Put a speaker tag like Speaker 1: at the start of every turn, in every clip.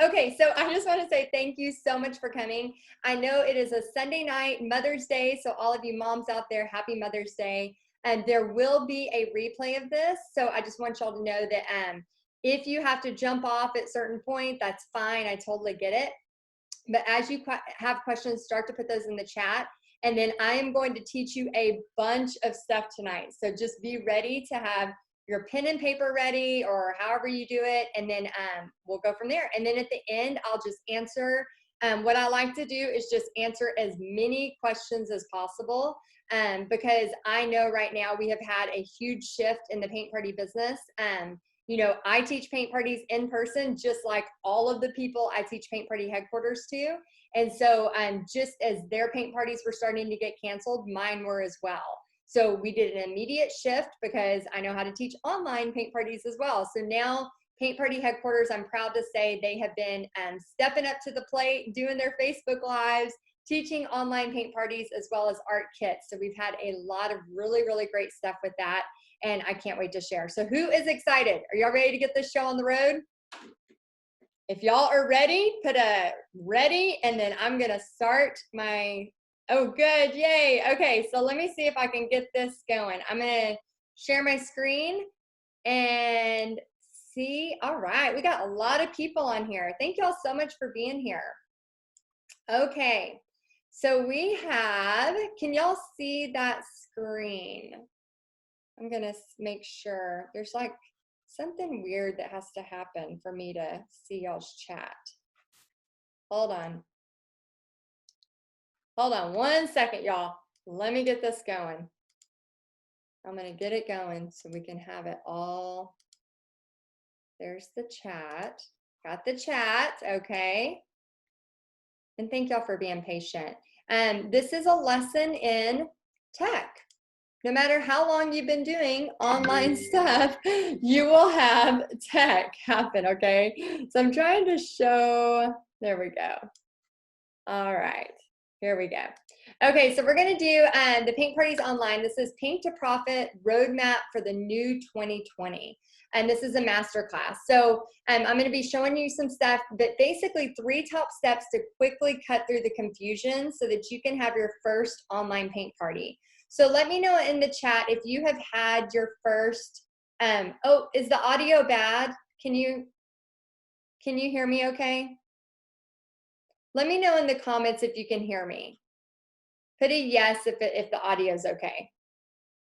Speaker 1: Okay, so I just want to say thank you so much for coming. I know it is a Sunday night, Mother's Day, so all of you moms out there, happy Mother's Day. And there will be a replay of this, so I just want y'all to know that if you have to jump off at a certain point, that's fine. I totally get it. But as you have questions, start to put those in the chat. And then I am going to teach you a bunch of stuff tonight. So just be ready to have your pen and paper ready, or however you do it, and then we'll go from there. And then at the end, I'll just answer. What I like to do is just answer as many questions as possible, because I know right now we have had a huge shift in the paint party business. You know, I teach paint parties in person, just like all of the people I teach paint party headquarters to. And so just as their paint parties were starting to get canceled, mine were as well. So we did an immediate shift because I know how to teach online paint parties as well. So now Paint Party Headquarters, I'm proud to say they have been stepping up to the plate, doing their Facebook Lives, teaching online paint parties as well as art kits. So we've had a lot of really, really great stuff with that, and I can't wait to share. So who is excited? Are y'all ready to get this show on the road? If y'all are ready, put a ready, and then I'm gonna start my, oh good, yay. Okay, so let me see if I can get this going. I'm gonna share my screen and see. All right, we got a lot of people on here. Thank y'all so much for being here. Okay, so we have, can y'all see that screen? I'm gonna make sure. There's like something weird that has to happen for me to see y'all's chat. Hold on. Hold on 1 second, y'all. Let me get this going. I'm gonna get it going so we can have it all. There's the chat. Got the chat, okay. And thank y'all for being patient. This is a lesson in tech. No matter how long you've been doing online stuff, you will have tech happen, okay? So I'm trying to show, there we go. All right, here we go. Okay, so we're gonna do the Paint Parties Online. This is Paint to Profit Roadmap for the New 2020. And this is a masterclass. So I'm gonna be showing you some stuff, but basically 3 top steps to quickly cut through the confusion so that you can have your first online paint party. So let me know in the chat if you have had your first, oh, is the audio bad? Can you hear me okay? Let me know in the comments if you can hear me. Put a yes if the audio is okay.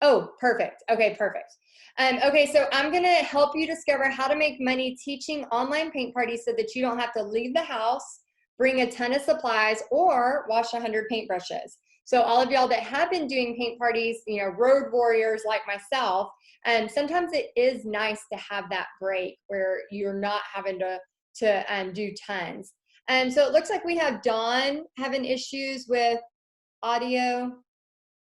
Speaker 1: Oh, perfect. Okay, perfect. Okay, so I'm gonna help you discover how to make money teaching online paint parties so that you don't have to leave the house, bring a ton of supplies, or wash 100 paintbrushes. So all of y'all that have been doing paint parties, you know, road warriors like myself, sometimes it is nice to have that break where you're not having to do tons. So it looks like we have Dawn having issues with audio.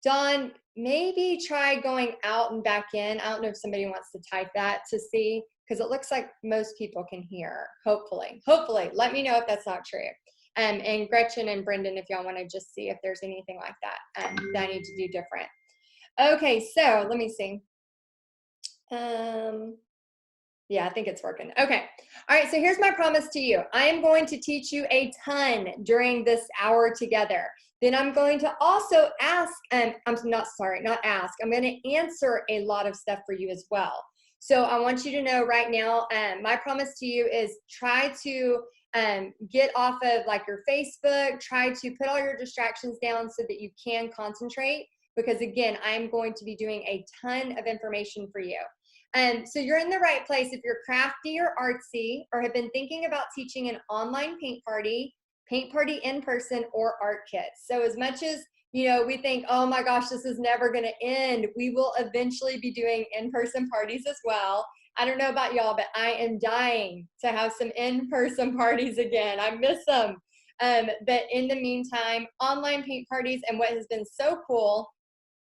Speaker 1: Dawn, maybe try going out and back in. I don't know if somebody wants to type that to see, because it looks like most people can hear, hopefully. Hopefully, let me know if that's not true. And Gretchen and Brendan, if y'all want to just see if there's anything like that that I need to do different. Okay, so let me see. Yeah, I think it's working. Okay. All right, so here's my promise to you. I am going to teach you a ton during this hour together. Then I'm going to also ask, I'm going to answer a lot of stuff for you as well. So I want you to know right now, my promise to you is try to get off of like your Facebook, try to put all your distractions down so that you can concentrate, because again, I'm going to be doing a ton of information for you. So you're in the right place if you're crafty or artsy, or have been thinking about teaching an online paint party in person, or art kits. So as much as, you know, we think, oh my gosh, this is never gonna end, we will eventually be doing in-person parties as well. I don't know about y'all, but I am dying to have some in-person parties again. I miss them. But in the meantime, online paint parties, and what has been so cool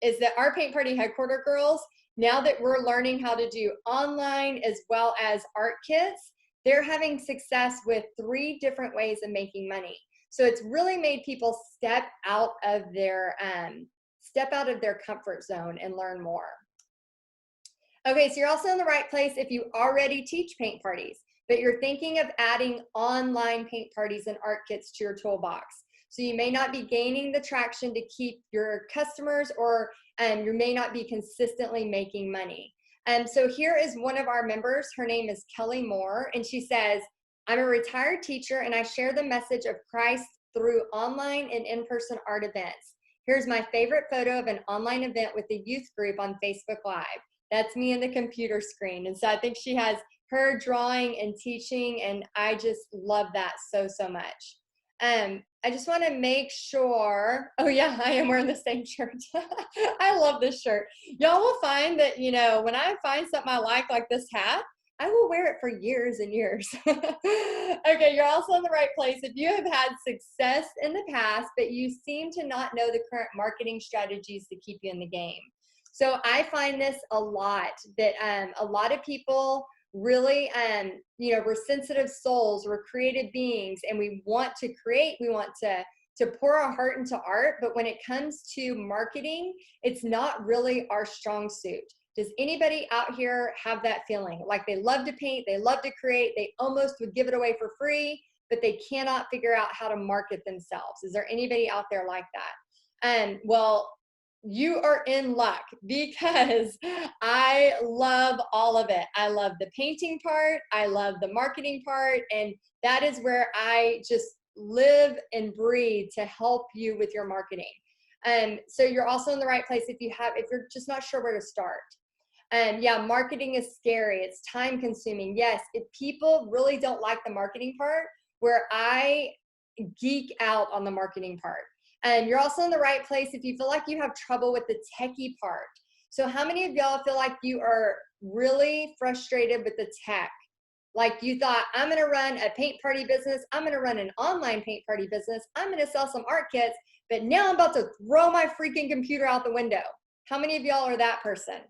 Speaker 1: is that our Paint Party Headquarter girls, now that we're learning how to do online as well as art kits, they're having success with 3 different ways of making money. So it's really made people step out of their comfort zone and learn more. Okay, so you're also in the right place if you already teach paint parties. but you're thinking of adding online paint parties and art kits to your toolbox. So you may not be gaining the traction to keep your customers, or you may not be consistently making money. So here is one of our members. Her name is Kelly Moore, and she says, I'm a retired teacher and I share the message of Christ through online and in-person art events. Here's my favorite photo of an online event with the youth group on Facebook Live. That's me in the computer screen. And so I think she has her drawing and teaching, and I just love that so, so much. I just want to make sure, oh yeah, I am wearing the same shirt. I love this shirt. Y'all will find that, you know, when I find something I like this hat, I will wear it for years and years. Okay, you're also in the right place. If you have had success in the past, but you seem to not know the current marketing strategies to keep you in the game. So I find this a lot, that a lot of people really, you know, we're sensitive souls, we're creative beings, and we want to create, we want to pour our heart into art, but when it comes to marketing, it's not really our strong suit. Does anybody out here have that feeling? Like they love to paint, they love to create, they almost would give it away for free, but they cannot figure out how to market themselves. Is there anybody out there like that? Well, you are in luck, because I love all of it. I love the painting part, I love the marketing part, and that is where I just live and breathe to help you with your marketing. So you're also in the right place if you're just not sure where to start. Yeah, marketing is scary. It's time consuming. Yes, if people really don't like the marketing part, where I geek out on the marketing part. You're also in the right place if you feel like you have trouble with the techie part. So how many of y'all feel like you are really frustrated with the tech? Like you thought, I'm going to run a paint party business. I'm going to run an online paint party business. I'm going to sell some art kits, but now I'm about to throw my freaking computer out the window. How many of y'all are that person?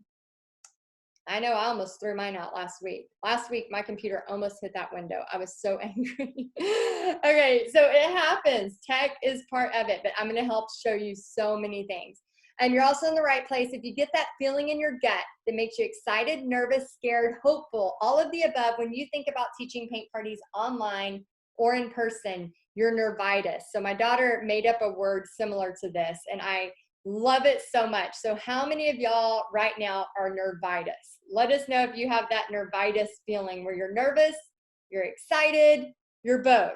Speaker 1: I know I almost threw mine out last week. Last week, my computer almost hit that window. I was so angry. Okay, so it happens. Tech is part of it, but I'm going to help show you so many things. And you're also in the right place if you get that feeling in your gut that makes you excited, nervous, scared, hopeful, all of the above. When you think about teaching paint parties online or in person, you're nervitis. So my daughter made up a word similar to this, and I love it so much. So how many of y'all right now are nervitis? Let us know if you have that nervitis feeling where you're nervous, you're excited, you're both.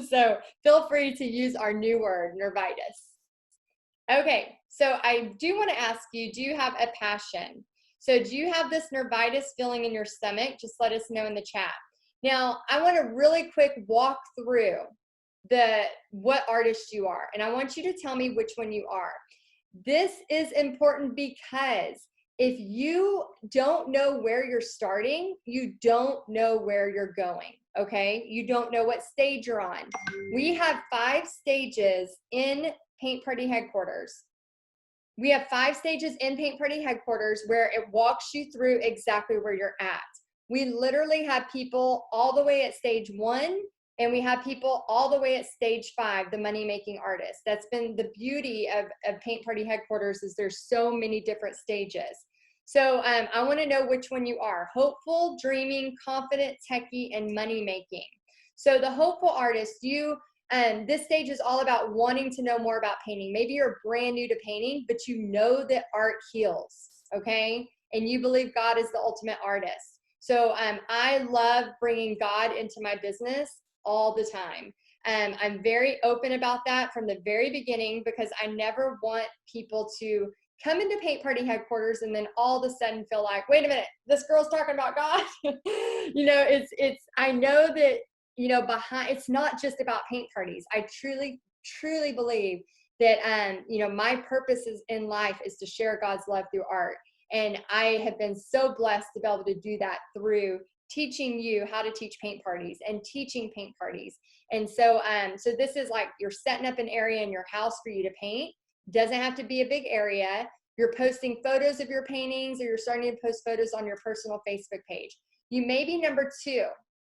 Speaker 1: So feel free to use our new word, nervitis. Okay, so I do want to ask you, do you have a passion? So do you have this nervitis feeling in your stomach? Just let us know in the chat. Now, I want to really quick walk through what artist you are, and I want you to tell me which one you are. This is important because if you don't know where you're starting, you don't know where you're going, okay? You don't know what stage you're on. We have 5 stages in Paint Party Headquarters. We have 5 stages in Paint Party Headquarters where it walks you through exactly where you're at. We literally have people all the way at stage 1, and we have people all the way at stage 5, the money-making artists. That's been the beauty of Paint Party Headquarters, is there's so many different stages. So I want to know which one you are: hopeful, dreaming, confident, techie, and money-making. So the hopeful artist, this stage is all about wanting to know more about painting. Maybe you're brand new to painting, but you know that art heals, okay? And you believe God is the ultimate artist. So I love bringing God into my business all the time. I'm very open about that from the very beginning, because I never want people to come into Paint Party Headquarters and then all of a sudden feel like, wait a minute, this girl's talking about God. You know, I know that, you know, it's not just about paint parties. I truly, truly believe that, you know, my purpose in life is to share God's love through art. And I have been so blessed to be able to do that through teaching you how to teach paint parties and teaching paint parties. And so, so this is like you're setting up an area in your house for you to paint. Doesn't have to be a big area. You're posting photos of your paintings, or you're starting to post photos on your personal Facebook page. You may be number 2,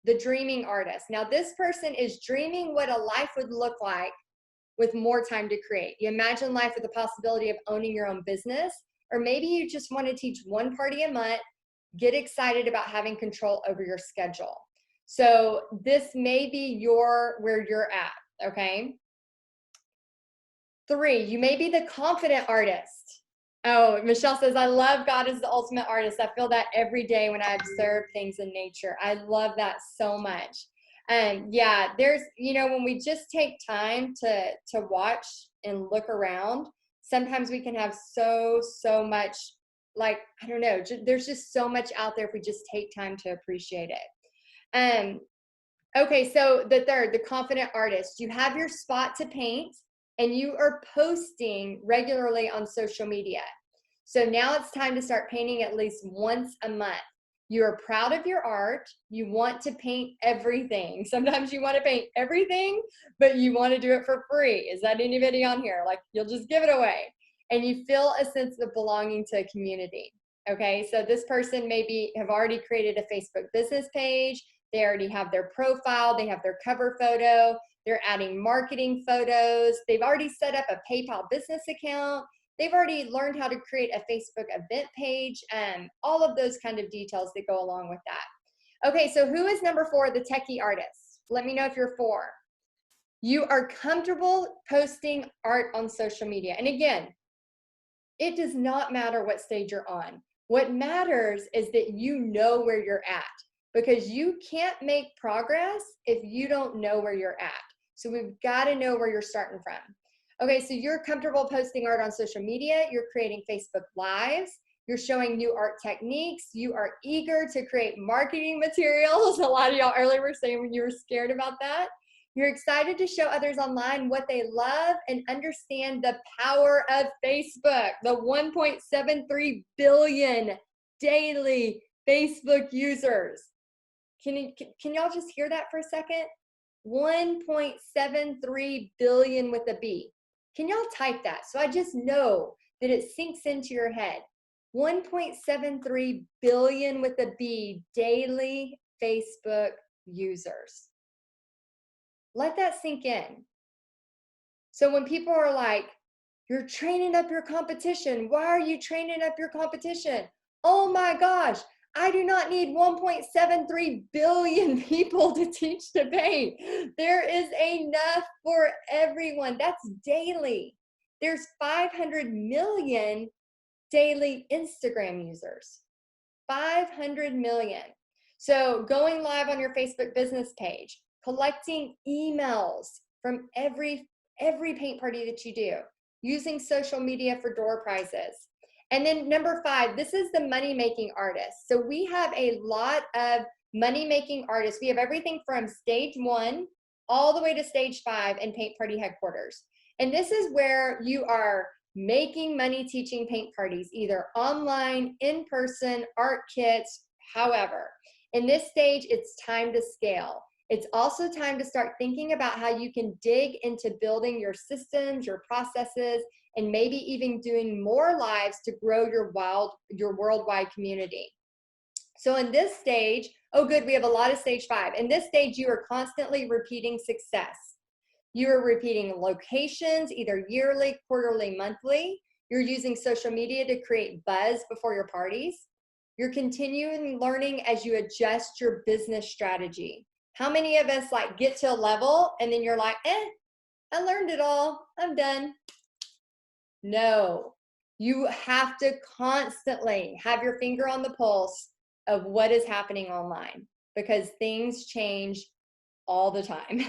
Speaker 1: the dreaming artist. Now, this person is dreaming what a life would look like with more time to create. You imagine life with the possibility of owning your own business, or maybe you just want to teach one party a month, get excited about having control over your schedule. So this may be where you're at, okay? 3, you may be the confident artist. Oh, Michelle says, I love God as the ultimate artist. I feel that every day when I observe things in nature. I love that so much. And yeah, there's, when we just take time to watch and look around, sometimes we can have so much, like, I don't know, there's just so much out there if we just take time to appreciate it. Okay, so the third, the confident artist. You have your spot to paint and you are posting regularly on social media. So now it's time to start painting at least once a month. You are proud of your art. You want to paint everything. Sometimes you want to paint everything, but you want to do it for free. Is that anybody on here? Like, you'll just give it away. And you feel a sense of belonging to a community. Okay, so this person maybe have already created a Facebook business page. They already have their profile. They have their cover photo. They're adding marketing photos. They've already set up a PayPal business account. They've already learned how to create a Facebook event page and all of those kind of details that go along with that. Okay, so who is number 4, the techie artist? Let me know if you're 4. You are comfortable posting art on social media. And again, it does not matter what stage you're on. What matters is that you know where you're at, because you can't make progress if you don't know where you're at. So we've got to know where you're starting from. Okay, so you're comfortable posting art on social media. You're creating Facebook Lives. You're showing new art techniques. You are eager to create marketing materials. A lot of y'all earlier were saying you were scared about that. You're excited to show others online what they love and understand the power of Facebook, the 1.73 billion daily Facebook users. Can y'all just hear that for a second? 1.73 billion with a B. Can y'all type that? So I just know that it sinks into your head. 1.73 billion with a B daily Facebook users. Let that sink in. So when people are like, you're training up your competition. Why are you training up your competition? Oh my gosh, I do not need 1.73 billion people to teach to paint. There is enough for everyone. That's daily. There's 500 million daily Instagram users. 500 million. So going live on your Facebook business page, collecting emails from every paint party that you do, using social media for door prizes. And then number 5, this is the money-making artist. So we have a lot of money-making artists. We have everything from stage 1 all the way to stage 5 in Paint Party Headquarters. And this is where you are making money teaching paint parties, either online, in person, art kits, however. In this stage, it's time to scale. It's also time to start thinking about how you can dig into building your systems, your processes, and maybe even doing more lives to grow your worldwide community. So in this stage, oh good, we have a lot of stage 5. In this stage, you are constantly repeating success. You are repeating locations, either yearly, quarterly, monthly. You're using social media to create buzz before your parties. You're continuing learning as you adjust your business strategy. How many of us like get to a level and then you're like, I learned it all, I'm done. No, you have to constantly have your finger on the pulse of what is happening online, because things change all the time.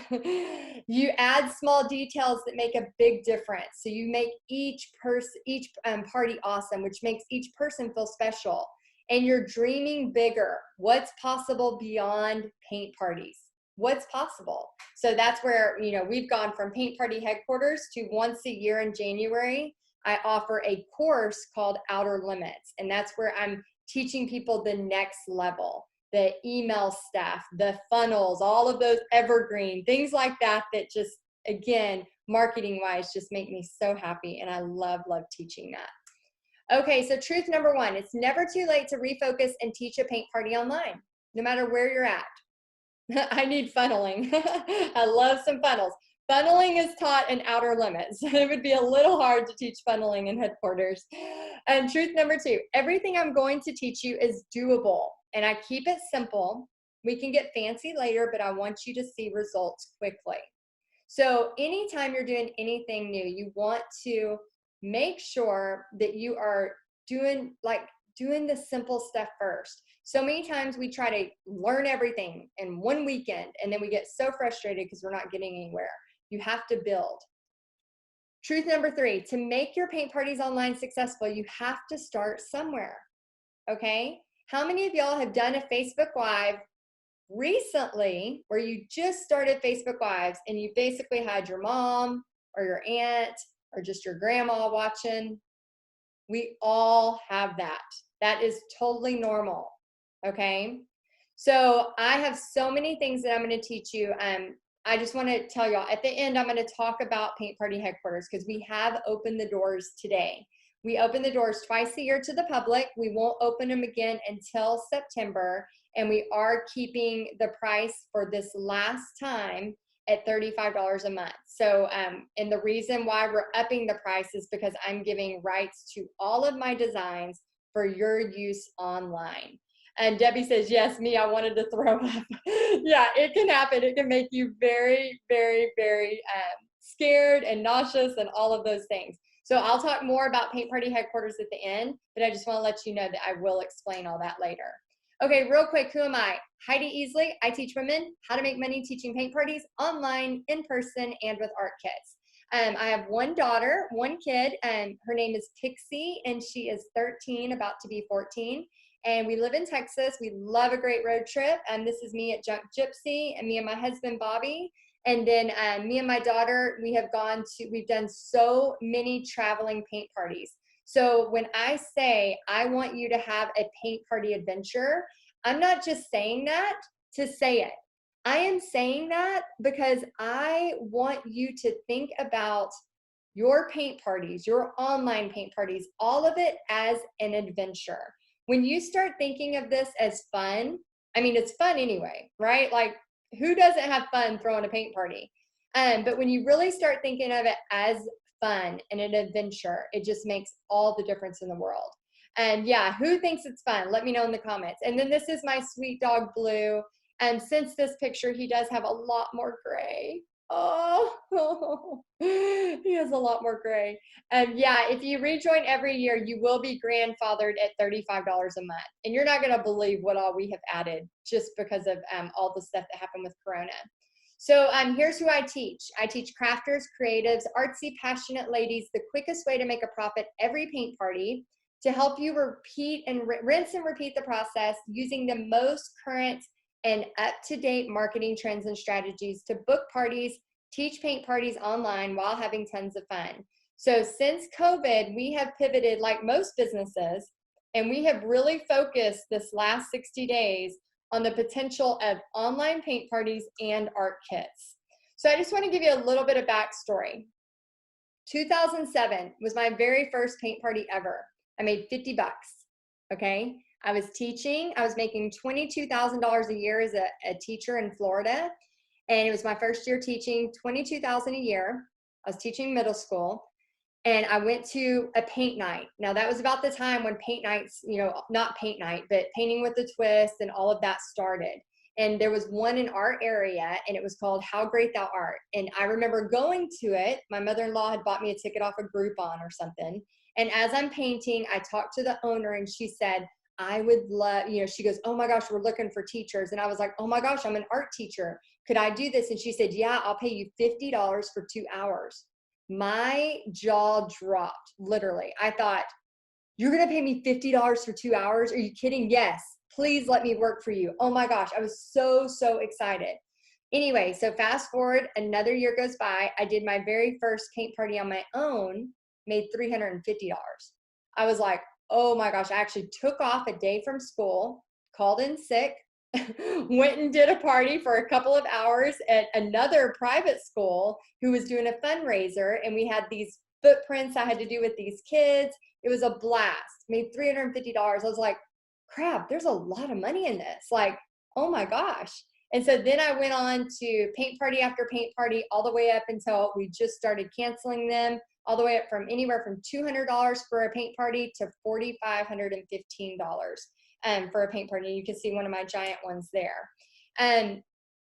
Speaker 1: You add small details that make a big difference. So you make each party awesome, which makes each person feel special. And you're dreaming bigger. What's possible beyond paint parties? What's possible? So that's where, we've gone from Paint Party Headquarters to once a year in January, I offer a course called Outer Limits. And that's where I'm teaching people the next level, the email stuff, the funnels, all of those evergreen, things like that, that just, again, marketing wise, just make me so happy. And I love teaching that. Okay, so truth number 1, it's never too late to refocus and teach a paint party online, no matter where you're at. I need funneling. I love some funnels. Funneling is taught in Outer Limits. It would be a little hard to teach funneling in Headquarters. And truth number 2, everything I'm going to teach you is doable. And I keep it simple. We can get fancy later, but I want you to see results quickly. So anytime you're doing anything new, you want to make sure that you are doing the simple stuff first. So many times we try to learn everything in one weekend, and then we get so frustrated because we're not getting anywhere. You have to build. Truth number 3, to make your paint parties online successful, you have to start somewhere, okay? How many of y'all have done a Facebook Live recently where you just started Facebook Lives and you basically had your mom or your aunt or just your grandma watching? We all have that. That is totally normal, okay? So I have so many things that I'm going to teach you. I just want to tell y'all at the end, I'm going to talk about Paint Party Headquarters because we have opened the doors today. We open the doors twice a year to the public. We won't open them again until September, and we are keeping the price for this last time at $35 a month. So, and the reason why we're upping the price is because I'm giving rights to all of my designs for your use online. And Debbie says, yes, me, I wanted to throw up. Yeah, it can happen. It can make you very, very, very scared and nauseous and all of those things. So I'll talk more about Paint Party Headquarters at the end, but I just want to let you know that I will explain all that later. Okay, real quick, who am I? Heidi Easley. I teach women how to make money teaching paint parties online, in person, and with art kits. I have one daughter, one kid, and her name is Pixie, and she is 13, about to be 14. And we live in Texas. We love a great road trip. And this is me at Junk Gypsy, and me and my husband, Bobby. And then me and my daughter, we've done so many traveling paint parties. So when I say I want you to have a paint party adventure, I'm not just saying that to say it. I am saying that because I want you to think about your paint parties, your online paint parties, all of it as an adventure. When you start thinking of this as fun, I mean, it's fun anyway, right? Like, who doesn't have fun throwing a paint party? But when you really start thinking of it as fun and an adventure, it just makes all the difference in the world. And yeah, who thinks it's fun? Let me know in the comments. And then this is my sweet dog, Blue. And since this picture, he does have a lot more gray. Oh, he has a lot more gray. Yeah, if you rejoin every year, you will be grandfathered at $35 a month. And you're not going to believe what all we have added just because of all the stuff that happened with Corona. So here's who I teach. I teach crafters, creatives, artsy, passionate ladies the quickest way to make a profit every paint party, to help you repeat and rinse and repeat the process using the most current and up-to-date marketing trends and strategies to book parties, teach paint parties online while having tons of fun. So since COVID, we have pivoted like most businesses, and we have really focused this last 60 days on the potential of online paint parties and art kits. So I just want to give you a little bit of backstory. 2007 was my very first paint party ever. I made 50 bucks, okay? I was teaching. I was making $22,000 a year as a teacher in Florida. And it was my first year teaching, $22,000 a year. I was teaching middle school. And I went to a paint night. Now that was about the time when paint nights, you know, not paint night, but painting with a twist and all of that started. And there was one in our area, and it was called How Great Thou Art. And I remember going to it. My mother-in-law had bought me a ticket off a Groupon or something. And as I'm painting, I talked to the owner, and she said, I would love, you know, she goes, oh my gosh, we're looking for teachers. And I was like, oh my gosh, I'm an art teacher. Could I do this? And she said, yeah, I'll pay you $50 for 2 hours. My jaw dropped, literally. I thought, you're going to pay me $50 for 2 hours? Are you kidding? Yes. Please let me work for you. Oh my gosh. I was so, so excited. Anyway, so fast forward, another year goes by. I did my very first paint party on my own, made $350. I was like, oh my gosh. I actually took off a day from school, called in sick, went and did a party for a couple of hours at another private school who was doing a fundraiser. And we had these footprints I had to do with these kids. It was a blast. Made $350. I was like, crap, there's a lot of money in this. Like, oh my gosh. And so then I went on to paint party after paint party, all the way up until we just started canceling them, all the way up from anywhere from $200 for a paint party to $4,515 for a paint party. You can see one of my giant ones there.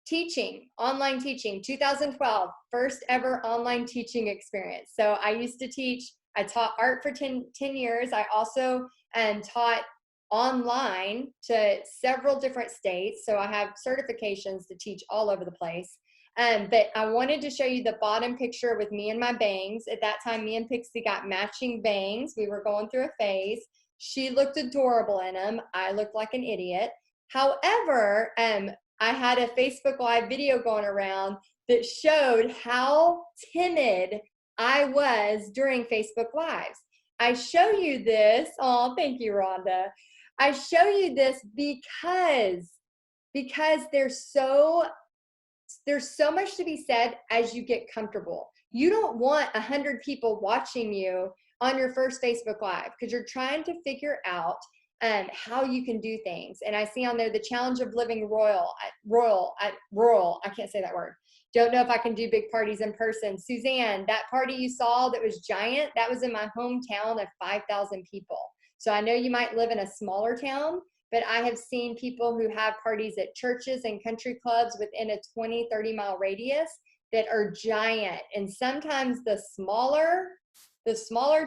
Speaker 1: Teaching, online teaching, 2012, first ever online teaching experience. So I used to teach, I taught art for 10 years. I also taught online to several different states. So I have certifications to teach all over the place. But I wanted to show you the bottom picture with me and my bangs. At that time, me and Pixie got matching bangs. We were going through a phase. She looked adorable in them. I looked like an idiot. However, I had a Facebook Live video going around that showed how timid I was during Facebook Lives. I show you this. Oh, thank you, Rhonda. I show you this because there's so much to be said as you get comfortable. You don't want 100 people watching you on your first Facebook Live because you're trying to figure out how you can do things. And I see on there the challenge of living rural. I can't say that word. Don't know if I can do big parties in person. Suzanne, that party you saw that was giant, that was in my hometown of 5,000 people. So I know you might live in a smaller town, but I have seen people who have parties at churches and country clubs within a 20, 30-mile radius that are giant. And sometimes the smaller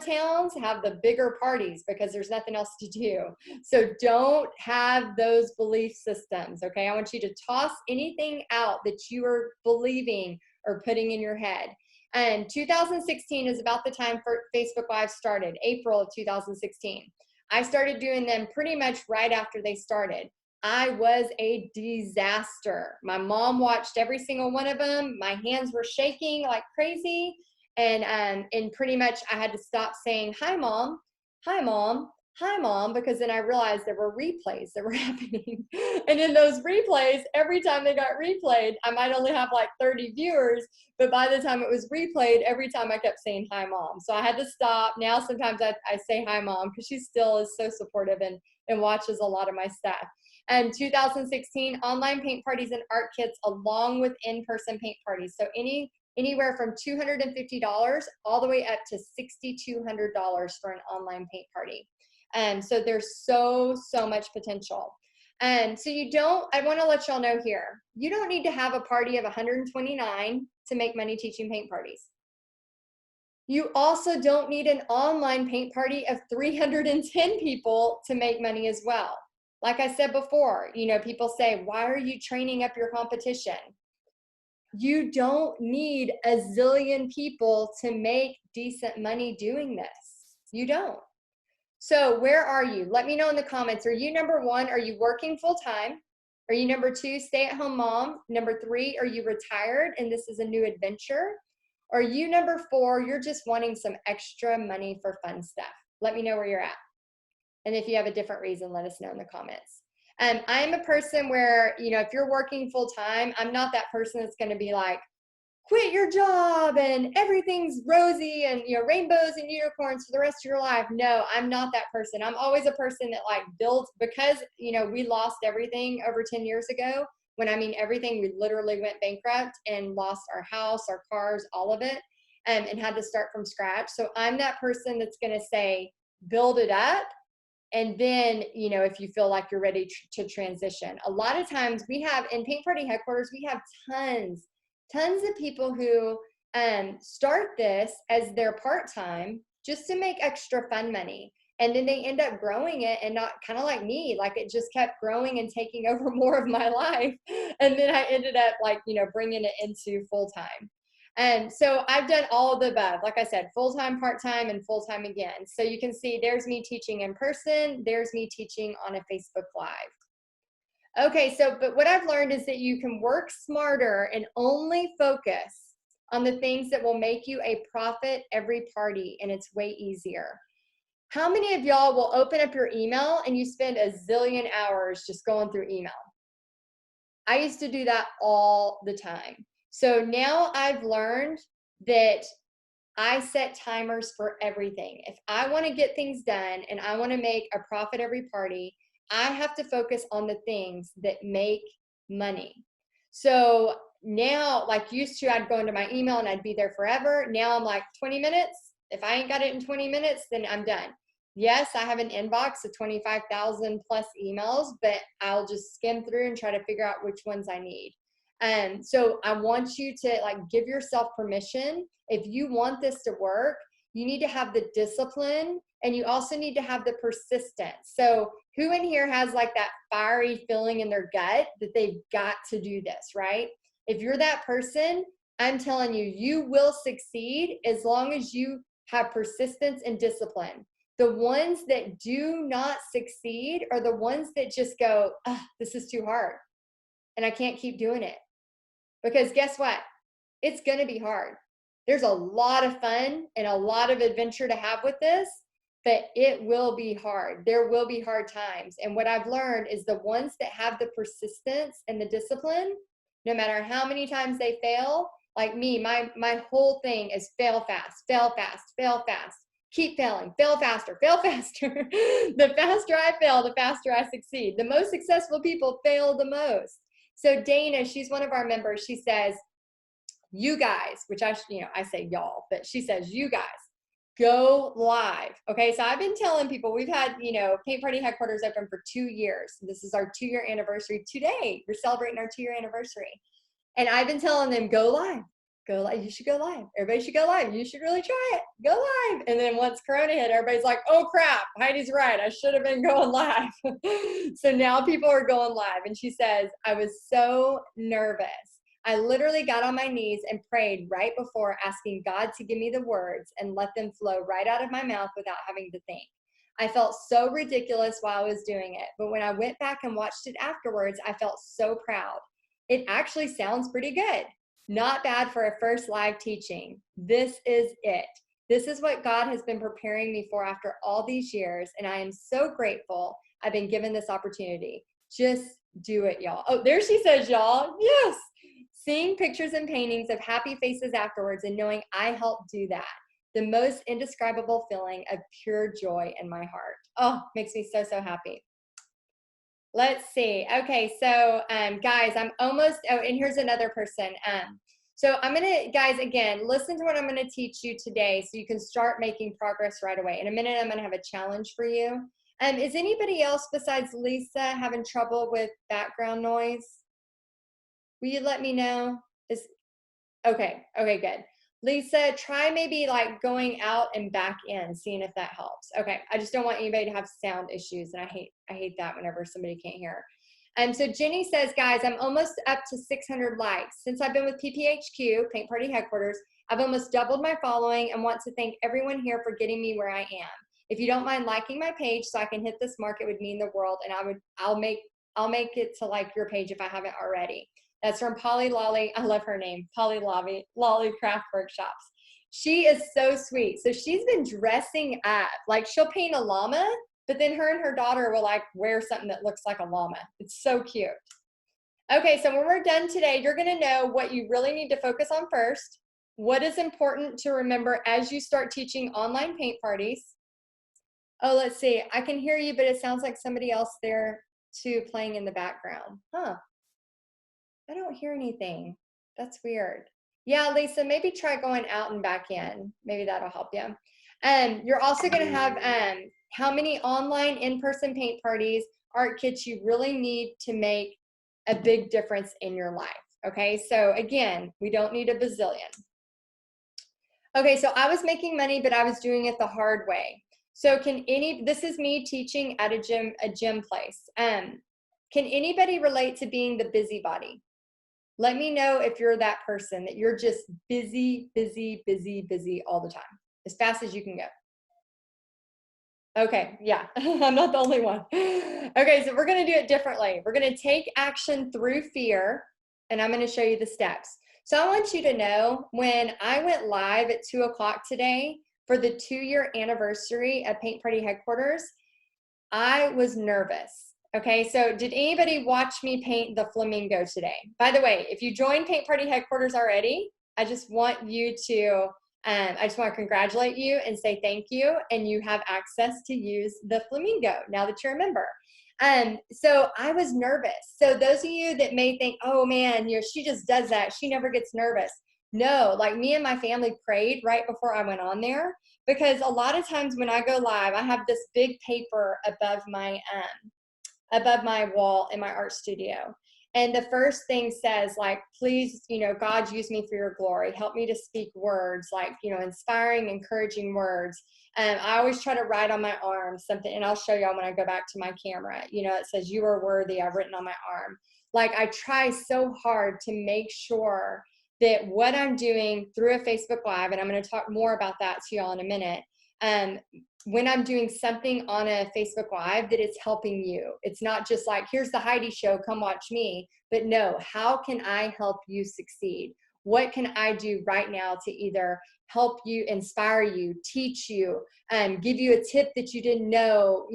Speaker 1: towns have the bigger parties because there's nothing else to do. So don't have those belief systems, okay? I want you to toss anything out that you are believing or putting in your head. And 2016 is about the time for Facebook Live started, April of 2016. I started doing them pretty much right after they started. I was a disaster. My mom watched every single one of them. My hands were shaking like crazy. And pretty much I had to stop saying, hi, mom, hi, mom, hi, mom, because then I realized there were replays that were happening. And in those replays, every time they got replayed, I might only have like 30 viewers, but by the time it was replayed, every time I kept saying, hi, mom. So I had to stop. Now sometimes I say, hi, mom, because she still is so supportive and watches a lot of my stuff. And 2016, online paint parties and art kits along with in-person paint parties. So anywhere from $250 all the way up to $6,200 for an online paint party. So there's so much potential. And so I want to let y'all know here, you don't need to have a party of 129 to make money teaching paint parties. You also don't need an online paint party of 310 people to make money as well. Like I said before, people say, why are you training up your competition? You don't need a zillion people to make decent money doing this. You don't. So where are you? Let me know in the comments. Are you number one? Are you working full time? Are you number two, stay-at-home mom? Number three, are you retired and this is a new adventure? Or are you number four, you're just wanting some extra money for fun stuff? Let me know where you're at. And if you have a different reason, let us know in the comments. I'm a person where, if you're working full time, I'm not that person that's going to be like, quit your job and everything's rosy and, rainbows and unicorns for the rest of your life. No, I'm not that person. I'm always a person that builds because, we lost everything over 10 years ago. When I mean everything, we literally went bankrupt and lost our house, our cars, all of it, and had to start from scratch. So I'm that person that's going to say, build it up. And then, if you feel like you're ready to transition. A lot of times we have, in Paint Party Headquarters, we have tons of people who start this as their part-time just to make extra fun money. And then they end up growing it and not kind of like me, it just kept growing and taking over more of my life. And then I ended up bringing it into full-time. And so I've done all of the above, like I said, full-time, part-time, and full-time again. So you can see there's me teaching in person. There's me teaching on a Facebook Live. Okay, but what I've learned is that you can work smarter and only focus on the things that will make you a profit every party, and it's way easier. How many of y'all will open up your email and you spend a zillion hours just going through email? I used to do that all the time. So now I've learned that I set timers for everything. If I want to get things done and I want to make a profit every party, I have to focus on the things that make money. So now, used to, I'd go into my email and I'd be there forever. Now I'm 20 minutes. If I ain't got it in 20 minutes, then I'm done. Yes, I have an inbox of 25,000 plus emails, but I'll just skim through and try to figure out which ones I need. And so I want you to like give yourself permission. If you want this to work, you need to have the discipline, and you also need to have the persistence. So who in here has like that fiery feeling in their gut that they've got to do this, right? If you're that person, I'm telling you, you will succeed as long as you have persistence and discipline. The ones that do not succeed are the ones that just go, this is too hard and I can't keep doing it. Because guess what? It's going to be hard. There's a lot of fun and a lot of adventure to have with this, but it will be hard. There will be hard times. And what I've learned is the ones that have the persistence and the discipline, no matter how many times they fail, like me, my whole thing is fail fast, fail fast, fail fast. Keep failing, fail faster, fail faster. The faster I fail, the faster I succeed. The most successful people fail the most. So Dana, she's one of our members. She says, you guys, which I say y'all, but she says, you guys, go live. Okay, so I've been telling people, we've had, Paint Party headquarters open for 2 years. This is our 2-year anniversary today. We're celebrating our 2-year anniversary. And I've been telling them, go live. Go live. You should go live. Everybody should go live. You should really try it. Go live. And then once Corona hit, everybody's like, oh crap, Heidi's right. I should have been going live. So now people are going live. And she says, I was so nervous. I literally got on my knees and prayed right before, asking God to give me the words and let them flow right out of my mouth without having to think. I felt so ridiculous while I was doing it. But when I went back and watched it afterwards, I felt so proud. It actually sounds pretty good. Not bad for a first live teaching. This is it. This is what God has been preparing me for after all these years, and I am so grateful I've been given this opportunity. Just do it, y'all. Oh, there she says, y'all. Yes. Seeing pictures and paintings of happy faces afterwards and knowing I helped do that. The most indescribable feeling of pure joy in my heart. Oh, makes me so, so happy. Let's see. Okay, so guys, I'm almost, and here's another person. So I'm gonna, guys, again, listen to what I'm gonna teach you today so you can start making progress right away. In a minute, I'm gonna have a challenge for you. Is anybody else besides Lisa having trouble with background noise? Will you let me know? Okay, good. Lisa, try maybe like going out and back in, seeing if that helps. Okay, I just don't want anybody to have sound issues, and I hate that whenever somebody can't hear. So Jenny says, guys, I'm almost up to 600 likes. Since I've been with PPHQ, Paint Party Headquarters, I've almost doubled my following and want to thank everyone here for getting me where I am. If you don't mind liking my page so I can hit this mark, it would mean the world, and I'll make it to like your page if I haven't already. That's from Polly Lolly. I love her name, Polly Lolly Craft Workshops. She is so sweet. So she's been dressing up. Like she'll paint a llama, but then her and her daughter will like wear something that looks like a llama. It's so cute. Okay, so when we're done today, you're gonna know what you really need to focus on first, what is important to remember as you start teaching online paint parties. Oh, let's see. I can hear you, but it sounds like somebody else there too playing in the background. Huh. I don't hear anything. That's weird. Yeah, Lisa, maybe try going out and back in. Maybe that'll help you. You're also going to have how many online in-person paint parties, art kits you really need to make a big difference in your life. Okay, so again, we don't need a bazillion. Okay, so I was making money, but I was doing it the hard way. So this is me teaching at a gym place. Can anybody relate to being the busybody? Let me know if you're that person, that you're just busy, busy, busy, busy all the time, as fast as you can go. Okay, yeah, I'm not the only one. Okay, so we're gonna do it differently. We're gonna take action through fear, and I'm gonna show you the steps. So I want you to know, when I went live at 2 o'clock today for the 2-year anniversary of Paint Party Headquarters, I was nervous. Okay, so did anybody watch me paint the flamingo today? By the way, if you joined Paint Party Headquarters already, I just want to congratulate you and say thank you, and you have access to use the flamingo now that you're a member. So I was nervous. So those of you that may think, oh man, she just does that, she never gets nervous. No, like me and my family prayed right before I went on there, because a lot of times when I go live, I have this big paper above my wall in my art studio. And the first thing says, like, please, God, use me for your glory. Help me to speak words, like, inspiring, encouraging words. I always try to write on my arm something, and I'll show y'all when I go back to my camera. It says, you are worthy. I've written on my arm. Like, I try so hard to make sure that what I'm doing through a Facebook Live, and I'm going to talk more about that to y'all in a minute, when I'm doing something on a Facebook Live, that it's helping you. It's not just like, here's the Heidi show, come watch me. But no, how can I help you succeed? What can I do right now to either help you, inspire you, teach you, give you a tip that you didn't know,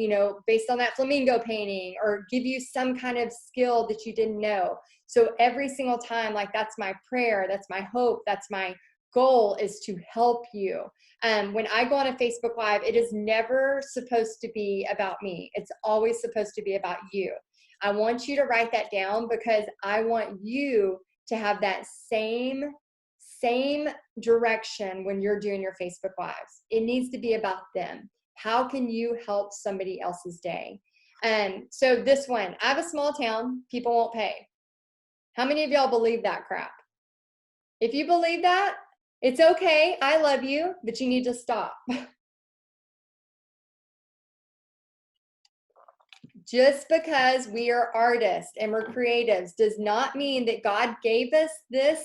Speaker 1: based on that flamingo painting, or give you some kind of skill that you didn't know. So every single time, like, that's my prayer, that's my hope, that's my goal, is to help you. When I go on a Facebook Live, it is never supposed to be about me. It's always supposed to be about you. I want you to write that down, because I want you to have that same direction when you're doing your Facebook Lives. It needs to be about them. How can you help somebody else's day? So this one, I have a small town, people won't pay. How many of y'all believe that crap? If you believe that, it's okay. I love you, but you need to stop. Just because we are artists and we're creatives does not mean that God gave us this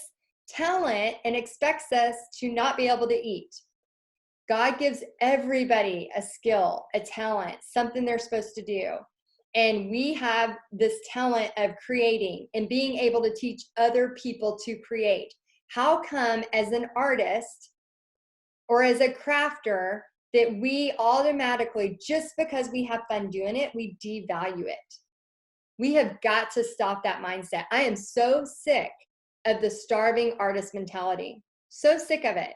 Speaker 1: talent and expects us to not be able to eat. God gives everybody a skill, a talent, something they're supposed to do. And we have this talent of creating and being able to teach other people to create. How come as an artist or as a crafter that we automatically, just because we have fun doing it, we devalue it? We have got to stop that mindset. I am so sick of the starving artist mentality. So sick of it.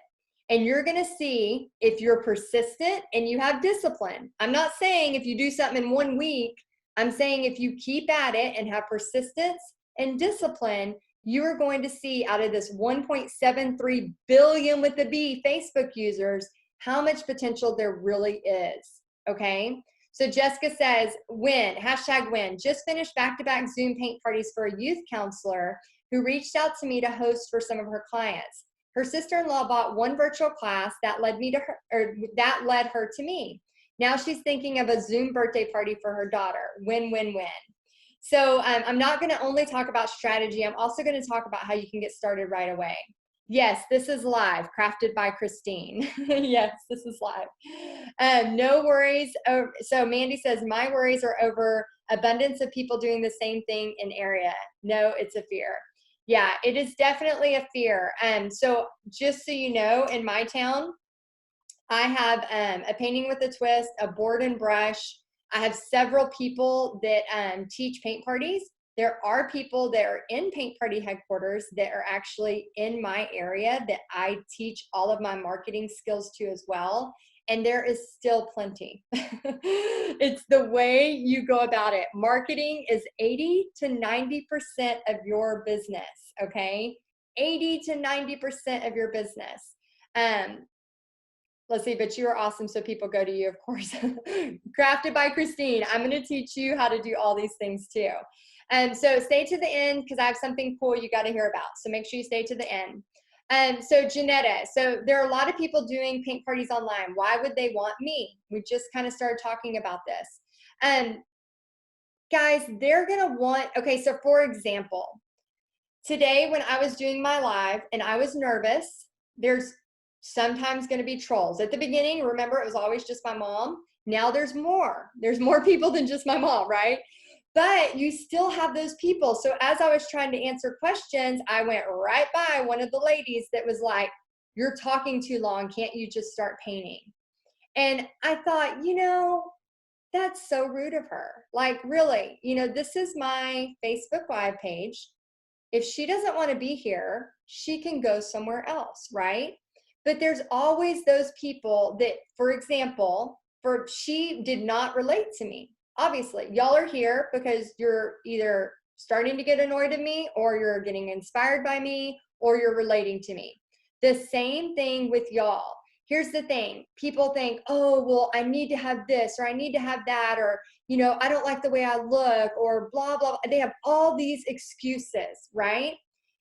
Speaker 1: And you're going to see, if you're persistent and you have discipline. I'm not saying if you do something in 1 week. I'm saying if you keep at it and have persistence and discipline, you are going to see, out of this 1.73 billion with the B Facebook users, how much potential there really is. Okay. So Jessica says, win, #win, just finished back-to-back Zoom paint parties for a youth counselor who reached out to me to host for some of her clients. Her sister-in-law bought one virtual class that led her to me. Now she's thinking of a Zoom birthday party for her daughter. Win, win, win. So I'm not going to only talk about strategy. I'm also going to talk about how you can get started right away. Yes, this is live, crafted by Christine. Yes, this is live. No worries. So Mandy says, my worries are over abundance of people doing the same thing in area. No, it's a fear. Yeah, it is definitely a fear. So just so you know, in my town, I have a painting with a twist, a board and brush. I have several people that teach paint parties. There are people that are in paint party headquarters that are actually in my area that I teach all of my marketing skills to as well. And there is still plenty. It's the way you go about it. Marketing is 80 to 90% of your business, okay? 80 to 90% of your business. Let's see, but you are awesome, so people go to you, of course. Crafted by Christine. I'm going to teach you how to do all these things too. So stay to the end, because I have something cool you got to hear about. So make sure you stay to the end. So Janetta, so there are a lot of people doing paint parties online. Why would they want me? We just kind of started talking about this. Guys, they're going to want, okay, so for example, today when I was doing my live and I was nervous, there's sometimes going to be trolls. At the beginning, remember, it was always just my mom. Now there's more. There's more people than just my mom, right? But you still have those people. So as I was trying to answer questions, I went right by one of the ladies that was like, you're talking too long. Can't you just start painting? And I thought, that's so rude of her. Like, really, this is my Facebook Live page. If she doesn't want to be here, she can go somewhere else, right? But there's always those people that, for example, she did not relate to me. Obviously, y'all are here because you're either starting to get annoyed at me, or you're getting inspired by me, or you're relating to me. The same thing with y'all. Here's the thing. People think, oh, well, I need to have this, or I need to have that, or, I don't like the way I look, or blah, blah, blah. They have all these excuses, right?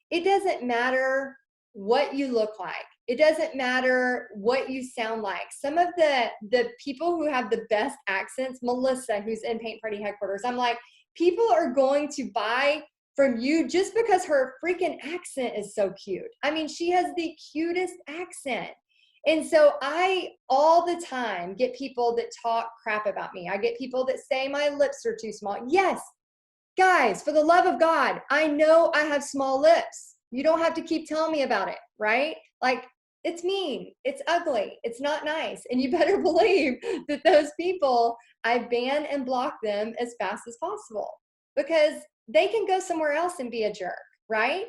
Speaker 1: It doesn't matter what you look like. It doesn't matter what you sound like. Some of the people who have the best accents, Melissa, who's in Paint Party headquarters, I'm like, people are going to buy from you just because her freaking accent is so cute. I mean, she has the cutest accent. And so I all the time get people that talk crap about me. I get people that say my lips are too small. Yes, guys, for the love of God, I know I have small lips. You don't have to keep telling me about it, right? Like, it's mean, it's ugly, it's not nice. And you better believe that those people, I ban and block them as fast as possible, because they can go somewhere else and be a jerk, right?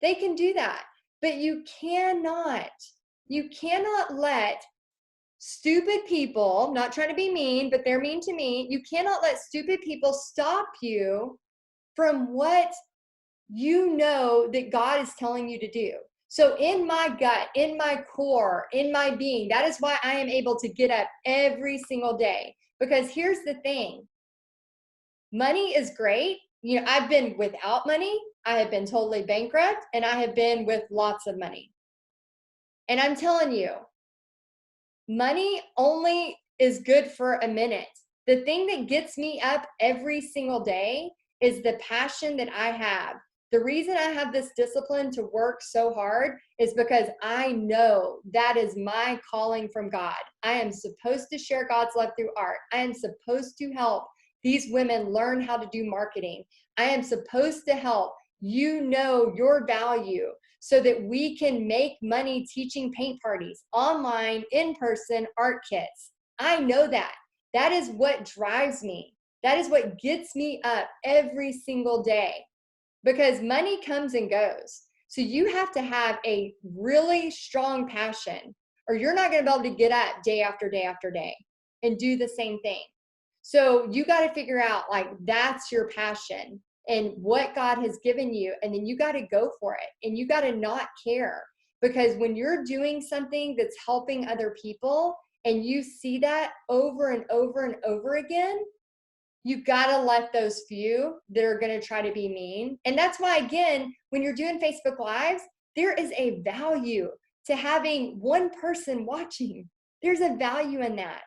Speaker 1: They can do that. But you cannot let stupid people, not trying to be mean, but they're mean to me. You cannot let stupid people stop you from what you know that God is telling you to do. So in my gut, in my core, in my being, that is why I am able to get up every single day. Because here's the thing. Money is great. I've been without money. I have been totally bankrupt, and I have been with lots of money. And I'm telling you, money only is good for a minute. The thing that gets me up every single day is the passion that I have. The reason I have this discipline to work so hard is because I know that is my calling from God. I am supposed to share God's love through art. I am supposed to help these women learn how to do marketing. I am supposed to help you know your value so that we can make money teaching paint parties, online, in-person art kits. I know that. That is what drives me. That is what gets me up every single day, because money comes and goes. So you have to have a really strong passion, or you're not going to be able to get up day after day after day and do the same thing. So you got to figure out, like, that's your passion and what God has given you. And then you got to go for it, and you got to not care, because when you're doing something that's helping other people and you see that over and over and over again, you got to let those few that are going to try to be mean. And that's why, again, when you're doing Facebook Lives, there is a value to having one person watching. There's a value in that.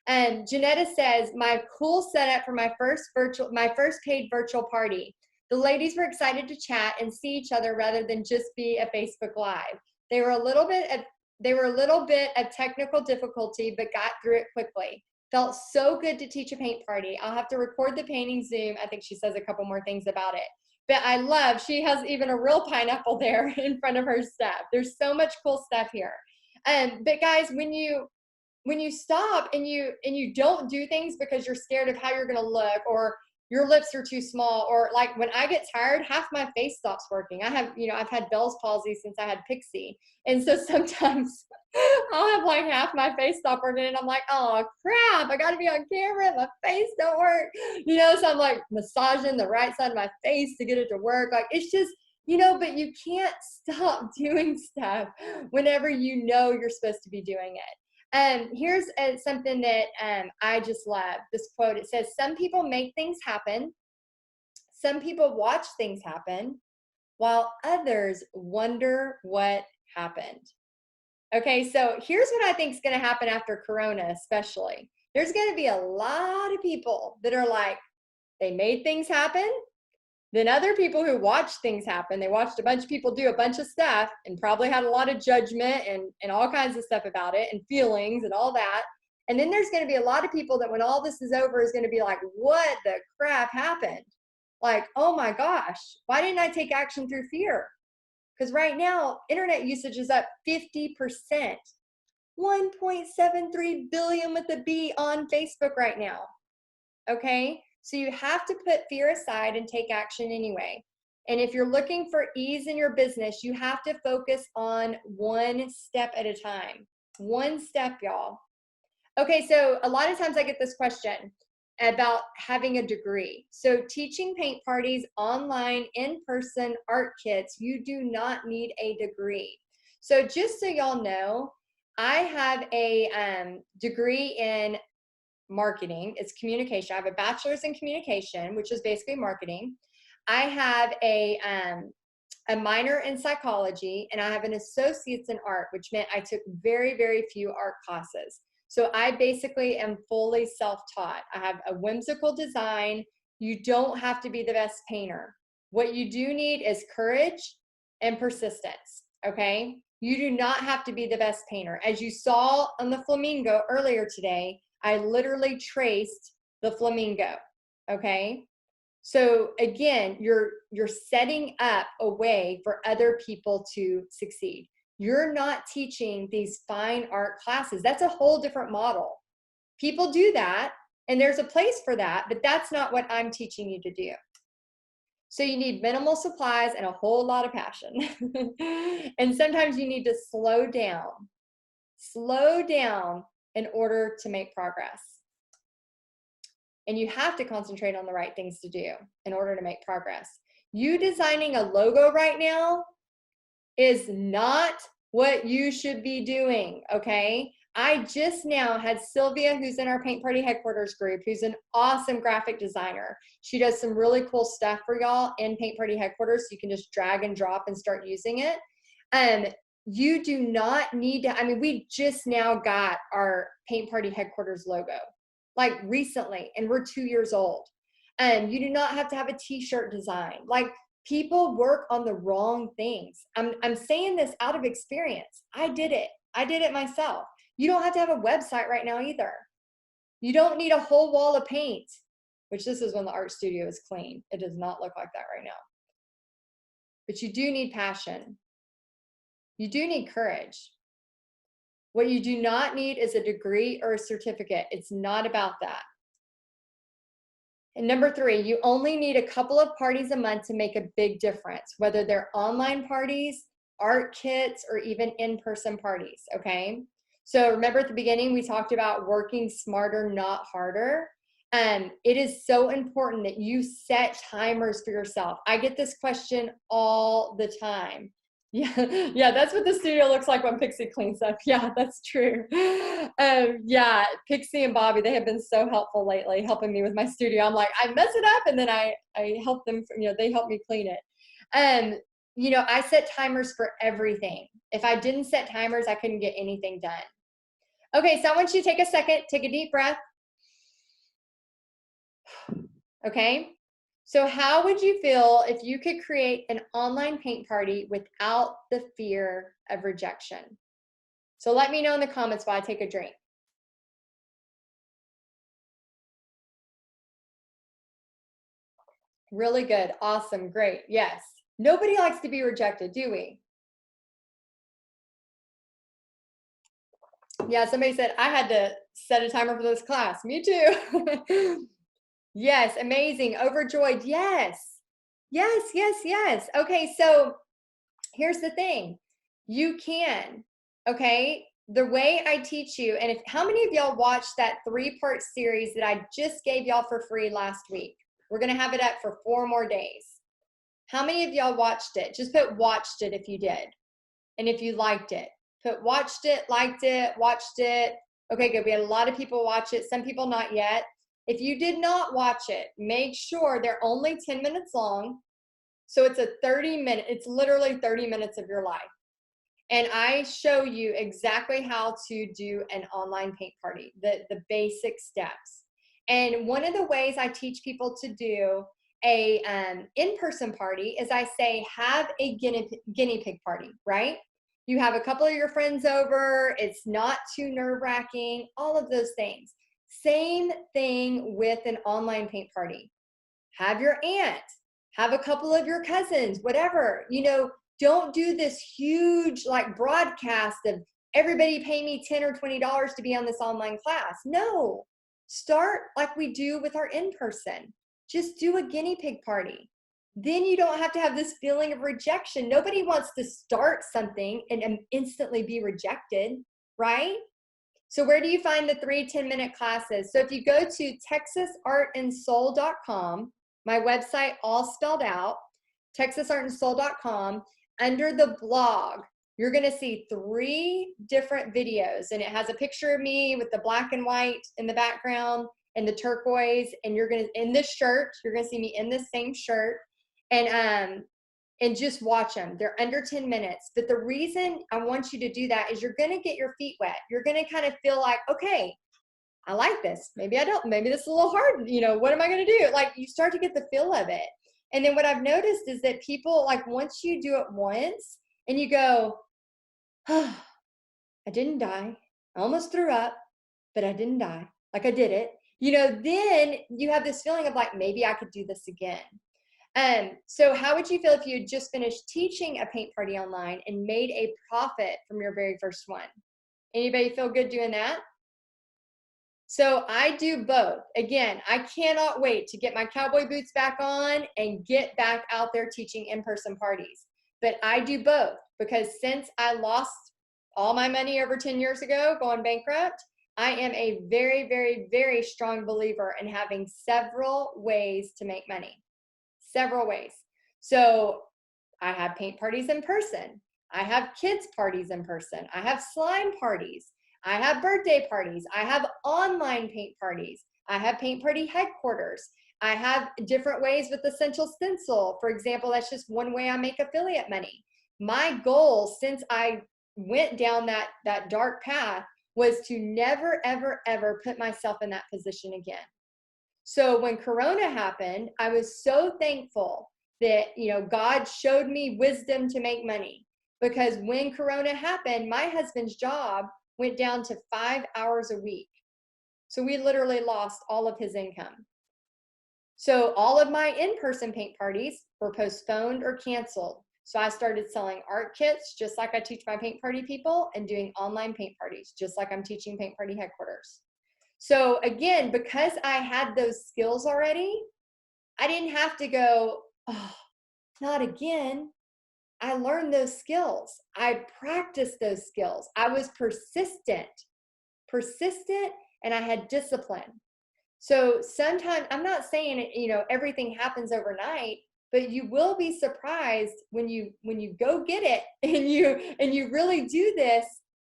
Speaker 1: And Janetta says, my cool setup for my first paid virtual party. The ladies were excited to chat and see each other rather than just be a Facebook Live. They were a little bit of technical difficulty, but got through it quickly. Felt so good to teach a paint party. I'll have to record the painting Zoom. I think she says a couple more things about it. But I love, she has even a real pineapple there in front of her stuff. There's so much cool stuff here. But guys, when you stop and you don't do things because you're scared of how you're going to look, or your lips are too small, or like when I get tired, half my face stops working. I've had Bell's palsy since I had Pixie. And so sometimes I'll have like half my face stop working, and I'm like, oh crap, I got to be on camera. My face don't work. So I'm like massaging the right side of my face to get it to work. Like, it's just, but you can't stop doing stuff whenever you know you're supposed to be doing it. Here's something that I just love, this quote. It says, some people make things happen. Some people watch things happen, while others wonder what happened. Okay, so here's what I think is going to happen after Corona, especially. There's going to be a lot of people that are like, they made things happen. Then other people who watched things happen, they watched a bunch of people do a bunch of stuff and probably had a lot of judgment and all kinds of stuff about it, and feelings and all that. And then there's going to be a lot of people that when all this is over is going to be like, what the crap happened? Like, oh my gosh, why didn't I take action through fear? Because right now, internet usage is up 50%. 1.73 billion with a B on Facebook right now. Okay? So you have to put fear aside and take action anyway. And if you're looking for ease in your business, you have to focus on one step at a time. One step, y'all. Okay, so a lot of times I get this question about having a degree. So teaching paint parties, online, in-person art kits, you do not need a degree. So just so y'all know, I have a degree in marketing. It's communication. I have a bachelor's in communication, which is basically marketing. I have a minor in psychology, and I have an associate's in art, which meant I took very, very few art classes. So I basically am fully self-taught. I have a whimsical design. You don't have to be the best painter. What you do need is courage and persistence, okay? You do not have to be the best painter. As you saw on the flamingo earlier today, I literally traced the flamingo, okay? So again, you're setting up a way for other people to succeed. You're not teaching these fine art classes. That's a whole different model. People do that, and there's a place for that, but that's not what I'm teaching you to do. So you need minimal supplies and a whole lot of passion. And sometimes you need to slow down in order to make progress. And you have to concentrate on the right things to do in order to make progress. You designing a logo right now is not what you should be doing, okay? I just now had Sylvia, who's in our Paint Party headquarters group, who's an awesome graphic designer. She does some really cool stuff for y'all in Paint Party headquarters, so you can just drag and drop and start using it. You do not need to, I mean, we just now got our Paint Party headquarters logo, like recently, and we're 2 years old. You do not have to have a t-shirt design. Like, people work on the wrong things. I'm saying this out of experience. I did it myself. You don't have to have a website right now either. You don't need a whole wall of paint, which this is when the art studio is clean. It does not look like that right now. But you do need passion. You do need courage. What you do not need is a degree or a certificate. It's not about that. And number 3, you only need a couple of parties a month to make a big difference, whether they're online parties, art kits, or even in-person parties, okay? So remember at the beginning, we talked about working smarter, not harder. It is so important that you set timers for yourself. I get this question all the time. Yeah, that's what the studio looks like when Pixie cleans up. Yeah, that's true. Yeah, Pixie and Bobby, they have been so helpful lately, helping me with my studio. I'm like, I mess it up, and then I help them, they help me clean it. I set timers for everything. If I didn't set timers, I couldn't get anything done. Okay, so I want you to take a second, take a deep breath. Okay, so how would you feel if you could create an online paint party without the fear of rejection? So let me know in the comments while I take a drink. Really good, awesome, great, yes. Nobody likes to be rejected, do we? Yeah, somebody said, I had to set a timer for this class. Me too. Yes, amazing, overjoyed, yes. Yes. Okay, so here's the thing. You can, okay? The way I teach you, and how many of y'all watched that 3-part series that I just gave y'all for free last week? We're gonna have it up for 4 more days. How many of y'all watched it? Just put watched it if you did. And if you liked it. Put watched it, liked it, watched it. Okay, good. We had a lot of people watch it. Some people not yet. If you did not watch it, make sure they're only 10 minutes long. So it's it's literally 30 minutes of your life. And I show you exactly how to do an online paint party, the basic steps. And one of the ways I teach people to do a in-person party is I say, have a guinea pig party, right? You have a couple of your friends over, it's not too nerve-wracking, all of those things. Same thing with an online paint party. Have your aunt, have a couple of your cousins, whatever, don't do this huge broadcast of everybody pay me $10 or $20 to be on this online class. No, start like we do with our in-person. Just do a guinea pig party. Then you don't have to have this feeling of rejection. Nobody wants to start something and instantly be rejected, right? So where do you find the 3 10-minute classes? So if you go to texasartandsoul.com, my website all spelled out, texasartandsoul.com, under the blog, you're going to see 3 different videos, and it has a picture of me with the black and white in the background and the turquoise, and you're going to, in this shirt, you're going to see me in this same shirt, and just watch them. They're under 10 minutes. But the reason I want you to do that is you're going to get your feet wet. You're going to kind of feel like, okay, I like this. Maybe I don't. Maybe this is a little hard. You know, what am I going to do? Like, you start to get the feel of it. And then what I've noticed is that people, like, once you do it once and you go, oh, I didn't die. I almost threw up, but I didn't die. Like, I did it. You know, then you have this feeling of like, maybe I could do this again. So how would you feel if you had just finished teaching a paint party online and made a profit from your very first one? Anybody feel good doing that? So I do both. Again, I cannot wait to get my cowboy boots back on and get back out there teaching in-person parties. But I do both because since I lost all my money over 10 years ago, going bankrupt, I am a very, very, very strong believer in having several ways to make money. Several ways. So I have paint parties in person. I have kids parties in person. I have slime parties. I have birthday parties. I have online paint parties. I have paint party headquarters. I have different ways with Essential Stencil. For example, that's just one way I make affiliate money. My goal since I went down that dark path was to never, ever, ever put myself in that position again. So when Corona happened, I was so thankful that, you know, God showed me wisdom to make money, because when Corona happened, my husband's job went down to 5 hours a week. So we literally lost all of his income. So all of my in-person paint parties were postponed or canceled. So I started selling art kits, just like I teach my paint party people, and doing online paint parties, just like I'm teaching paint party headquarters. So again, because I had those skills already, I didn't have to go, oh, not again. I learned those skills. I practiced those skills. I was persistent, and I had discipline. So sometimes, I'm not saying, you know, everything happens overnight, but you will be surprised when you go get it and you really do this,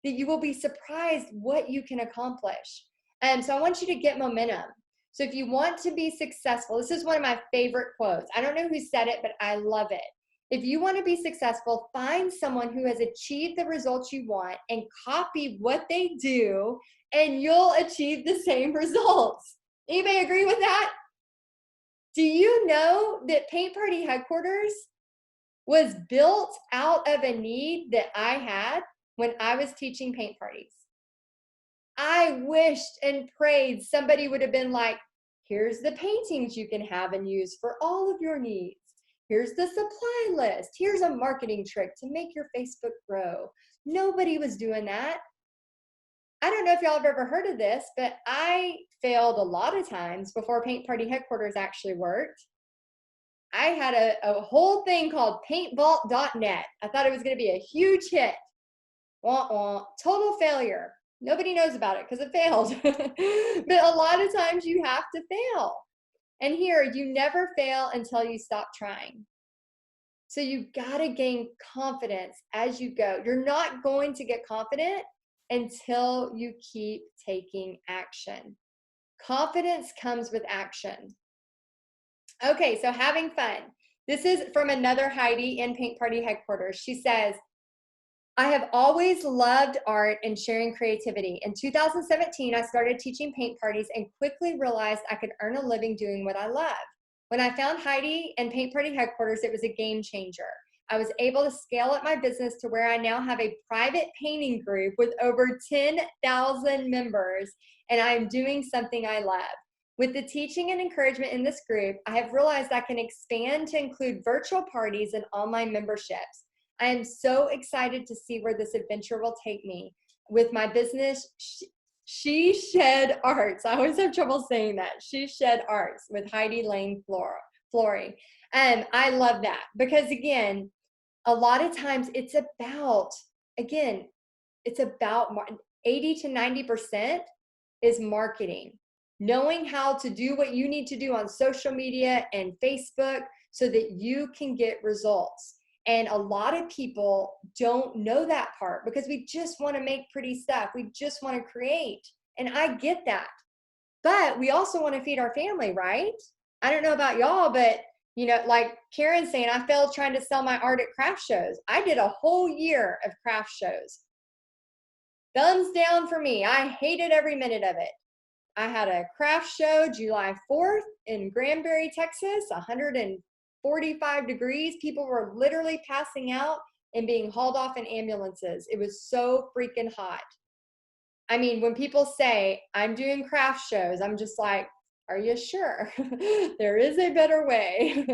Speaker 1: that you will be surprised what you can accomplish. And so I want you to get momentum. So if you want to be successful, this is one of my favorite quotes. I don't know who said it, but I love it. If you want to be successful, find someone who has achieved the results you want and copy what they do, and you'll achieve the same results. Anybody agree with that? Do you know that Paint Party Headquarters was built out of a need that I had when I was teaching paint parties? I wished and prayed somebody would have been like, here's the paintings you can have and use for all of your needs. Here's the supply list. Here's a marketing trick to make your Facebook grow. Nobody was doing that. I don't know if y'all have ever heard of this, but I failed a lot of times before Paint Party Headquarters actually worked. I had a whole thing called paintvault.net. I thought it was going to be a huge hit. Wah-wah. Total failure. Nobody knows about it because it failed. But a lot of times you have to fail. And here, you never fail until you stop trying. So you got to gain confidence as you go. You're not going to get confident until you keep taking action. Confidence comes with action. Okay, so having fun. This is from another Heidi in Paint Party Headquarters. She says, I have always loved art and sharing creativity. In 2017, I started teaching paint parties and quickly realized I could earn a living doing what I love. When I found Heidi and Paint Party Headquarters, it was a game changer. I was able to scale up my business to where I now have a private painting group with over 10,000 members, and I am doing something I love. With the teaching and encouragement in this group, I have realized I can expand to include virtual parties and online memberships. I am so excited to see where this adventure will take me with my business, She Shed Arts. I always have trouble saying that. She Shed Arts with Heidi Lane Flory. And I love that because, again, a lot of times it's about 80 to 90% is marketing. Knowing how to do what you need to do on social media and Facebook so that you can get results. And a lot of people don't know that part because we just want to make pretty stuff. We just want to create. And I get that. But we also want to feed our family, right? I don't know about y'all, but you know, like Karen's saying, I failed trying to sell my art at craft shows. I did a whole year of craft shows. Thumbs down for me. I hated every minute of it. I had a craft show July 4th in Granbury, Texas, 145 degrees. People were literally passing out and being hauled off in ambulances. It was so freaking hot. I mean, when people say, I'm doing craft shows, I'm just like, are you sure? There is a better way.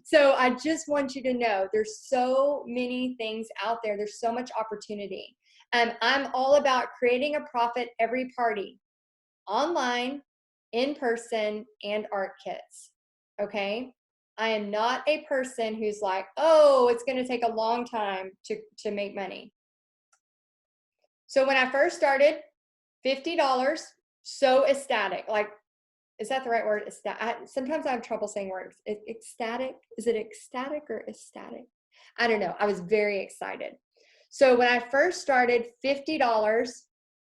Speaker 1: So I just want you to know there's so many things out there. There's so much opportunity. I'm all about creating a profit every party, online, in person, and art kits. Okay? I am not a person who's like, oh, it's going to take a long time to make money. So when I first started, $50, so ecstatic. Like, is that the right word? Sometimes I have trouble saying words. Ecstatic? Is it ecstatic or ecstatic? I don't know. I was very excited. So when I first started, $50,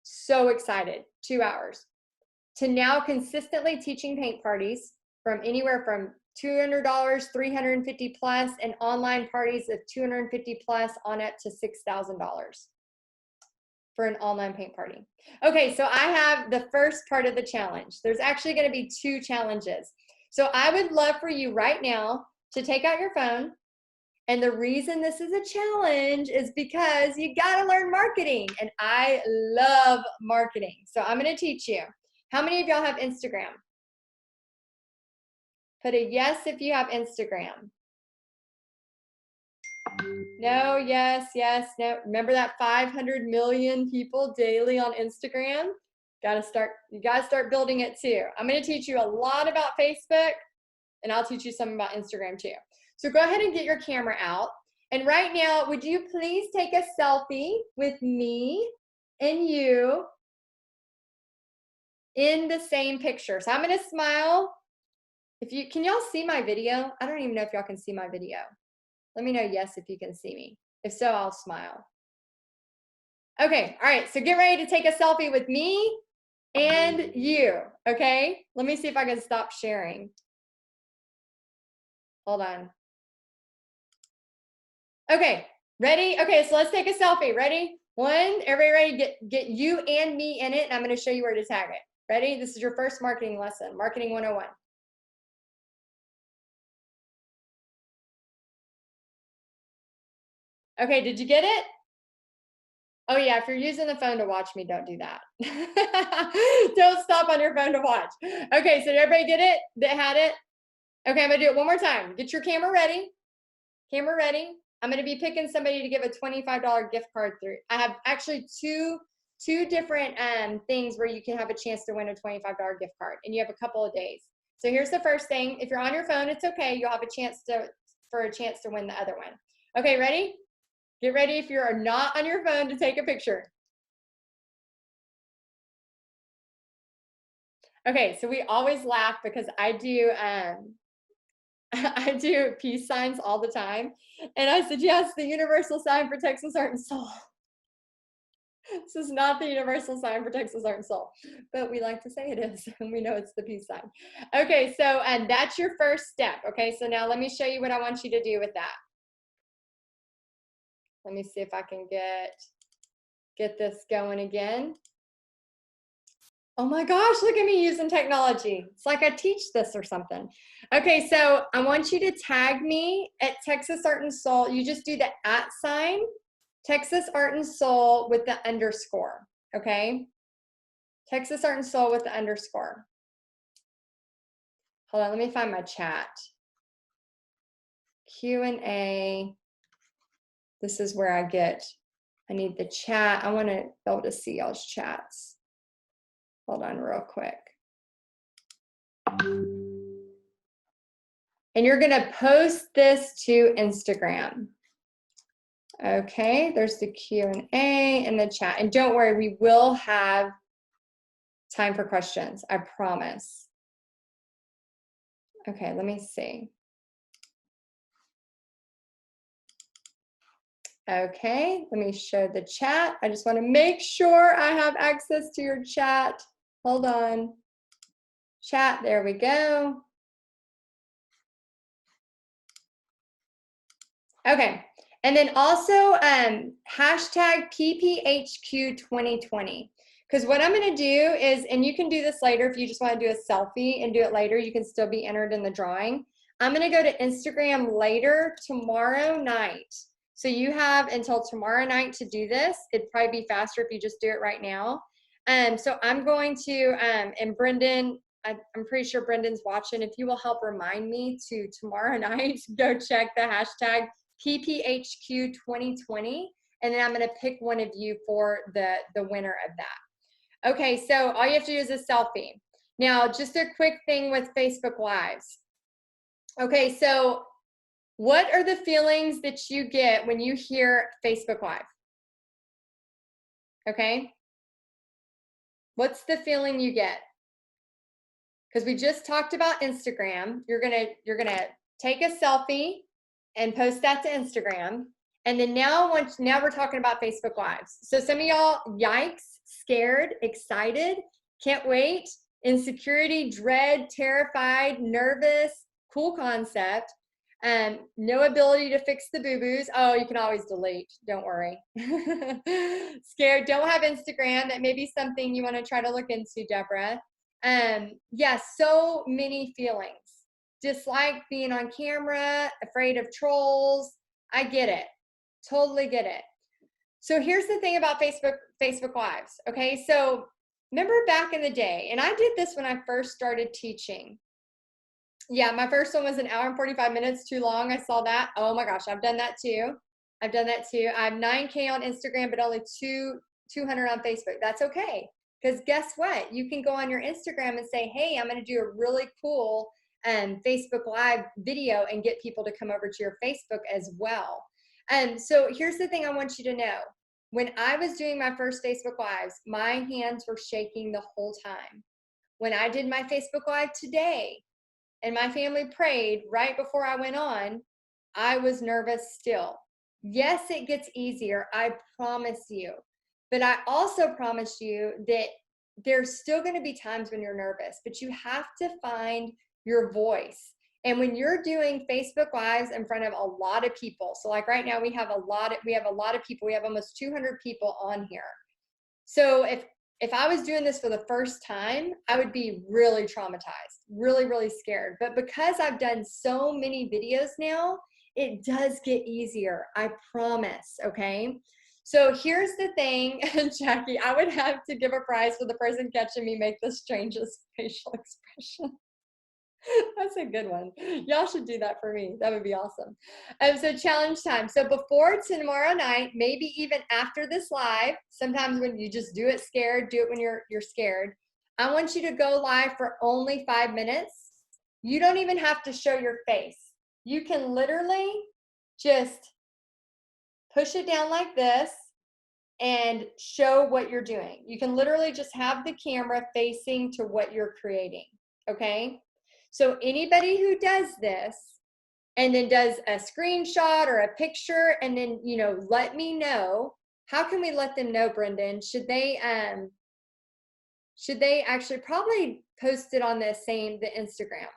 Speaker 1: so excited, 2 hours. To now consistently teaching paint parties from anywhere from $200, $350 plus, and online parties of $250 plus on up to $6,000 for an online paint party. Okay, so I have the first part of the challenge. There's actually going to be 2 challenges. So I would love for you right now to take out your phone. And the reason this is a challenge is because you got to learn marketing. And I love marketing. So I'm going to teach you. How many of y'all have Instagram? Put a yes if you have Instagram. No, yes, yes, no. Remember that 500 million people daily on Instagram? You gotta start building it too. I'm gonna teach you a lot about Facebook, and I'll teach you some about Instagram too. So go ahead and get your camera out. And right now, would you please take a selfie with me and you in the same picture? So I'm gonna smile. Can y'all see my video? I don't even know if y'all can see my video. Let me know yes if you can see me. If so, I'll smile. Okay, all right, so get ready to take a selfie with me and you, okay? Let me see if I can stop sharing. Hold on. Okay, ready? Okay, so let's take a selfie. Ready? One, everybody ready? Get you and me in it, and I'm gonna show you where to tag it. Ready? This is your first marketing lesson, Marketing 101. Okay, did you get it? Oh yeah, if you're using the phone to watch me, don't do that. Don't stop on your phone to watch. Okay, so did everybody get it? That had it? Okay, I'm gonna do it one more time. Get your camera ready. Camera ready. I'm gonna be picking somebody to give a $25 gift card through. I have actually two different things where you can have a chance to win a $25 gift card, and you have a couple of days. So here's the first thing. If you're on your phone, it's okay. You'll have a chance to win the other one. Okay, ready? Get ready if you're not on your phone to take a picture. Okay, so we always laugh because I do I do peace signs all the time. And I said, yes, the universal sign for Texas Art and Soul. This is not the universal sign for Texas Art and Soul, but we like to say it is, and we know it's the peace sign. Okay, so and that's your first step. Okay, so now let me show you what I want you to do with that. Let me see if I can get this going again. Oh my gosh, look at me using technology. It's like I teach this or something. Okay, so I want you to tag me at Texas Art and Soul. You just do the @ sign, Texas Art and Soul with the underscore, okay? Texas Art and Soul with the underscore. Hold on, let me find my chat. Q&A. This is where I need the chat. I want to be able to see y'all's chats. Hold on real quick. And you're gonna post this to Instagram. Okay, there's the Q&A in the chat. And don't worry, we will have time for questions, I promise. Okay, let me see. Okay, let me show the chat. I just want to make sure I have access to your chat. Hold on. Chat, there we go. Okay, and then also hashtag PPHQ2020. Because what I'm going to do is, and you can do this later if you just want to do a selfie and do it later, you can still be entered in the drawing. I'm going to go to Instagram later tomorrow night. So you have until tomorrow night to do this. It'd probably be faster if you just do it right now. So I'm going to, and Brendan, I'm pretty sure Brendan's watching. If you will help remind me to tomorrow night, go check the hashtag PPHQ2020, and then I'm going to pick one of you for the winner of that. Okay, so all you have to do is a selfie. Now, just a quick thing with Facebook Lives. Okay, so what are the feelings that you get when you hear Facebook Live? Okay, what's the feeling you get? Because we just talked about Instagram. You're gonna take a selfie and post that to Instagram. And then now we're talking about Facebook Lives. So some of y'all, yikes, scared, excited, can't wait, insecurity, dread, terrified, nervous, cool concept, no ability to fix the boo-boos. Oh, you can always delete, don't worry. Scared, don't have Instagram. That may be something you want to try to look into, Deborah. Yeah, so many feelings. Dislike being on camera, afraid of trolls. I get it. Totally get it. So here's the thing about Facebook Lives. Okay, so remember back in the day, and I did this when I first started teaching. Yeah, my first one was an hour and 45 minutes too long. I saw that. Oh my gosh, I've done that too. I have 9K on Instagram, but only 200 on Facebook. That's okay. Because guess what? You can go on your Instagram and say, hey, I'm going to do a really cool Facebook Live video and get people to come over to your Facebook as well. So here's the thing I want you to know. When I was doing my first Facebook Lives, my hands were shaking the whole time. When I did my Facebook Live today and my family prayed right before I went on, I was nervous still. Yes, it gets easier. I promise you. But I also promise you that there's still going to be times when you're nervous, but you have to find your voice. And when you're doing Facebook Lives in front of a lot of people, so like right now we have a lot of people, we have almost 200 people on here. So if I was doing this for the first time, I would be really traumatized, really, really scared. But because I've done so many videos now, it does get easier. I promise, okay? So here's the thing, Jackie, I would have to give a prize for the person catching me make the strangest facial expression. That's a good one. Y'all should do that for me. That would be awesome. So challenge time. So before tomorrow night, maybe even after this live, sometimes when you just do it scared, do it when you're scared. I want you to go live for only 5 minutes. You don't even have to show your face. You can literally just push it down like this and show what you're doing. You can literally just have the camera facing to what you're creating, okay? So anybody who does this and then does a screenshot or a picture and then, you know, let me know. How can we let them know, Brendan? Should they actually probably post it on the Instagram?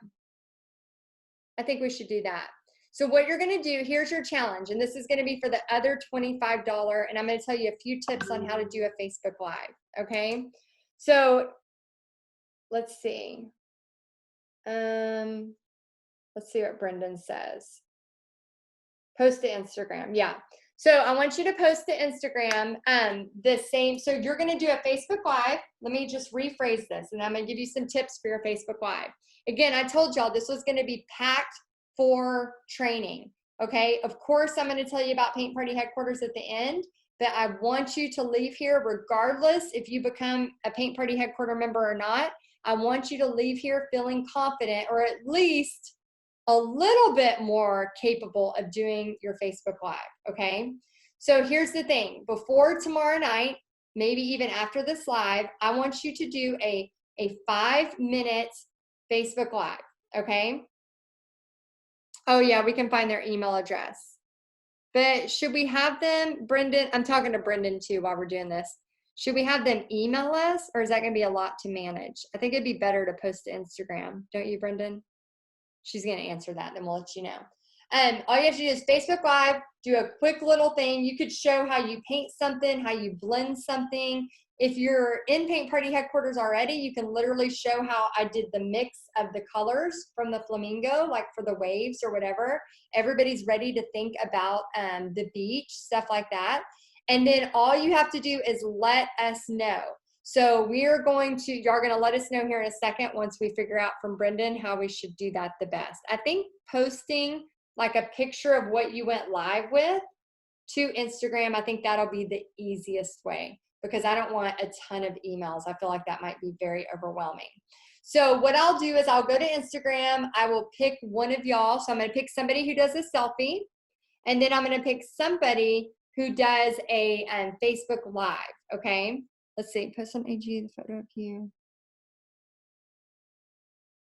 Speaker 1: I think we should do that. So what you're going to do, here's your challenge, and this is going to be for the other $25, and I'm going to tell you a few tips on how to do a Facebook Live, okay? So let's see. Let's see what Brendan says. Post to Instagram, yeah. So I want you to post to Instagram the same. So you're going to do a Facebook Live. Let me just rephrase this, and I'm going to give you some tips for your Facebook Live. Again, I told y'all this was going to be packed for training, okay? Of course, I'm going to tell you about Paint Party Headquarters at the end, but I want you to leave here regardless if you become a Paint Party Headquarter member or not. I want you to leave here feeling confident, or at least a little bit more capable of doing your Facebook Live, okay? So here's the thing. Before tomorrow night, maybe even after this live, I want you to do a 5-minute Facebook Live, okay? Oh yeah, we can find their email address. But should we have them, Brendan? I'm talking to Brendan too while we're doing this. Should we have them email us, or is that going to be a lot to manage? I think it'd be better to post to Instagram. Don't you, Brendan? She's going to answer that, then we'll let you know. All you have to do is Facebook Live, do a quick little thing. You could show how you paint something, how you blend something. If you're in Paint Party headquarters already, you can literally show how I did the mix of the colors from the flamingo, like for the waves or whatever. Everybody's ready to think about the beach, stuff like that. And then all you have to do is let us know. So you're going to let us know here in a second once we figure out from Brendan how we should do that the best. I think posting like a picture of what you went live with to Instagram, I think that'll be the easiest way, because I don't want a ton of emails. I feel like that might be very overwhelming. So what I'll do is I'll go to Instagram. I will pick one of y'all. So I'm going to pick somebody who does a selfie, and then I'm going to pick somebody who does a Facebook Live. Okay. Let's see. Post on AG the photo of you.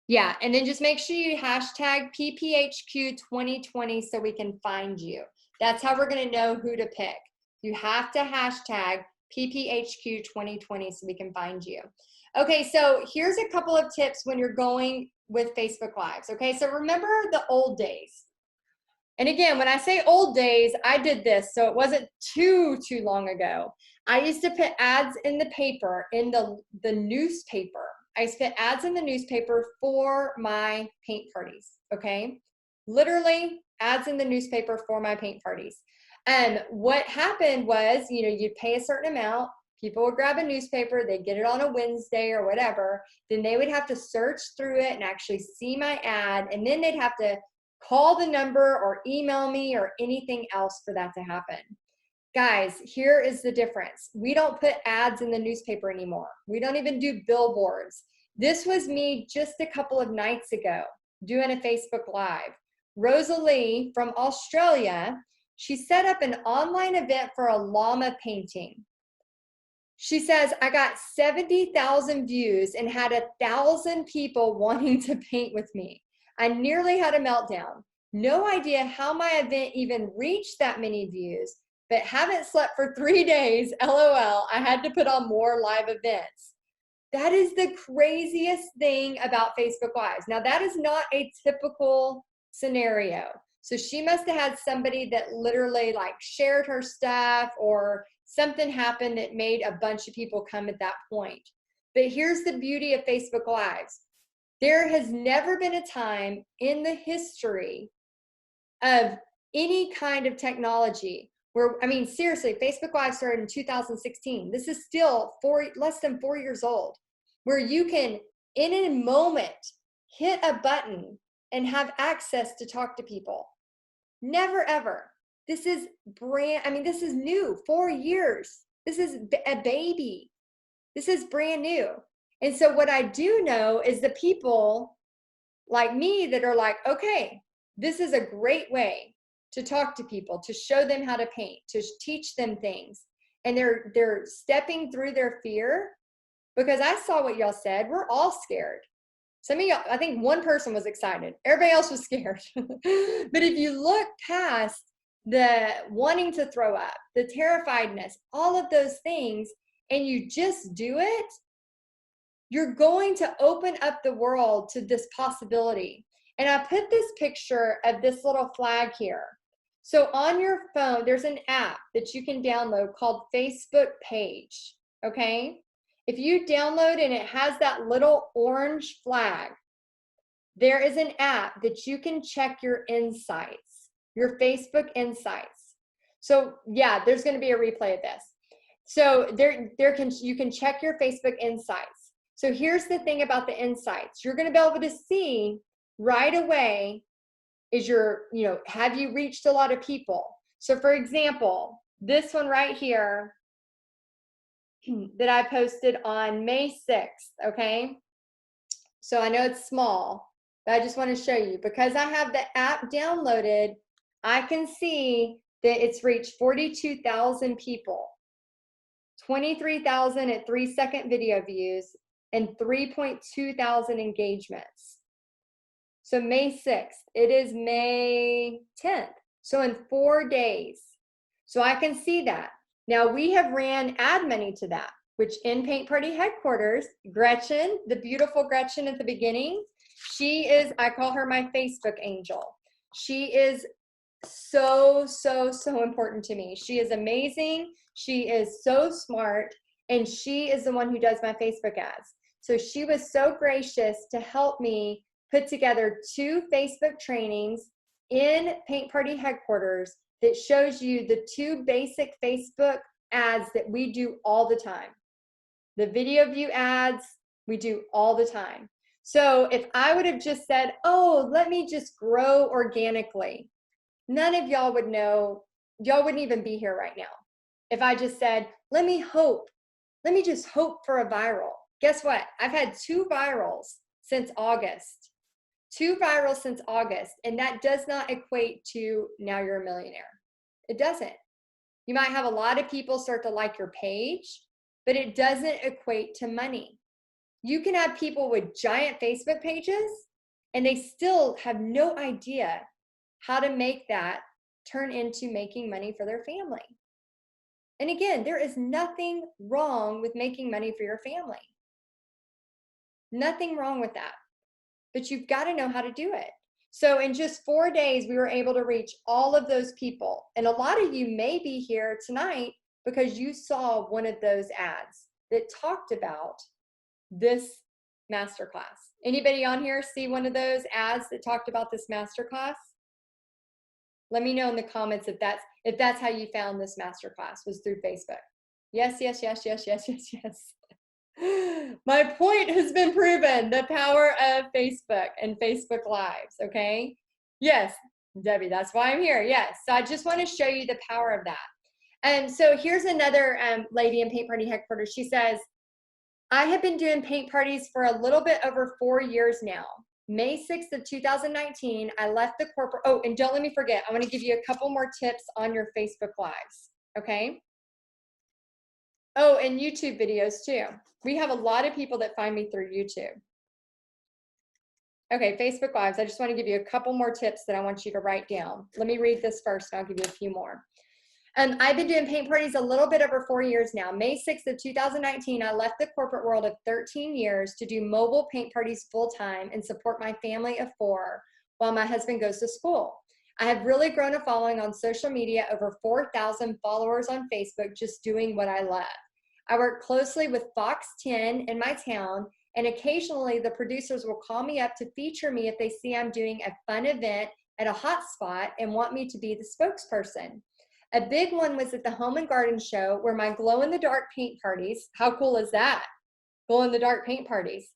Speaker 1: Yeah, and then just make sure you hashtag PPHQ 2020 so we can find you. That's how we're going to know who to pick. You have to hashtag PPHQ 2020 so we can find you. Okay, so here's a couple of tips when you're going with Facebook Lives. Okay, so remember the old days. And again, when I say old days, I did this, so it wasn't too long ago. I used to put ads in the paper, in the newspaper. I used to put ads in the newspaper for my paint parties, okay? Literally ads in the newspaper for my paint parties. And what happened was, you'd pay a certain amount, people would grab a newspaper, they'd get it on a Wednesday or whatever, then they would have to search through it and actually see my ad, and then they'd have to call the number or email me or anything else for that to happen. Guys, here is the difference. We don't put ads in the newspaper anymore. We don't even do billboards. This was me just a couple of nights ago doing a Facebook Live. Rosalie from Australia, she set up an online event for a llama painting. She says, I got 70,000 views and had 1,000 people wanting to paint with me. I nearly had a meltdown. No idea how my event even reached that many views, but haven't slept for 3 days. LOL. I had to put on more live events. That is the craziest thing about Facebook Lives. Now, that is not a typical scenario. So she must have had somebody that literally shared her stuff, or something happened that made a bunch of people come at that point. But here's the beauty of Facebook Lives. There has never been a time in the history of any kind of technology where, seriously, Facebook Live started in 2016. This is still less than 4 years old, where you can, in a moment, hit a button and have access to talk to people. Never, ever. This is this is new, 4 years. This is a baby. This is brand new. And so what I do know is the people like me that are like, okay, this is a great way to talk to people, to show them how to paint, to teach them things. And they're stepping through their fear, because I saw what y'all said. We're all scared. Some of y'all, I think one person was excited. Everybody else was scared. But if you look past the wanting to throw up, the terrifiedness, all of those things, and you just do it, you're going to open up the world to this possibility. And I put this picture of this little flag here. So on your phone, there's an app that you can download called Facebook Page, okay? If you download and it has that little orange flag, there is an app that you can check your insights, your Facebook insights. So yeah, there's going to be a replay of this. So you can check your Facebook insights. So here's the thing about the insights. You're going to be able to see right away, have you reached a lot of people? So for example, this one right here that I posted on May 6th, okay? So I know it's small, but I just want to show you, because I have the app downloaded, I can see that it's reached 42,000 people, 23,000 at 3-second video views, and 3.2 thousand engagements. So May 6th, it is May 10th. So in 4 days. So I can see that. Now we have ran ad money to that, which in Paint Party headquarters, Gretchen, the beautiful Gretchen at the beginning, she is, I call her my Facebook angel. She is so important to me. She is amazing. She is so smart, and she is the one who does my Facebook ads. So she was so gracious to help me put together 2 Facebook trainings in Paint Party headquarters that shows you the 2 basic Facebook ads that we do all the time. The video view ads we do all the time. So if I would have just said, oh, let me just grow organically, none of y'all would know, y'all wouldn't even be here right now. If I just said, let me just hope for a viral. Guess what? I've had 2 virals since August. 2 virals since August, and that does not equate to now you're a millionaire. It doesn't. You might have a lot of people start to like your page, but it doesn't equate to money. You can have people with giant Facebook pages, and they still have no idea how to make that turn into making money for their family. And again, there is nothing wrong with making money for your family. Nothing wrong with that. But you've got to know how to do it. So in just 4 days, we were able to reach all of those people. And a lot of you may be here tonight because you saw one of those ads that talked about this masterclass. Anybody on here see one of those ads that talked about this masterclass? Let me know in the comments if that's how you found this masterclass, was through Facebook. Yes, yes, yes, yes, yes, yes, yes. My point has been proven, the power of Facebook and Facebook Lives, okay? Yes, Debbie, that's why I'm here. Yes, so I just want to show you the power of that. And so here's another lady in Paint Party headquarters. She says, I have been doing paint parties for a little bit over 4 years now. May 6th of 2019, I left the corporate, oh, and don't let me forget, I want to give you a couple more tips on your Facebook Lives, okay? Oh, and YouTube videos too. We have a lot of people that find me through YouTube. Okay, Facebook Lives, I just want to give you a couple more tips that I want you to write down. Let me read this first, and I'll give you a few more. I've been doing paint parties a little bit over 4 years now. May 6th of 2019, I left the corporate world of 13 years to do mobile paint parties full-time and support my family of 4 while my husband goes to school. I have really grown a following on social media, over 4,000 followers on Facebook, just doing what I love. I work closely with Fox 10 in my town, and occasionally the producers will call me up to feature me if they see I'm doing a fun event at a hot spot and want me to be the spokesperson. A big one was at the Home and Garden Show, where my glow-in-the-dark paint parties, how cool is that? Glow-in-the-dark paint parties,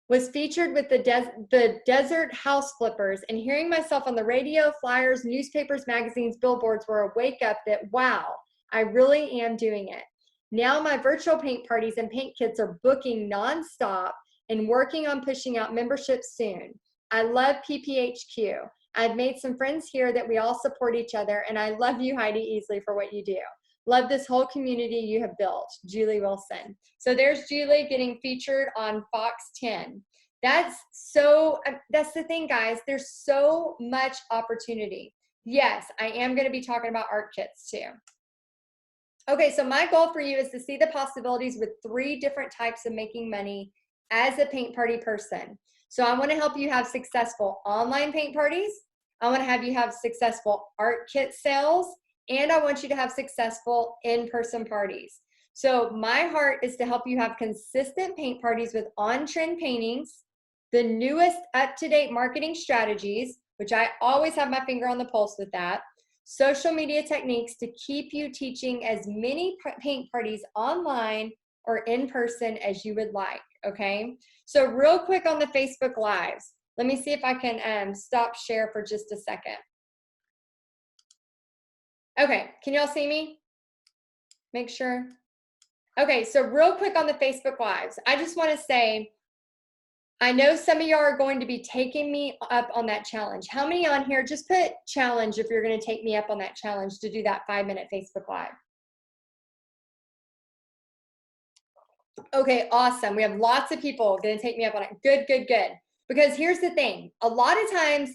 Speaker 1: was featured with the Desert House Flippers, and hearing myself on the radio, flyers, newspapers, magazines, billboards were a wake-up that, wow, I really am doing it. Now my virtual paint parties and paint kits are booking nonstop and working on pushing out memberships soon. I love PPHQ. I've made some friends here that we all support each other, and I love you, Heidi Easley, for what you do. Love this whole community you have built. Julie Wilson. So there's Julie getting featured on Fox 10. That's the thing, guys. There's so much opportunity. Yes, I am going to be talking about art kits too. Okay, so my goal for you is to see the possibilities with 3 different types of making money as a paint party person. So I want to help you have successful online paint parties. I want to have you have successful art kit sales, and I want you to have successful in-person parties. So my heart is to help you have consistent paint parties with on-trend paintings, the newest up-to-date marketing strategies, which I always have my finger on the pulse with that, social media techniques to keep you teaching as many paint parties online or in person as you would like, okay? So real quick on the Facebook Lives, let me see if I can stop share for just a second. Okay, can y'all see me? Make sure. Okay, so real quick on the Facebook Lives, I just want to say, I know some of y'all are going to be taking me up on that challenge. How many on here, just put challenge if you're going to take me up on that challenge to do that 5-minute Facebook Live. Okay, awesome. We have lots of people going to take me up on it. Good, good, good. Because here's the thing. A lot of times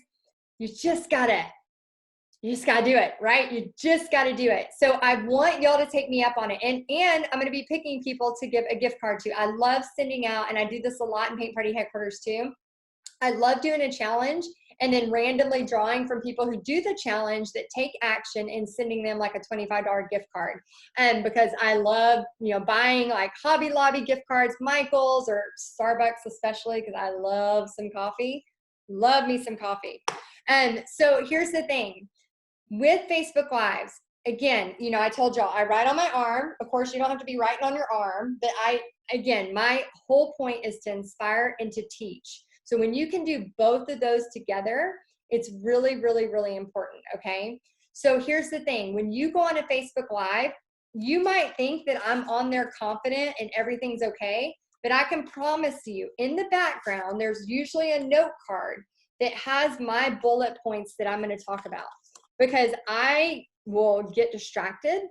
Speaker 1: you just got to You just got to do it, right? You just got to do it. So I want y'all to take me up on it. And I'm going to be picking people to give a gift card to. I love sending out, and I do this a lot in Paint Party headquarters too. I love doing a challenge and then randomly drawing from people who do the challenge that take action and sending them like a $25 gift card. And because I love, buying like Hobby Lobby gift cards, Michael's or Starbucks, especially because I love some coffee. Love me some coffee. And so here's the thing with Facebook Lives. Again, I told y'all I write on my arm. Of course, you don't have to be writing on your arm, but my whole point is to inspire and to teach. So when you can do both of those together, it's really, really, really important, okay? So here's the thing. When you go on a Facebook Live, you might think that I'm on there confident and everything's okay, but I can promise you in the background, there's usually a note card that has my bullet points that I'm going to talk about, because I will get distracted.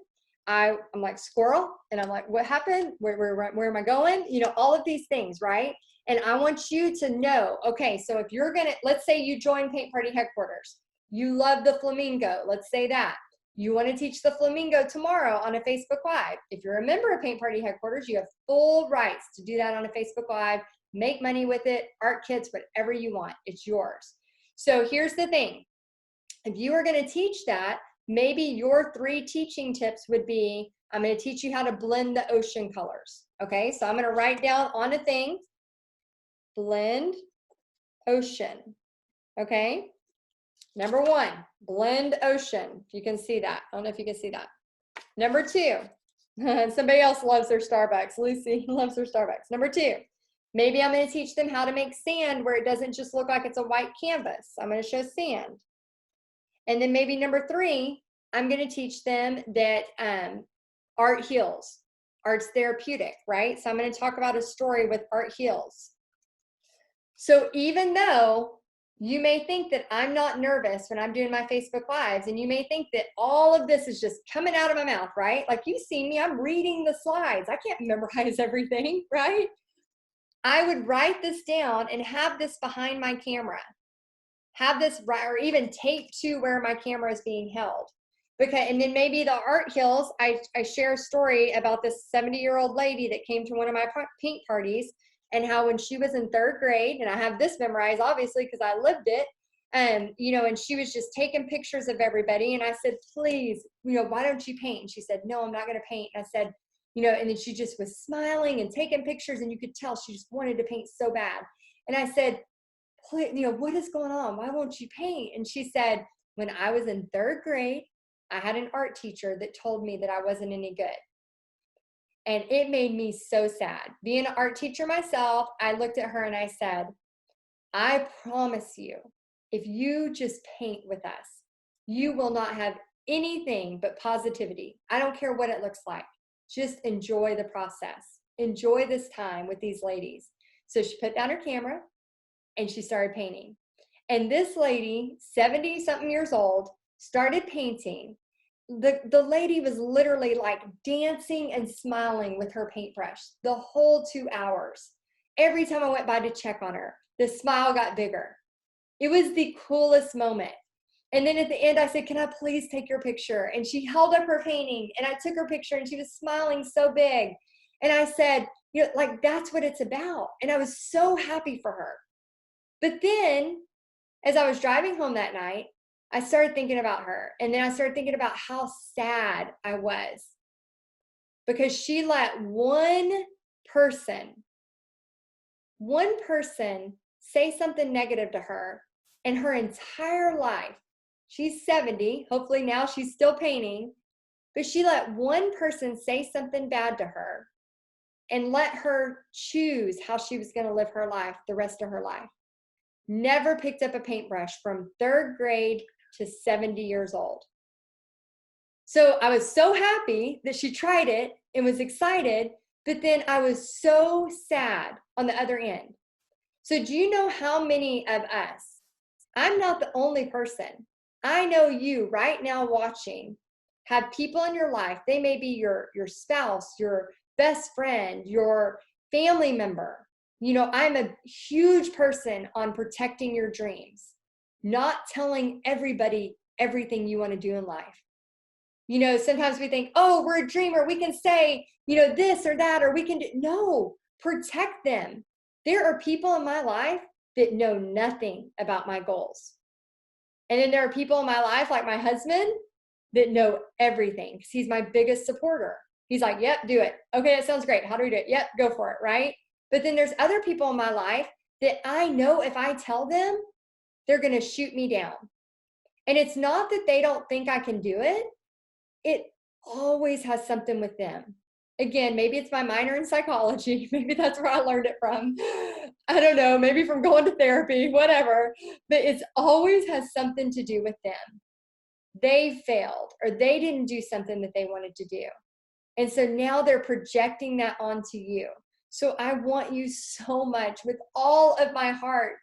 Speaker 1: I'm like squirrel, and I'm like, what happened? Where am I going? All of these things, right? And I want you to know, okay, so if you're going to, let's say you join Paint Party headquarters. You love the flamingo. Let's say that. You want to teach the flamingo tomorrow on a Facebook Live. If you're a member of Paint Party headquarters, you have full rights to do that on a Facebook Live, make money with it, art kits, whatever you want. It's yours. So here's the thing. If you are going to teach that, maybe your 3 teaching tips would be, I'm going to teach you how to blend the ocean colors. Okay, so I'm going to write down on a thing, blend ocean. Okay, number 1, blend ocean. If you can see that. I don't know if you can see that. Number 2, somebody else loves their Starbucks. Lucy loves her Starbucks. Number 2, maybe I'm going to teach them how to make sand where it doesn't just look like it's a white canvas. I'm going to show sand. And then maybe number 3, I'm going to teach them that art heals. Art's therapeutic, right? So I'm going to talk about a story with art heals. So even though you may think that I'm not nervous when I'm doing my Facebook Lives, and you may think that all of this is just coming out of my mouth, right? Like you've seen me, I'm reading the slides. I can't memorize everything, right? I would write this down and have this behind my camera. Have this, or even tape to where my camera is being held. And then maybe the art heals, I share a story about this 70-year-old lady that came to one of my paint parties, and how when she was in 3rd grade, and I have this memorized obviously because I lived it, and she was just taking pictures of everybody, and I said, please, why don't you paint? And she said, no, I'm not going to paint. And I said, and then she just was smiling and taking pictures, and you could tell she just wanted to paint so bad. And I said, what is going on? Why won't you paint? And she said, when I was in 3rd grade, I had an art teacher that told me that I wasn't any good. And it made me so sad. Being an art teacher myself, I looked at her and I said, I promise you, if you just paint with us, you will not have anything but positivity. I don't care what it looks like. Just enjoy the process. Enjoy this time with these ladies. So she put down her camera and she started painting. And this lady, 70-something years old, started painting. The lady was literally like dancing and smiling with her paintbrush the whole 2 hours. Every time I went by to check on her, the smile got bigger. It was the coolest moment. And then at the end, I said, can I please take your picture? And she held up her painting, and I took her picture, and she was smiling so big. And I said, that's what it's about. And I was so happy for her. But then, as I was driving home that night, I started thinking about her. And then I started thinking about how sad I was, because she let one person say something negative to her, and her entire life, she's 70, hopefully now she's still painting, but she let one person say something bad to her and let her choose how she was going to live her life the rest of her life. Never picked up a paintbrush from 3rd grade to 70 years old. So I was so happy that she tried it and was excited, but then I was so sad on the other end. So do you know how many of us, I'm not the only person, I know you right now watching have people in your life, they may be your spouse, your best friend, your family member. I'm a huge person on protecting your dreams, not telling everybody everything you want to do in life. You know, sometimes we think, oh, we're a dreamer. We can say, you know, this or that, or we can do. No, protect them. There are people in my life that know nothing about my goals. And then there are people in my life, like my husband, that know everything because he's my biggest supporter. He's like, yep, do it. Okay, that sounds great. How do we do it? Yep, go for it, right? But then there's other people in my life that I know if I tell them, they're going to shoot me down. And it's not that they don't think I can do it. It always has something with them. Again, maybe it's my minor in psychology. Maybe that's where I learned it from. I don't know, maybe from going to therapy, whatever. But it's always has something to do with them. They failed or they didn't do something that they wanted to do. And so now they're projecting that onto you. So I want you so much with all of my heart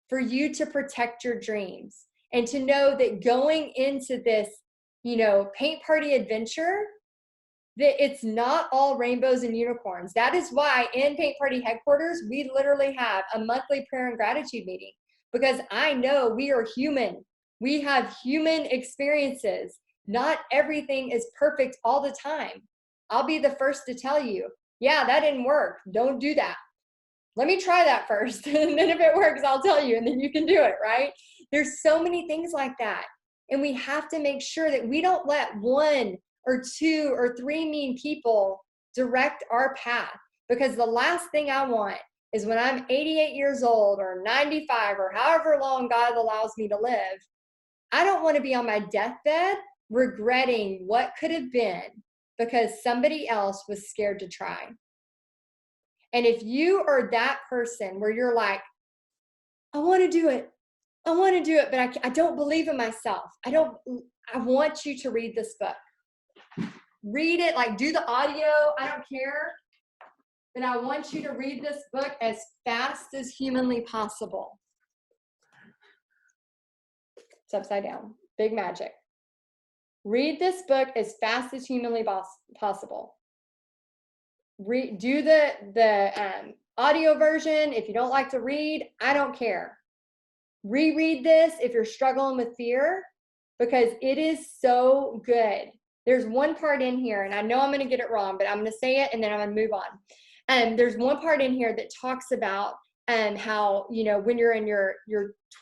Speaker 1: for you to protect your dreams and to know that going into this, you know, paint party adventure, that it's not all rainbows and unicorns. That is why in Paint Party headquarters, we literally have a monthly prayer and gratitude meeting, because I know we are human. We have human experiences. Not everything is perfect all the time. I'll be the first to tell you, yeah, that didn't work. Don't do that. Let me try that first. And then if it works, I'll tell you, and then you can do it, right? There's so many things like that. And we have to make sure that we don't let 1 or 2 or 3 mean people direct our path. Because the last thing I want is when I'm 88 years old or 95 or however long God allows me to live, I don't want to be on my deathbed regretting what could have been because somebody else was scared to try. And if you are that person where you're like, I want to do it, but I don't believe in myself. I want you to read this book. Read it, like do the audio, I don't care. But I want you to read this book as fast as humanly possible. It's upside down. Big magic. Read this book as fast as humanly possible. Do the audio version. If you don't like to read, I don't care. Reread this if you're struggling with fear, because it is so good. There's one part in here, and I know I'm going to get it wrong, but I'm going to say it and then I'm going to move on. There's one part in here that talks about how, you know, when you're in your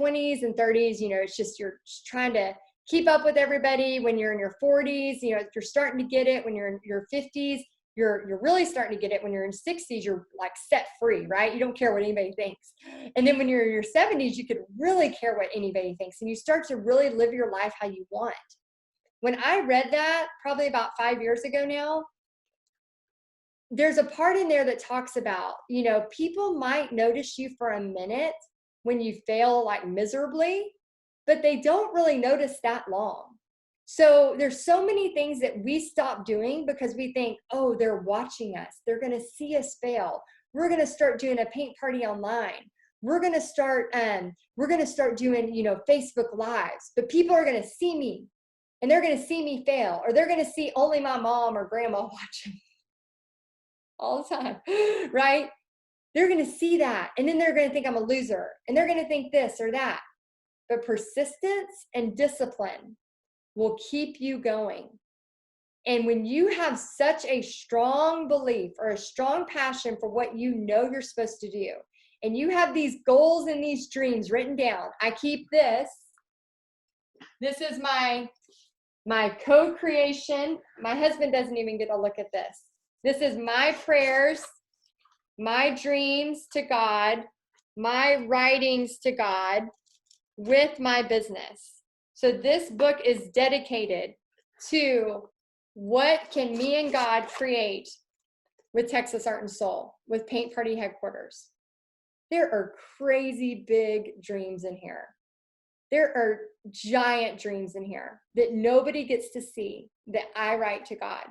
Speaker 1: 20s and 30s, you know, it's just you're trying to keep up with everybody. When you're in your 40s, you know, you're starting to get it. When you're in your 50s, you're really starting to get it. When you're in 60s, you're like set free, right? You don't care what anybody thinks. And then when you're in your 70s, you could really care what anybody thinks. And you start to really live your life how you want. When I read that, probably about 5 years ago now, there's a part in there that talks about, you know, people might notice you for a minute when you fail like miserably, but they don't really notice that long. So there's so many things that we stop doing because we think, oh, they're watching us. They're going to see us fail. We're going to start doing a paint party online. We're going to start doing, you know, Facebook Lives, but people are going to see me and they're going to see me fail, or they're going to see only my mom or grandma watching all the time, right? They're going to see that. And then they're going to think I'm a loser, and they're going to think this or that. But persistence and discipline will keep you going. And when you have such a strong belief or a strong passion for what you know you're supposed to do, and you have these goals and these dreams written down, I keep this. This is my co-creation. My husband doesn't even get a look at this. This is my prayers, my dreams to God, my writings to God with my business. So this book is dedicated to what can me and God create with Texas Art and Soul, with Paint Party headquarters. There are crazy big dreams in here. There are giant dreams in here that nobody gets to see, that I write to God.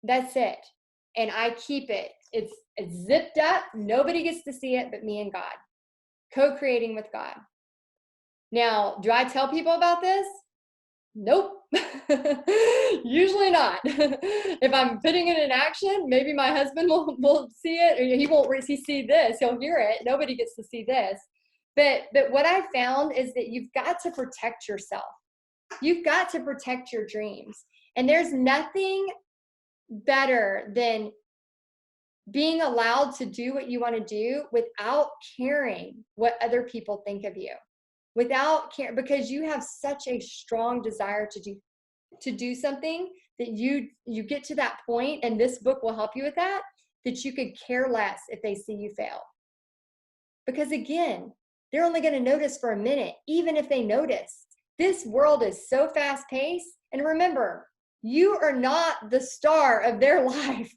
Speaker 1: That's it. And I keep it. It's zipped up. Nobody gets to see it but me and God. Co-creating with God. Now, do I tell people about this? Nope. Usually not. If I'm putting it in action, maybe my husband will see it, or he won't see this. He'll hear it. Nobody gets to see this. But what I found is that you've got to protect yourself. You've got to protect your dreams. And there's nothing better than being allowed to do what you want to do without caring what other people think of you. Without care, because you have such a strong desire to do something that you get to that point, and this book will help you with that you could care less if they see you fail. Because again, they're only going to notice for a minute, even if they notice. This world is so fast paced. And remember, you are not the star of their life.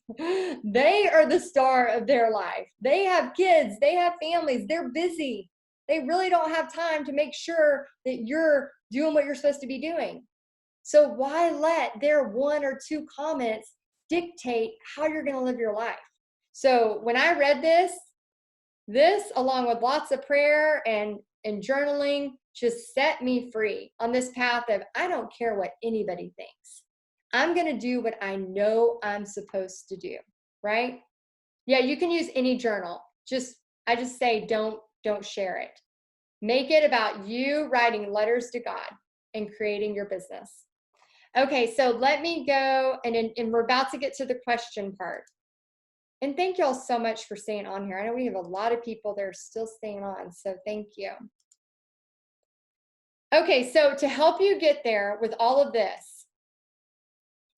Speaker 1: They are the star of their life. They have kids, they have families, they're busy. They really don't have time to make sure that you're doing what you're supposed to be doing. So why let their 1 or 2 comments dictate how you're going to live your life? So when I read this along with lots of prayer and journaling just set me free on this path of I don't care what anybody thinks. I'm going to do what I know I'm supposed to do, right? Yeah, you can use any journal. I just say don't share it. Make it about you writing letters to God and creating your business. Okay, so let me go, and we're about to get to the question part. And thank you all so much for staying on here. I know we have a lot of people that are still staying on, so thank you. Okay, so to help you get there with all of this,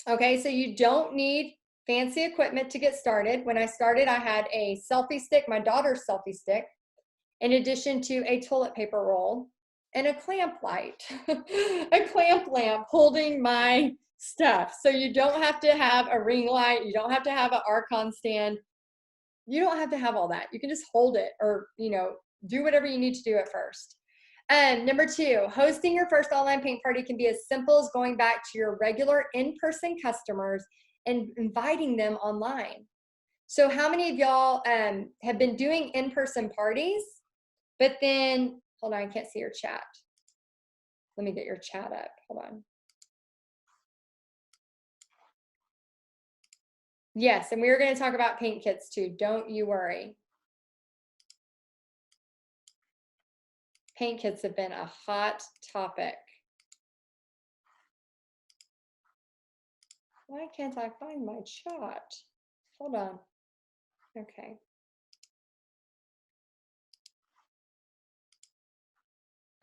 Speaker 1: okay, so you don't need fancy equipment to get started. When I started, I had a selfie stick, my daughter's selfie stick, in addition to a toilet paper roll and a clamp light, a clamp lamp holding my stuff. So you don't have to have a ring light. You don't have to have an Archon stand. You don't have to have all that. You can just hold it or, do whatever you need to do at first. Number 2, hosting your first online paint party can be as simple as going back to your regular in-person customers and inviting them online. So how many of y'all have been doing in-person parties, but then, hold on, I can't see your chat. Let me get your chat up. Hold on. Yes, and we were going to talk about paint kits too. Don't you worry. Paint kits have been a hot topic. Why can't I find my chat? Hold on. Okay.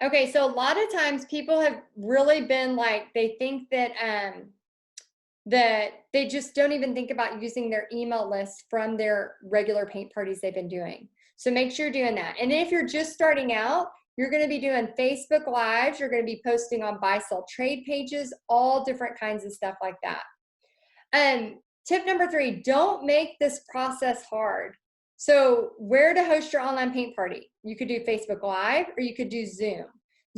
Speaker 1: Okay, so a lot of times people have really been like, they think that that they just don't even think about using their email list from their regular paint parties they've been doing. So make sure you're doing that. And if you're just starting out, you're going to be doing Facebook Lives. You're going to be posting on buy, sell, trade pages, all different kinds of stuff like that. Tip number 3, don't make this process hard. So where to host your online paint party? You could do Facebook Live or you could do Zoom.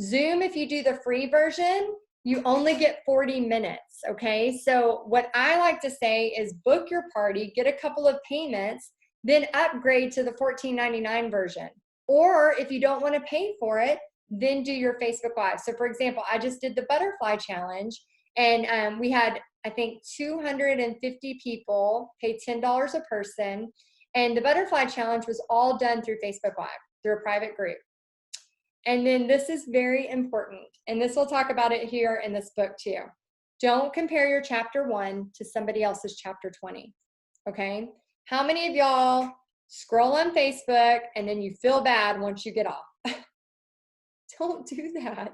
Speaker 1: Zoom, if you do the free version, you only get 40 minutes, okay? So what I like to say is book your party, get a couple of payments, then upgrade to the $14.99 version. Or if you don't want to pay for it, then do your Facebook Live. So for example, I just did the butterfly challenge, and we had, I think, 250 people pay $10 a person. And the butterfly challenge was all done through Facebook Live, through a private group. And then this is very important, and this will talk about it here in this book too. Don't compare your chapter 1 to somebody else's chapter 20, okay? How many of y'all scroll on Facebook and then you feel bad once you get off? Don't do that,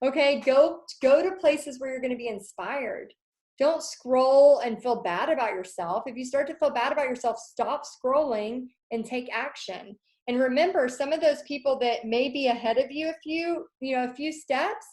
Speaker 1: okay? Go to places where you're going to be inspired. Don't scroll and feel bad about yourself. If you start to feel bad about yourself, stop scrolling and take action. And remember, some of those people that may be ahead of you a few steps,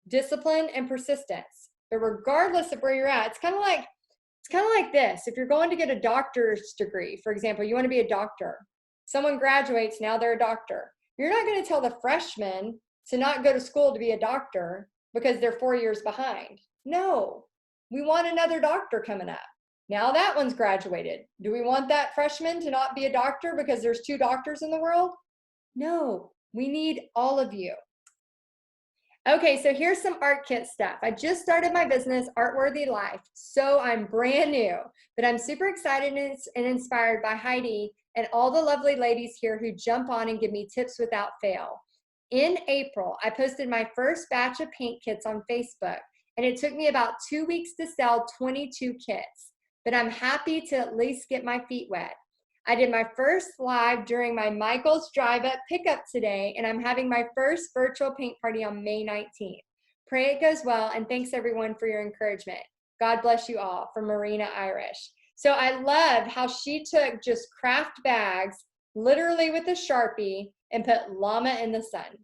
Speaker 1: discipline and persistence. But regardless of where you're at, it's kind of like this. If you're going to get a doctor's degree, for example, you want to be a doctor. Someone graduates, now they're a doctor. You're not going to tell the freshman to not go to school to be a doctor because they're 4 years behind. No, we want another doctor coming up. Now that one's graduated. Do we want that freshman to not be a doctor because there's 2 doctors in the world? No, we need all of you. Okay, so here's some art kit stuff. I just started my business, Artworthy Life, so I'm brand new, but I'm super excited and inspired by Heidi and all the lovely ladies here who jump on and give me tips without fail. in April, I posted my first batch of paint kits on Facebook, and it took me about 2 weeks to sell 22 kits, but I'm happy to at least get my feet wet. I did my first live during my Michael's Drive Up pickup today, and I'm having my first virtual paint party on May 19th. Pray it goes well, and thanks everyone for your encouragement. God bless you all, from Marina Irish. So I loved how she took just craft bags, literally with a Sharpie, and put llama in the sun.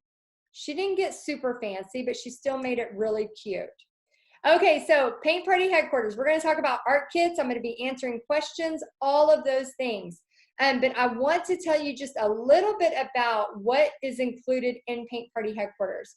Speaker 1: She didn't get super fancy, but she still made it really cute. Okay, so Paint Party Headquarters. We're going to talk about art kits. I'm going to be answering questions, all of those things. But I want to tell you just a little bit about what is included in Paint Party Headquarters.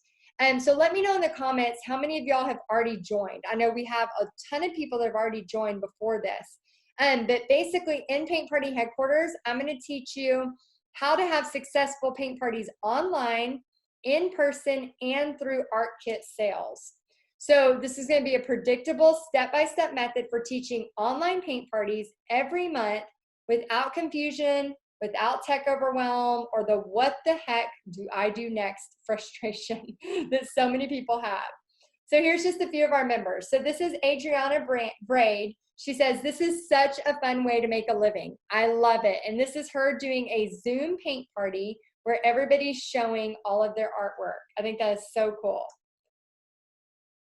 Speaker 1: So let me know in the comments how many of y'all have already joined. I know we have a ton of people that have already joined before this. But basically in Paint Party Headquarters, I'm going to teach you how to have successful paint parties online, in person, and through art kit sales. So this is going to be a predictable step-by-step method for teaching online paint parties every month without confusion, without tech overwhelm, or the what the heck do I do next frustration that so many people have. So here's just a few of our members. So this is Adriana Braid. She says, this is such a fun way to make a living. I love it. And this is her doing a Zoom paint party where everybody's showing all of their artwork. I think that is so cool.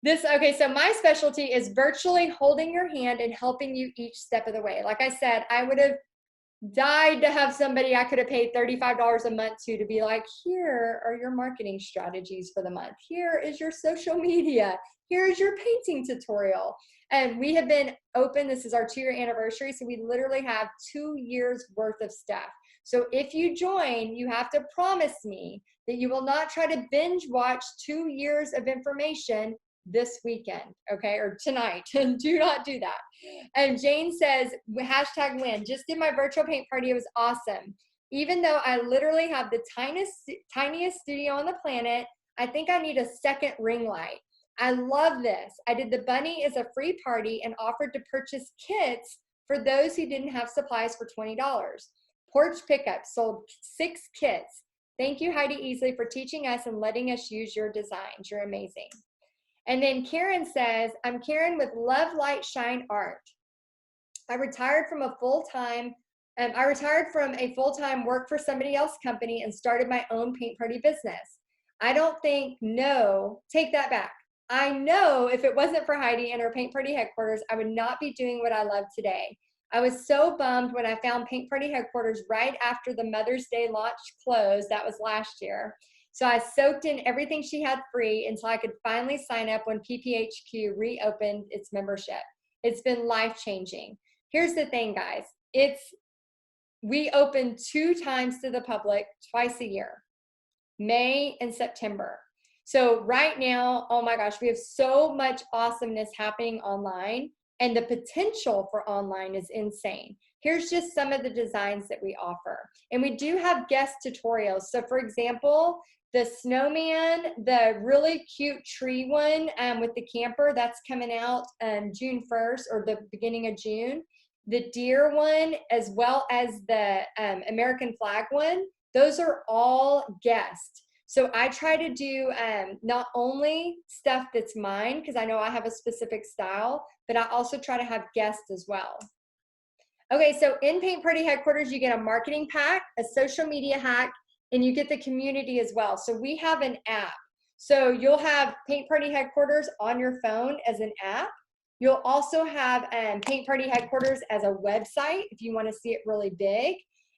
Speaker 1: Okay, so my specialty is virtually holding your hand and helping you each step of the way. Like I said, I would have died to have somebody I could have paid $35 a month to be like, here are your marketing strategies for the month. Here is your social media. Here's your painting tutorial. And we have been open. This is our 2-year anniversary. So we literally have 2 years worth of stuff. So if you join, you have to promise me that you will not try to binge watch 2 years of information this weekend, okay, or tonight. Do not do that. And Jane says, hashtag win. Just did my virtual paint party. It was awesome. Even though I literally have the tiniest studio on the planet, I think I need a second ring light. I love this. I did the bunny as a free party and offered to purchase kits for those who didn't have supplies for $20. Porch pickup sold 6 kits. Thank you, Heidi Easley, for teaching us and letting us use your designs. You're amazing. And then Karen says, I'm Karen with Love Light Shine Art. I retired from a full-time work for somebody else's company and started my own paint party business. Take that back. I know if it wasn't for Heidi and her Paint Party Headquarters, I would not be doing what I love today. I was so bummed when I found Paint Party Headquarters right after the Mother's Day launch closed. That was last year. So I soaked in everything she had free until I could finally sign up when PPHQ reopened its membership. It's been life-changing. Here's the thing, guys. We open 2 times to the public twice a year, May and September. So right now, oh my gosh, we have so much awesomeness happening online, and the potential for online is insane. Here's just some of the designs that we offer. And we do have guest tutorials. So for example, the snowman, the really cute tree one with the camper, that's coming out June 1st or the beginning of June. The deer one, as well as the American flag one, those are all guests. So I try to do not only stuff that's mine, because I know I have a specific style, but I also try to have guests as well. Okay, so in Paint Party Headquarters, you get a marketing pack, a social media hack, and you get the community as well. So we have an app. So you'll have Paint Party Headquarters on your phone as an app. You'll also have Paint Party Headquarters as a website if you want to see it really big.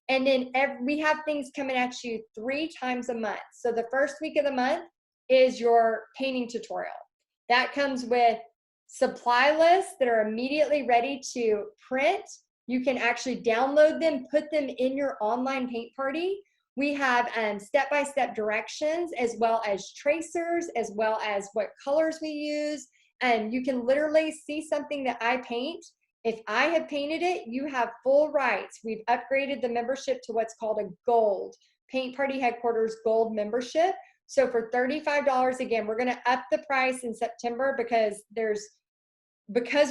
Speaker 1: And then we have things coming at you 3 times a month. So the first week of the month is your painting tutorial. That comes with supply lists that are immediately ready to print. You can actually download them, put them in your online paint party. We have step-by-step directions, as well as tracers, as well as what colors we use. And you can literally see something that I paint. If I have painted it, you have full rights. We've upgraded the membership to what's called a gold, Paint Party Headquarters Gold membership. So for $35, again, we're gonna up the price in September because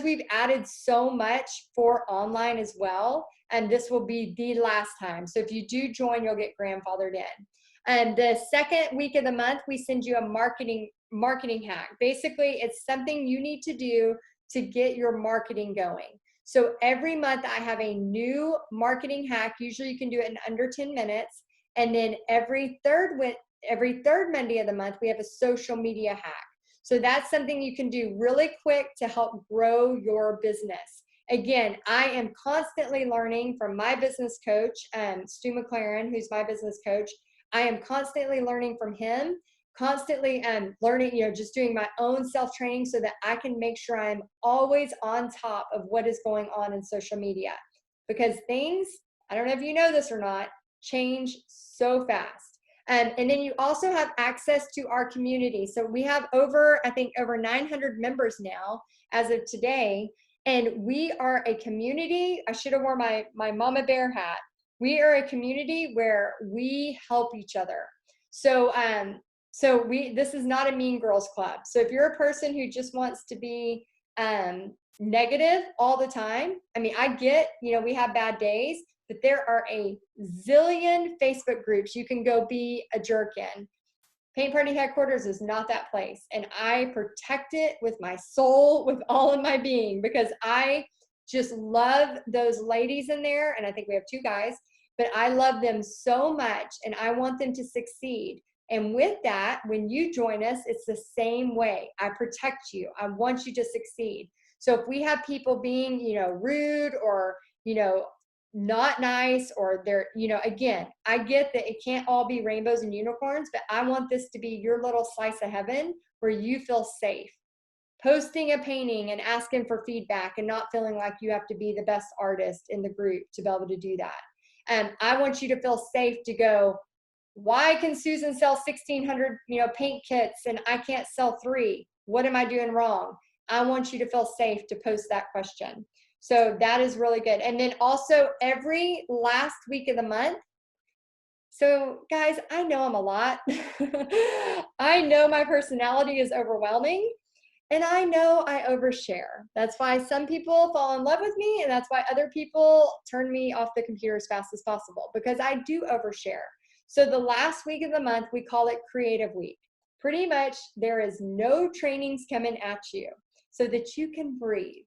Speaker 1: we've added so much for online as well, and this will be the last time. So if you do join, you'll get grandfathered in. And the second week of the month, we send you a marketing hack. Basically, it's something you need to do to get your marketing going. So every month I have a new marketing hack. Usually you can do it in under 10 minutes. And then every third Monday of the month, we have a social media hack. So that's something you can do really quick to help grow your business. Again, I am constantly learning from my business coach, Stu McLaren, who's my business coach. I am constantly learning from him, constantly learning, just doing my own self-training so that I can make sure I'm always on top of what is going on in social media. Because things, I don't know if you know this or not, change so fast. And then you also have access to our community. So we have over 900 members now as of today. And we are a community. I should have worn my Mama Bear hat. We are a community where we help each other. So this is not a mean girls club. So if you're a person who just wants to be negative all the time, I mean, I get, we have bad days, but there are a zillion Facebook groups you can go be a jerk in. Paint Party Headquarters is not that place. And I protect it with my soul, with all of my being, because I just love those ladies in there. And I think we have 2 guys, but I love them so much and I want them to succeed. And with that, when you join us, it's the same way. I protect you. I want you to succeed. So if we have people being, rude or, not nice, or they're, again, I get that it can't all be rainbows and unicorns, but I want this to be your little slice of heaven where you feel safe. Posting a painting and asking for feedback and not feeling like you have to be the best artist in the group to be able to do that. And I want you to feel safe to go, why can Susan sell 1,600, paint kits and I can't sell 3? What am I doing wrong? I want you to feel safe to post that question. So that is really good. And then also every last week of the month. So guys, I know I'm a lot. I know my personality is overwhelming. And I know I overshare. That's why some people fall in love with me, and that's why other people turn me off the computer as fast as possible, because I do overshare. So the last week of the month, we call it Creative Week. Pretty much there is no trainings coming at you so that you can breathe.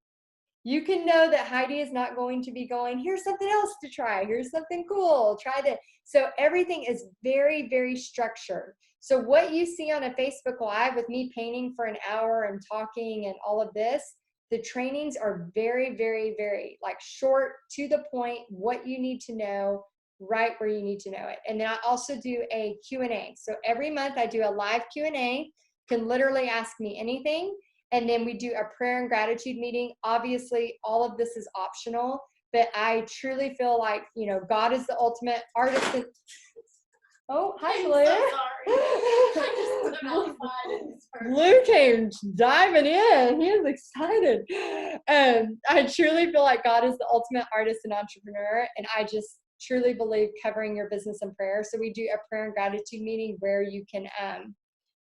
Speaker 1: You can know that Heidi is not going to be going, here's something else to try. Here's something cool. Try this. So everything is very, very structured. So what you see on a Facebook Live with me painting for an hour and talking and all of this, the trainings are very, very, very short, to the point, what you need to know, right where you need to know it. And then I also do a Q&A. So every month I do a live Q&A, can literally ask me anything. And then we do a prayer and gratitude meeting. Obviously, all of this is optional, but I truly feel like, God is the ultimate artist. Oh, hi, Blue.
Speaker 2: So sorry.
Speaker 1: Blue came diving in. He is excited. I truly feel like God is the ultimate artist and entrepreneur. And I just truly believe covering your business in prayer. So we do a prayer and gratitude meeting where you can,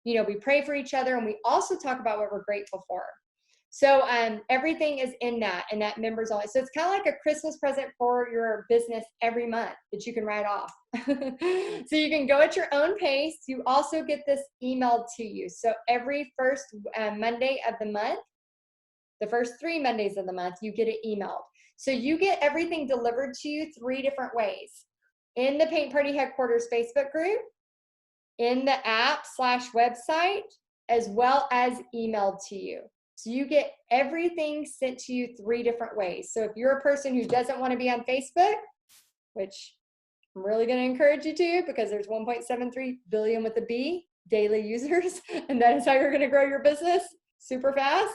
Speaker 1: we pray for each other, and we also talk about what we're grateful for. So everything is in that, and that members only. So it's kind of like a Christmas present for your business every month that you can write off. So you can go at your own pace. You also get this emailed to you. So every first Monday of the month, the first 3 Mondays of the month, you get it emailed. So you get everything delivered to you 3 different ways. In the Paint Party Headquarters Facebook group, in the app/website, as well as emailed to you. So you get everything sent to you 3 different ways. So if you're a person who doesn't want to be on Facebook, which I'm really going to encourage you to, because there's 1.73 billion with a B daily users, and that is how you're going to grow your business super fast.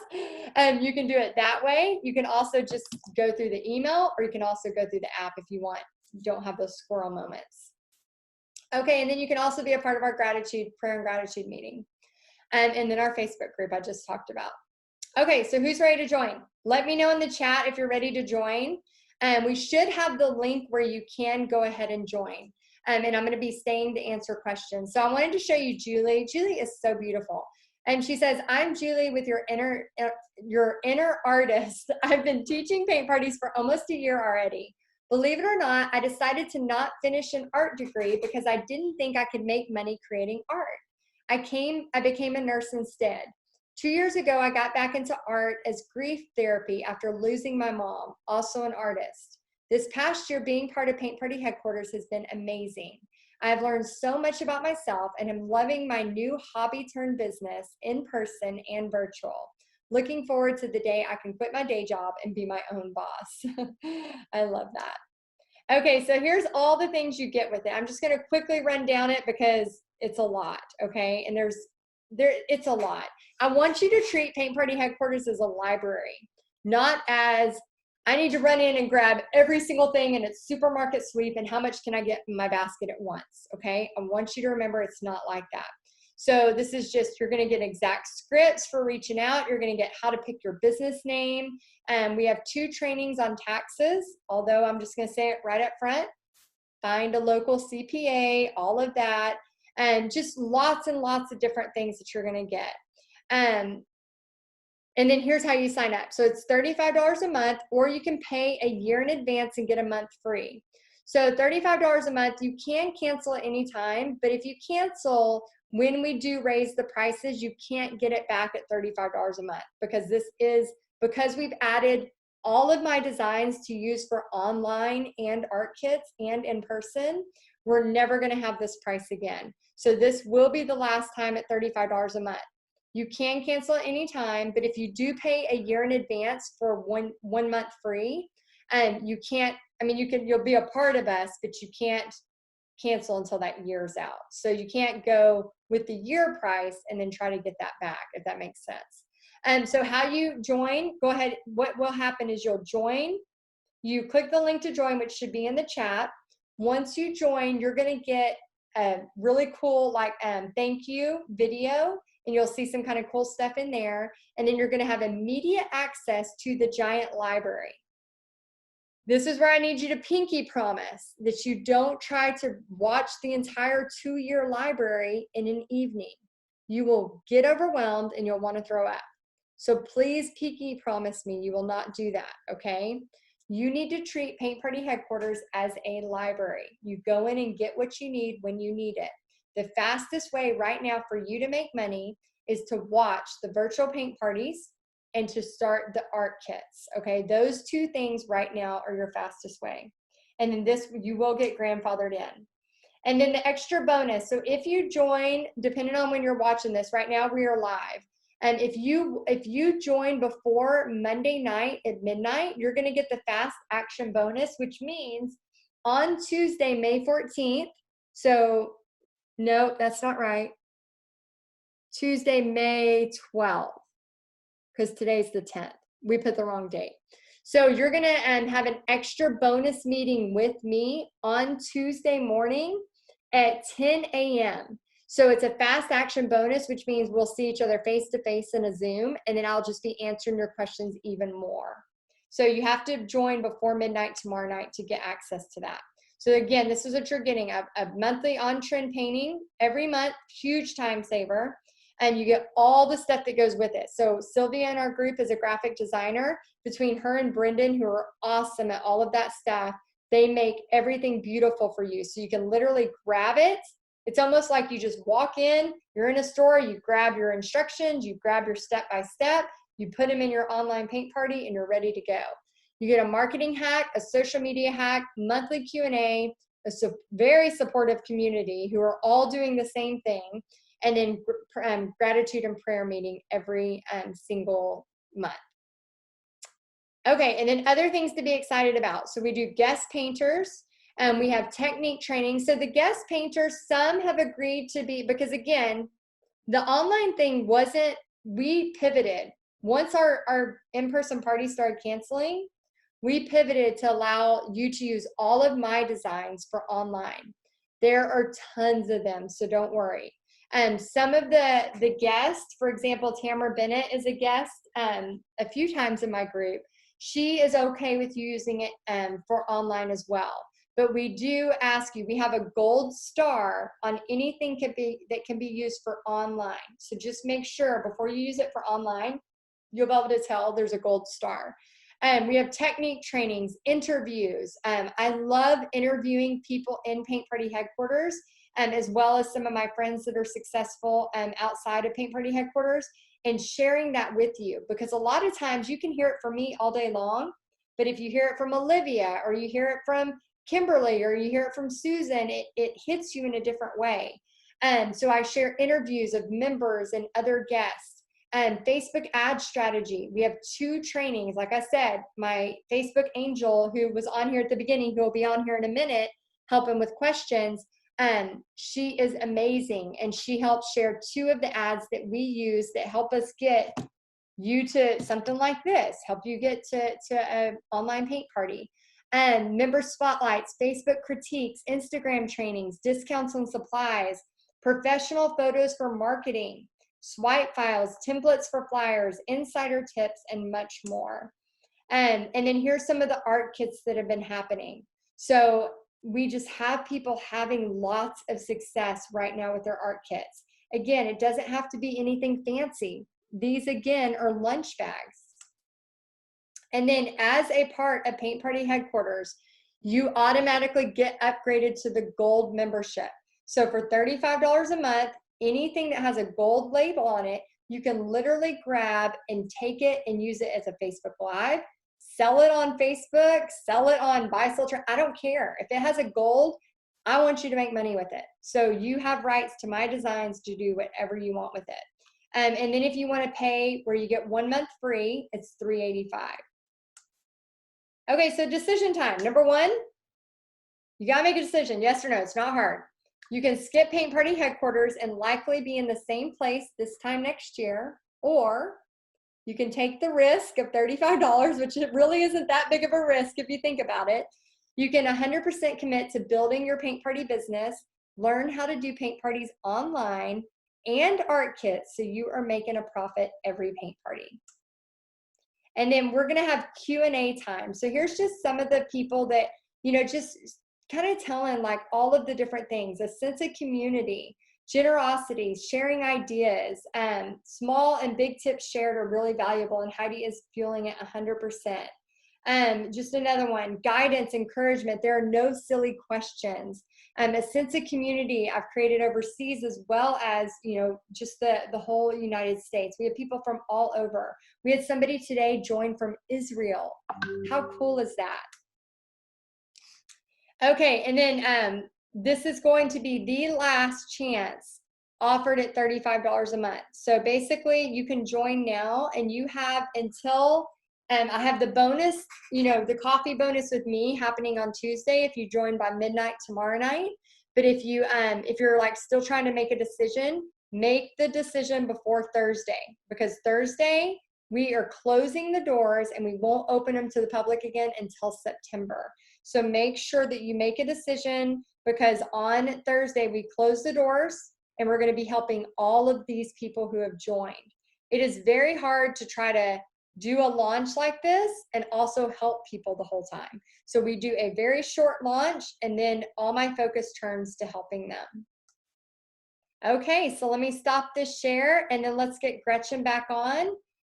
Speaker 1: And you can do it that way. You can also just go through the email, or you can also go through the app if you want. You don't have those squirrel moments. Okay, and then you can also be a part of our prayer and gratitude meeting. And then our Facebook group I just talked about. Okay, so who's ready to join? Let me know in the chat if you're ready to join. We should have the link where you can go ahead and join. And I'm going to be staying to answer questions. So I wanted to show you Julie. Julie is so beautiful. And she says, I'm Julie with your inner artist. I've been teaching paint parties for almost a year already. Believe it or not, I decided to not finish an art degree because I didn't think I could make money creating art. I became a nurse instead. 2 years ago, I got back into art as grief therapy after losing my mom, also an artist. This past year, being part of Paint Party Headquarters has been amazing. I have learned so much about myself and am loving my new hobby turned business in person and virtual. Looking forward to the day I can quit my day job and be my own boss. I love that. Okay, so here's all the things you get with it. I'm just going to quickly run down it because it's a lot, okay? And it's a lot. I want you to treat Paint Party Headquarters as a library, not as I need to run in and grab every single thing in its supermarket sweep and how much can I get in my basket at once, okay? I want you to remember it's not like that. So this is just, you're going to get exact scripts for reaching out. You're going to get how to pick your business name. And we have 2 trainings on taxes, although I'm just going to say it right up front. Find a local CPA, all of that, and just lots and lots of different things that you're going to get. And then here's how you sign up. So it's $35 a month, or you can pay a year in advance and get a month free. So $35 a month, you can cancel at any time, but if you cancel, when we do raise the prices, you can't get it back at $35 a month because we've added all of my designs to use for online and art kits and in person. We're never going to have this price again. So this will be the last time at $35 a month. You can cancel at any time, but if you do pay a year in advance for one month free, you can't, you'll be a part of us, but you can't cancel until that year's out. So you can't go with the year price and then try to get that back, if that makes sense. So how you join, go ahead. What will happen is you'll join, you click the link to join, which should be in the chat. Once you join, you're going to get a really cool, thank you video, and you'll see some kind of cool stuff in there. And then you're going to have immediate access to the giant library. This is where I need you to pinky promise that you don't try to watch the entire 2-year library in an evening. You will get overwhelmed and you'll want to throw up. So please pinky promise me you will not do that, okay? You need to treat Paint Party Headquarters as a library. You go in and get what you need when you need it. The fastest way right now for you to make money is to watch the virtual paint parties and to start the art kits, okay? Those 2 things right now are your fastest way. And then this, you will get grandfathered in. And then the extra bonus, so if you join, depending on when you're watching this, right now we are live. And if you join before Monday night at midnight, you're gonna get the fast action bonus, which means on Tuesday, May 14th, so no, that's not right. Tuesday, May 12th, because today's the 10th. We put the wrong date. So you're going to have an extra bonus meeting with me on Tuesday morning at 10 a.m. So it's a fast action bonus, which means we'll see each other face to face in a Zoom, and then I'll just be answering your questions even more. So you have to join before midnight tomorrow night to get access to that. So again, this is what you're getting, a monthly on-trend painting every month, huge time saver, and you get all the stuff that goes with it. So Sylvia in our group is a graphic designer. Between her and Brendan, who are awesome at all of that stuff, they make everything beautiful for you. So you can literally grab it. It's almost like you just walk in, you're in a store, you grab your instructions, you grab your step-by-step, you put them in your online paint party, and you're ready to go. You get a marketing hack, a social media hack, monthly Q&A, a very supportive community who are all doing the same thing, and then gratitude and prayer meeting every single month. Okay, and then other things to be excited about. So we do guest painters, and we have technique training. So the guest painters, some have agreed to be, because again, the online thing wasn't, we pivoted. Once our in-person parties started canceling, we pivoted to allow you to use all of my designs for online. There are tons of them, so don't worry. Some of the guests, for example, Tamara Bennett is a guest a few times in my group. She is okay with you using it for online as well. But we do ask you, we have a gold star on anything that can be used for online. So just make sure before you use it for online, you'll be able to tell there's a gold star. We have technique trainings, interviews. I love interviewing people in Paint Party headquarters, as well as some of my friends that are successful outside of Paint Party headquarters, and sharing that with you, because a lot of times you can hear it from me all day long, but if you hear it from Olivia, or you hear it from Kimberly, or you hear it from Susan, it hits you in a different way. So I share interviews of members and other guests. Facebook ad strategy. We have 2 trainings. Like I said, my Facebook angel, who was on here at the beginning, who will be on here in a minute, helping with questions. She is amazing, and she helps share 2 of the ads that we use that help us get you to something like this, help you get to an online paint party. Member spotlights, Facebook critiques, Instagram trainings, discounts on supplies, professional photos for marketing, swipe files, templates for flyers, insider tips, and much more. And then here's some of the art kits that have been happening. So we just have people having lots of success right now with their art kits. Again, it doesn't have to be anything fancy. These, again, are lunch bags. And then as a part of Paint Party headquarters, you automatically get upgraded to the gold membership. So for $35 a month, anything that has a gold label on it, you can literally grab and take it and use it as a Facebook Live, sell it on Facebook, sell it on Buy Sell Trade. I don't care. If it has a gold, I want you to make money with it. So you have rights to my designs to do whatever you want with it. And then if you want to pay where you get 1 month free, it's $385. Okay, so decision time. Number 1, you got to make a decision, yes or no. It's not hard. You can skip Paint Party headquarters and likely be in the same place this time next year, or you can take the risk of $35, which it really isn't that big of a risk if you think about it. You can 100% commit to building your Paint Party business, learn how to do paint parties online and art kits, so you are making a profit every paint party. And then we're going to have Q&A time. So here's just some of the people that, just kind of telling like all of the different things: a sense of community, generosity, sharing ideas, small and big tips shared are really valuable, and Heidi is fueling it 100%. Just another one: guidance, encouragement. There are no silly questions. A sense of community I've created overseas, as well as, just the whole United States. We have people from all over. We had somebody today join from Israel. How cool is that? Okay, and then this is going to be the last chance, offered at $35 a month. So basically you can join now, and you have until, I have the bonus, the coffee bonus with me happening on Tuesday if you join by midnight tomorrow night. But if you're like still trying to make a decision, make the decision before Thursday, because Thursday we are closing the doors and we won't open them to the public again until September. So make sure that you make a decision, because on Thursday we close the doors and we're going to be helping all of these people who have joined. It is very hard to try to do a launch like this and also help people the whole time. So we do a very short launch, and then all my focus turns to helping them. Okay, so let me stop this share, and then let's get Gretchen back on,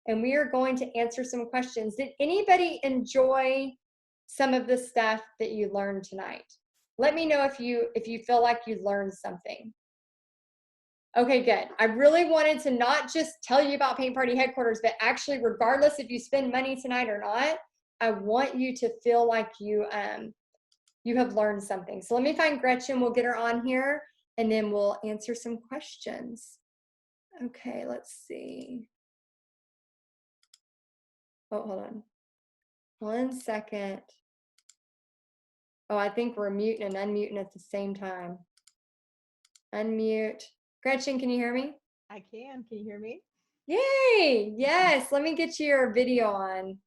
Speaker 1: and we are going to answer some questions. Did anybody enjoy some of the stuff that you learned tonight? Let me know if you feel like you learned something. Okay, good. I really wanted to not just tell you about Paint Party headquarters, but actually, regardless if you spend money tonight or not, I want you to feel like you have learned something. So let me find Gretchen. We'll get her on here, and then we'll answer some questions. Okay, let's see. Oh, hold on. 1 second. Oh, I think we're muting and unmuting at the same time. Unmute. Gretchen, can you hear me?
Speaker 2: I can. Can you hear me?
Speaker 1: Yay! Yes, let me get your video on.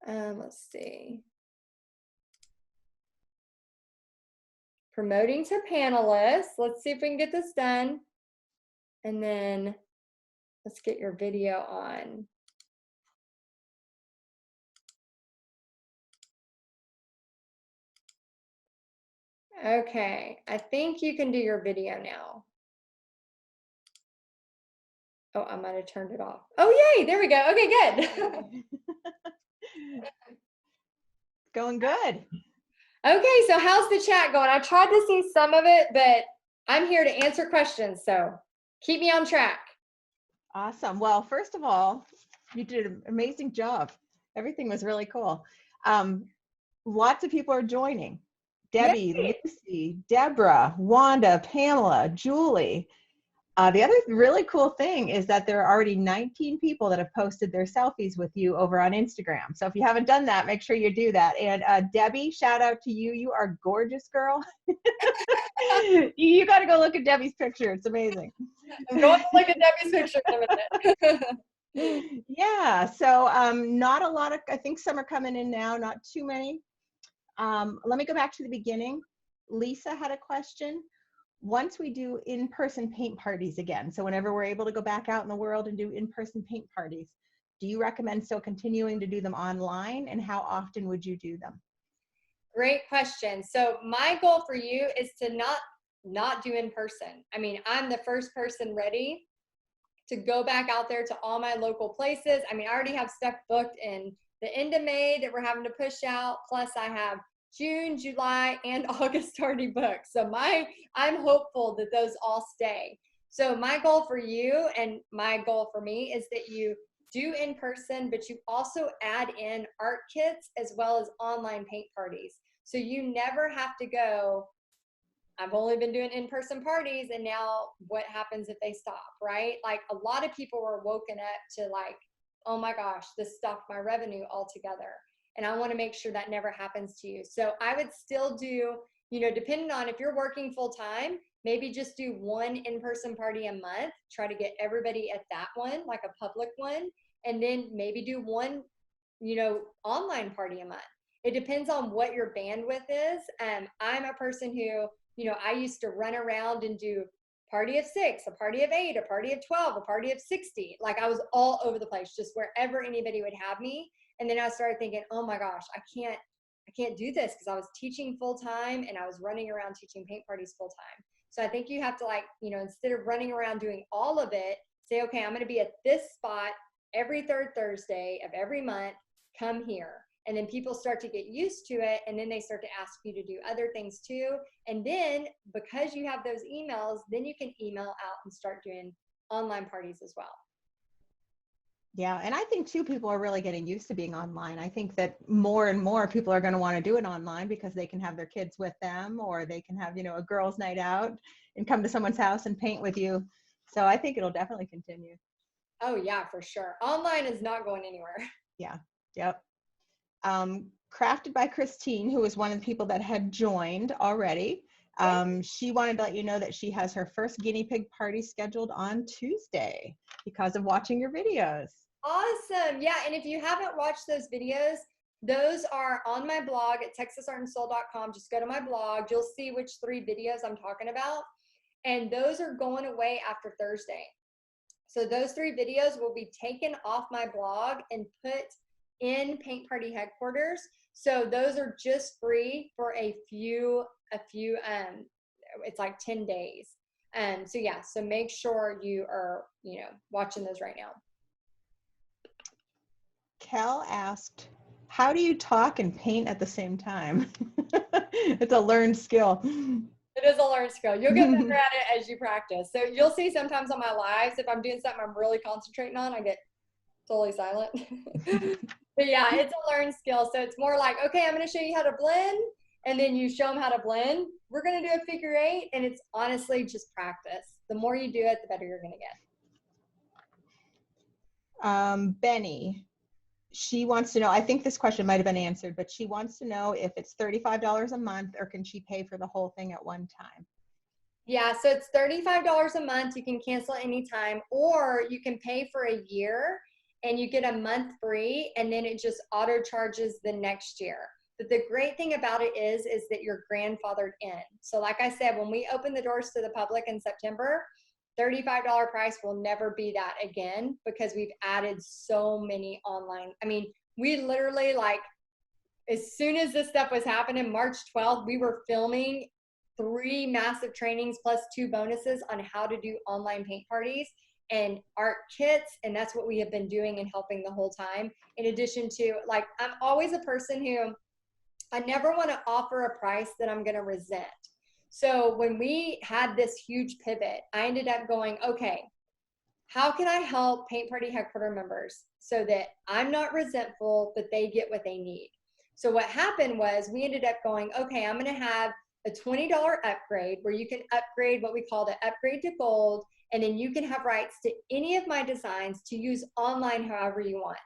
Speaker 1: Let's see. Promoting to panelists. Let's see if we can get this done. And then let's get your video on. Okay, I think you can do your video now. Oh, I might have turned it off. Oh, yay, there we go. Okay, good.
Speaker 2: Going good.
Speaker 1: Okay, so how's the chat going? I tried to see some of it, but I'm here to answer questions, so keep me on track.
Speaker 2: Awesome. Well, first of all, you did an amazing job. Everything was really cool. Lots of people are joining. Debbie,
Speaker 1: Yay.
Speaker 2: Lucy, Deborah, Wanda, Pamela, Julie. The other really cool thing is that there are already 19 people that have posted their selfies with you over on Instagram. So if you haven't done that, make sure you do that. And Debbie, shout out to you. You are gorgeous, girl. You got to go look at Debbie's picture. It's amazing.
Speaker 1: I'm going to look at Debbie's picture in a minute.
Speaker 2: Yeah, so not a lot of, I think some are coming in now, not too many. Let me go back to the beginning. Lisa had a question. Once we do in-person paint parties again, so whenever we're able to go back out in the world and do in-person paint parties, do you recommend still continuing to do them online, and how often would you do them?
Speaker 1: Great question. So my goal for you is to not do in person. I mean, I'm the first person ready to go back out there to all my local places. I mean, I already have stuff booked in the end of May that we're having to push out. Plus I have June, July, and August already booked. So I'm hopeful that those all stay. So my goal for you and my goal for me is that you do in person, but you also add in art kits as well as online paint parties. So you never have to go, I've only been doing in-person parties, and now what happens if they stop, right? Like a lot of people were woken up to like, oh my gosh, this stopped my revenue altogether. And I want to make sure that never happens to you. So I would still do, depending on if you're working full time, maybe just do one in-person party a month, try to get everybody at that one, like a public one, and then maybe do one, online party a month. It depends on what your bandwidth is. I'm a person who, I used to run around and do party of 6, a party of 8, a party of 12, a party of 60. Like I was all over the place, just wherever anybody would have me. And then I started thinking, oh my gosh, I can't do this because I was teaching full time and I was running around teaching paint parties full time. So I think you have to instead of running around doing all of it, say, okay, I'm going to be at this spot every third Thursday of every month, come here. And then people start to get used to it, and then they start to ask you to do other things too. And then because you have those emails, then you can email out and start doing online parties as well.
Speaker 2: Yeah, and I think too, people are really getting used to being online. I think that more and more people are going to want to do it online because they can have their kids with them, or they can have, a girls' night out and come to someone's house and paint with you. So I think it'll definitely continue.
Speaker 1: Oh yeah, for sure. Online is not going anywhere.
Speaker 2: Yeah, yep. Crafted by Christine, who was one of the people that had joined already. She wanted to let you know that she has her first guinea pig party scheduled on Tuesday because of watching your videos.
Speaker 1: Awesome. Yeah, and if you haven't watched those videos, those are on my blog at texasartandsoul.com. Just go to my blog. You'll see which 3 videos I'm talking about. And those are going away after Thursday. So those 3 videos will be taken off my blog and put in Paint Party headquarters. So those are just free for a few it's like 10 days. So yeah, so make sure you are, watching those right now.
Speaker 2: Cal asked, how do you talk and paint at the same time? It's a learned skill.
Speaker 1: It is a learned skill. You'll get better at it as you practice. So you'll see sometimes on my lives, if I'm doing something I'm really concentrating on, I get totally silent. But yeah, it's a learned skill. So it's more like, okay, I'm going to show you how to blend. And then you show them how to blend. We're going to do a figure 8. And it's honestly just practice. The more you do it, the better you're going to get.
Speaker 2: Benny, she wants to know, I think this question might have been answered, but she wants to know if it's $35 a month or can she pay for the whole thing at one time?
Speaker 1: Yeah, so it's $35 a month. You can cancel anytime, or you can pay for a year and you get a month free, and then it just auto charges the next year. But the great thing about it is that you're grandfathered in. So like I said, when we open the doors to the public in September, $35 price will never be that again because we've added so many online. I mean, we literally, like, as soon as this stuff was happening, March 12th, we were filming 3 massive trainings plus 2 bonuses on how to do online paint parties. and art kits. And that's what we have been doing and helping the whole time. In addition to, like, I'm always a person who, I never want to offer a price that I'm going to resent. So when we had this huge pivot, I ended up going, okay, how can I help Paint Party Headquarter members so that I'm not resentful, but they get what they need? So what happened was we ended up going, okay, I'm going to have a $20 upgrade where you can upgrade what we call the upgrade to gold. And then you can have rights to any of my designs to use online however you want.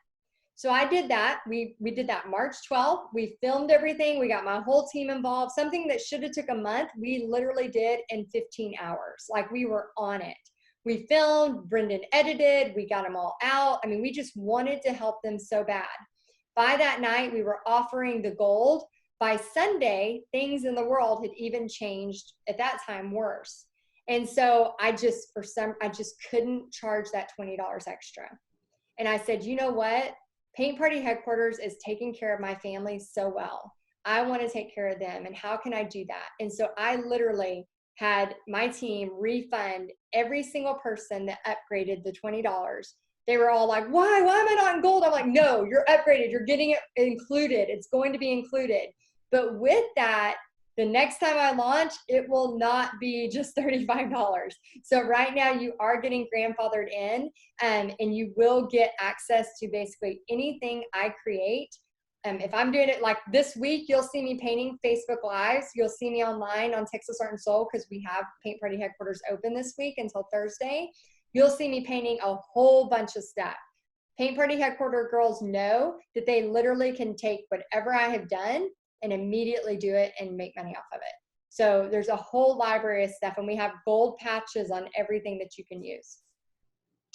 Speaker 1: So I did that. We did that March 12th. We filmed everything. We got my whole team involved. Something that should have took a month, we literally did in 15 hours. Like, we were on it. We filmed, Brendan edited, we got them all out. I mean, we just wanted to help them so bad. By that night, we were offering the gold. By Sunday, things in the world had even changed, at that time, worse. And so I just couldn't charge that $20 extra. And I said, you know what? Paint Party Headquarters is taking care of my family so well. I want to take care of them. And how can I do that? And so I literally had my team refund every single person that upgraded the $20. They were all like, why am I not in gold? I'm like, no, you're upgraded. You're getting it included. It's going to be included. But with that, the next time I launch, it will not be just $35. So right now you are getting grandfathered in, and you will get access to basically anything I create. If I'm doing it like this week, you'll see me painting Facebook Lives. You'll see me online on Texas Art and Soul, because we have Paint Party Headquarters open this week until Thursday. You'll see me painting a whole bunch of stuff. Paint Party Headquarter girls know that they literally can take whatever I have done and immediately do it and make money off of it. So there's a whole library of stuff, and we have gold patches on everything that you can use.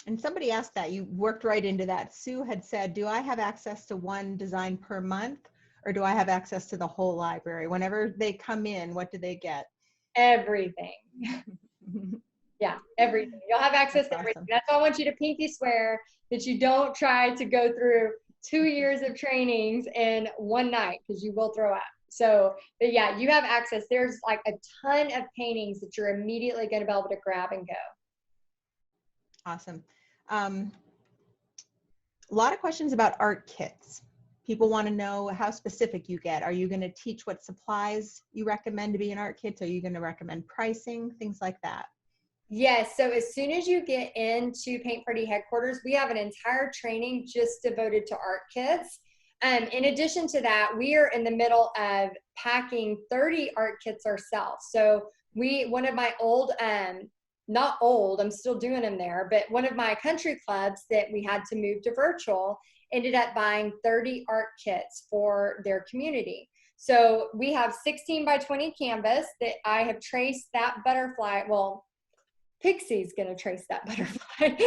Speaker 2: And somebody asked that, you worked right into that. Sue had said, do I have access to one design per month, or do I have access to the whole library? Whenever they come in, what do they get?
Speaker 1: Everything. Yeah, everything. You'll have access to everything.
Speaker 2: Awesome.
Speaker 1: That's why I want you to pinky swear that you don't try to go through 2 years of trainings in one night, because you will throw up. So, but yeah, you have access. There's like a ton of paintings that you're immediately going to be able to grab and go.
Speaker 2: Awesome. A lot of questions about art kits. People want to know how specific you get. Are you going to teach what supplies you recommend to be in art kits? Are you going to recommend pricing, things like that?
Speaker 1: Yes. So as soon as you get into Paint Party Headquarters, we have an entire training just devoted to art kits. In addition to that, we are in the middle of packing 30 art kits ourselves. So one of my old, not old, I'm still doing them there, but one of my country clubs that we had to move to virtual ended up buying 30 art kits for their community. So we have 16 by 20 canvas that I have traced that butterfly. Well, Pixie's going to trace that butterfly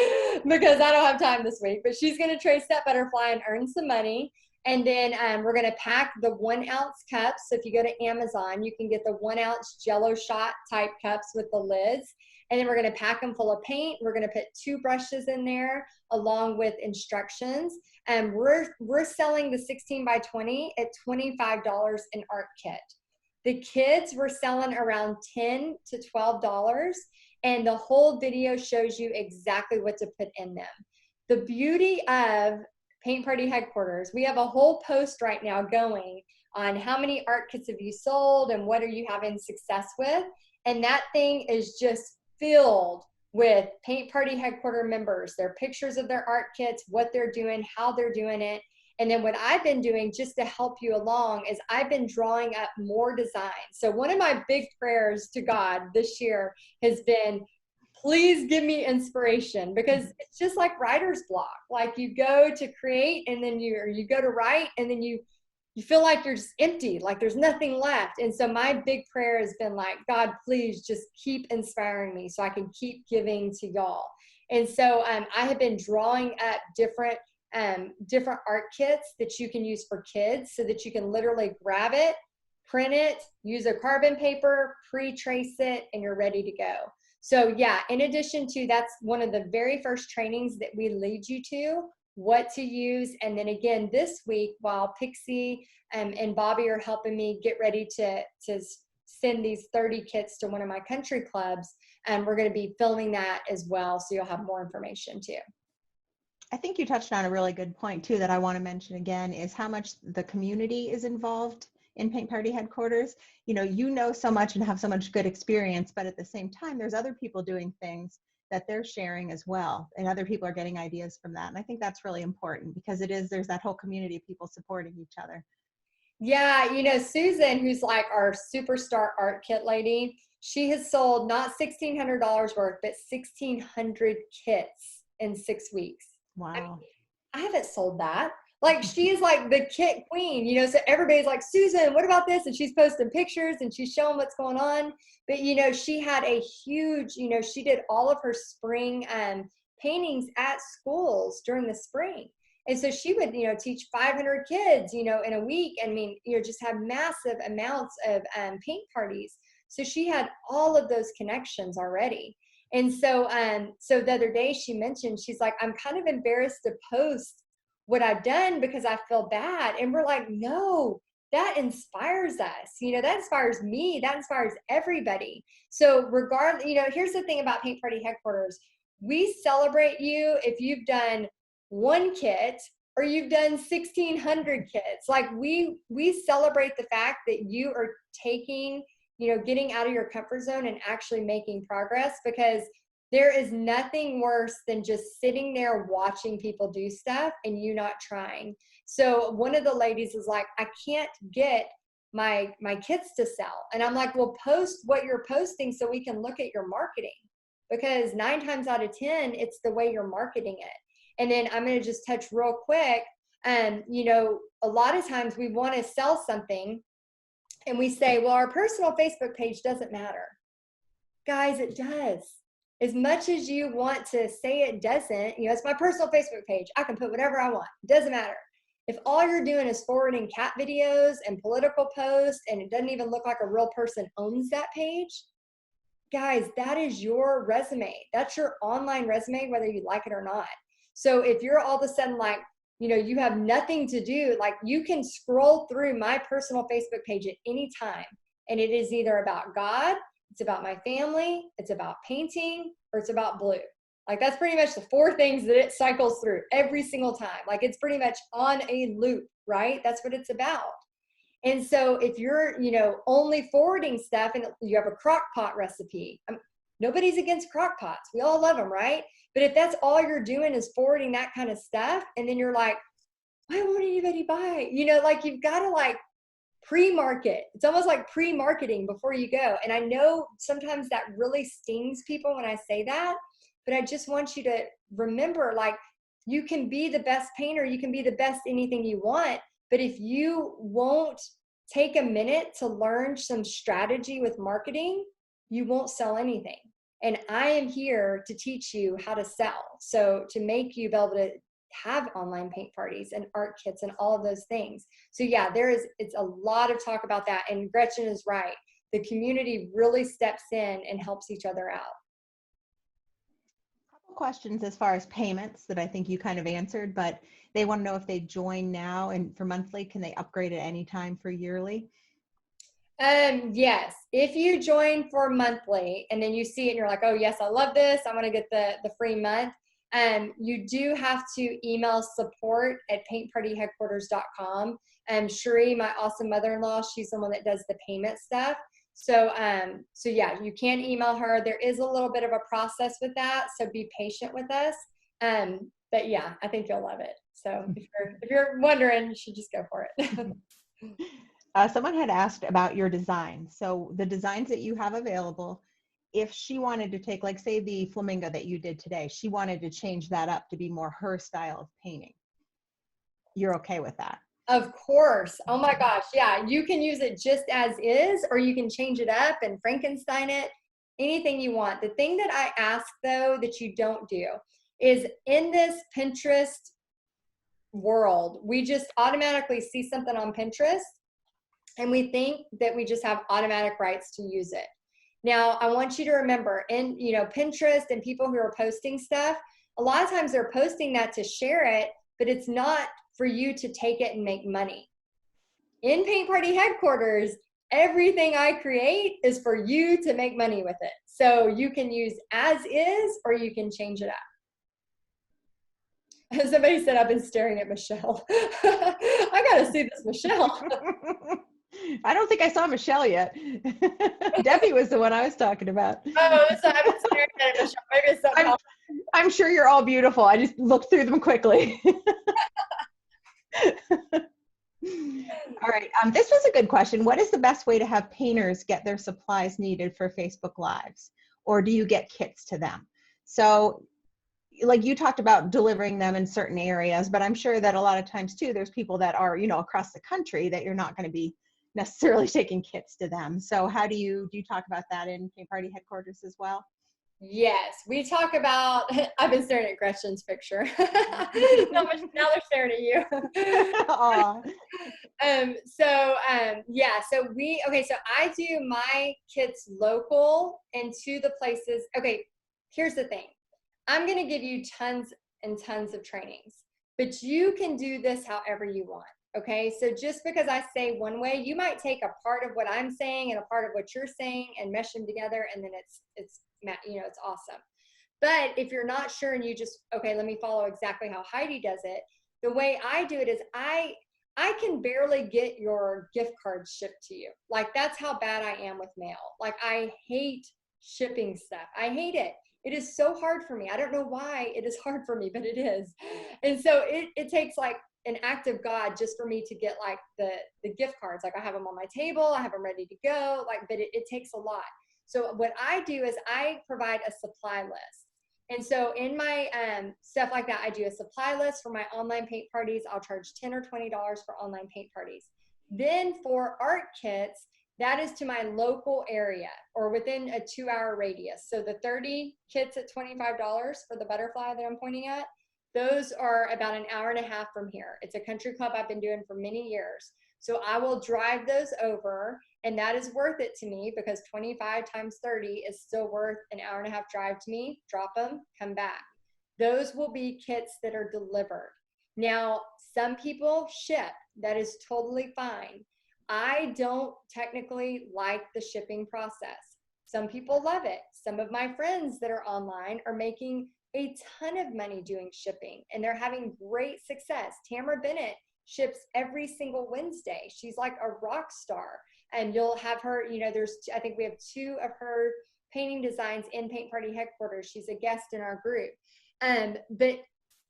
Speaker 1: because I don't have time this week, but she's going to trace that butterfly and earn some money. And then we're going to pack the 1 ounce cups. So if you go to Amazon, you can get the 1 ounce Jello shot type cups with the lids. And then we're going to pack them full of paint. We're going to put 2 brushes in there along with instructions. And we're selling the 16 by 20 at $25 an art kit. The kids were selling around $10 to $12. And the whole video shows you exactly what to put in them. The beauty of Paint Party Headquarters, we have a whole post right now going on how many art kits have you sold and what are you having success with. And that thing is just filled with Paint Party Headquarter members, their pictures of their art kits, what they're doing, how they're doing it. And then what I've been doing just to help you along is I've been drawing up more designs. So one of my big prayers to God this year has been, please give me inspiration, because it's just like writer's block. Like you go to create and then you go to write and then you feel like you're just empty, like there's nothing left. And so my big prayer has been like, God, please just keep inspiring me so I can keep giving to y'all. And so I have been drawing up different art kits that you can use for kids so that you can literally grab it, print it, use a carbon paper, pre-trace it, and you're ready to go. So yeah, in addition to, that's one of the very first trainings that we lead you to, what to use. And then again, this week, while Pixie and Bobby are helping me get ready to send these 30 kits to one of my country clubs, and we're going to be filming that as well. So you'll have more information too.
Speaker 2: I think you touched on a really good point too that I want to mention again is how much the community is involved in Paint Party headquarters. You know so much and have so much good experience, but at the same time, there's other people doing things that they're sharing as well, and other people are getting ideas from that. And I think that's really important because there's that whole community of people supporting each other.
Speaker 1: Yeah, Susan, who's like our superstar art kit lady, she has sold not $1,600 worth, but 1,600 kits in 6 weeks.
Speaker 2: Wow.
Speaker 1: I haven't sold that. Like, she is like the kit queen, so everybody's like, Susan, what about this? And she's posting pictures and she's showing what's going on. But, she had a huge, she did all of her spring paintings at schools during the spring. And so she would, teach 500 kids, in a week. I mean, just have massive amounts of paint parties. So she had all of those connections already. And so, so the other day she mentioned, she's like, I'm kind of embarrassed to post what I've done because I feel bad. And we're like, no, that inspires us. That inspires me. That inspires everybody. So regardless, here's the thing about Paint Party headquarters. We celebrate you if you've done one kit or you've done 1,600 kits. Like we celebrate the fact that you are taking, getting out of your comfort zone and actually making progress, because there is nothing worse than just sitting there watching people do stuff and you not trying. So one of the ladies is like, I can't get my kits to sell. And I'm like, well, post what you're posting so we can look at your marketing, because 9 times out of 10, it's the way you're marketing it. And then I'm going to just touch real quick. A lot of times we want to sell something and we say, well, our personal Facebook page doesn't matter. Guys, it does. As much as you want to say it doesn't, it's my personal Facebook page. I can put whatever I want. It doesn't matter. If all you're doing is forwarding cat videos and political posts and it doesn't even look like a real person owns that page, guys, that is your resume. That's your online resume, whether you like it or not. So if you're all of a sudden like, you have nothing to do, like you can scroll through my personal Facebook page at any time. And it is either about God, it's about my family, it's about painting, or it's about blue. Like that's pretty much the 4 things that it cycles through every single time. Like it's pretty much on a loop, right? That's what it's about. And so if you're, only forwarding stuff and you have a crock pot recipe, nobody's against crock pots. We all love them, right? But if that's all you're doing is forwarding that kind of stuff, and then you're like, why won't anybody buy? Like you've got to like pre-market. It's almost like pre-marketing before you go. And I know sometimes that really stings people when I say that, but I just want you to remember, like, you can be the best painter, you can be the best anything you want, but if you won't take a minute to learn some strategy with marketing, you won't sell anything. And I am here to teach you how to sell. So to make you be able to have online paint parties and art kits and all of those things. So yeah, it's a lot of talk about that. And Gretchen is right. The community really steps in and helps each other out.
Speaker 2: Couple questions as far as payments that I think you kind of answered, but they want to know if they join now and for monthly, can they upgrade at any time for yearly?
Speaker 1: Yes, if you join for monthly and then you see it and you're like, oh yes, I love this, I want to get the free month. You do have to email support@paintpartyheadquarters.com. Sheree, my awesome mother-in-law, she's the one that does the payment stuff. So yeah, you can email her. There is a little bit of a process with that, so be patient with us. But yeah, I think you'll love it. So if you're wondering, you should just go for it.
Speaker 2: Someone had asked about your design. So the designs that you have available, if she wanted to take, like, say the flamingo that you did today, she wanted to change that up to be more her style of painting, you're okay with that?
Speaker 1: Of course. Oh my gosh. Yeah. You can use it just as is, or you can change it up and Frankenstein it, anything you want. The thing that I ask though, that you don't do is, in this Pinterest world, we just automatically see something on Pinterest and we think that we just have automatic rights to use it. Now, I want you to remember, in Pinterest and people who are posting stuff, a lot of times they're posting that to share it, but it's not for you to take it and make money. In Paint Party headquarters, everything I create is for you to make money with it. So you can use as is, or you can change it up. Somebody said I've been staring at Michelle. I got to see this Michelle.
Speaker 2: I don't think I saw Michelle yet. Debbie was the one I was talking about.
Speaker 1: Oh, so I've been staring at Michelle. Maybe it's something else.
Speaker 2: I'm sure you're all beautiful. I just looked through them quickly. All right. This was a good question. What is the best way to have painters get their supplies needed for Facebook Lives? Or do you get kits to them? So like you talked about delivering them in certain areas, but I'm sure that a lot of times too, there's people that are, across the country that you're not going to be necessarily taking kits to them. So how do you talk about that in Paint Party headquarters as well?
Speaker 1: Yes, we talk about, I've been staring at Gretchen's picture. Now they're staring at you. So I do my kits local and to the places. Okay, here's the thing. I'm going to give you tons and tons of trainings, but you can do this however you want. Okay, so just because I say one way, you might take a part of what I'm saying and a part of what you're saying and mesh them together, and then it's awesome. But if you're not sure and you just, okay, let me follow exactly how Heidi does it. The way I do it is I can barely get your gift cards shipped to you. Like, that's how bad I am with mail. Like, I hate shipping stuff. I hate it. It is so hard for me. I don't know why it is hard for me, but it is. And so it takes like an act of God just for me to get like the gift cards. Like, I have them on my table, I have them ready to go, like, but it takes a lot. So what I do is I provide a supply list. And so in my stuff like that, I do a supply list for my online paint parties. I'll charge $10 or $20 for online paint parties. Then for art kits, that is to my local area or within a 2-hour radius. So the 30 kits at $25 for the butterfly that I'm pointing at, those are about an hour and a half from here. It's a country club I've been doing for many years. So I will drive those over, and that is worth it to me because 25 times 30 is still worth an hour and a half drive to me. Drop them, come back. Those will be kits that are delivered. Now, some people ship. That is totally fine. I don't technically like the shipping process. Some people love it. Some of my friends that are online are making a ton of money doing shipping, and they're having great success. Tamara Bennett ships every single Wednesday. She's like a rock star, and you'll have her, I think we have 2 of her painting designs in Paint Party headquarters. She's a guest in our group. But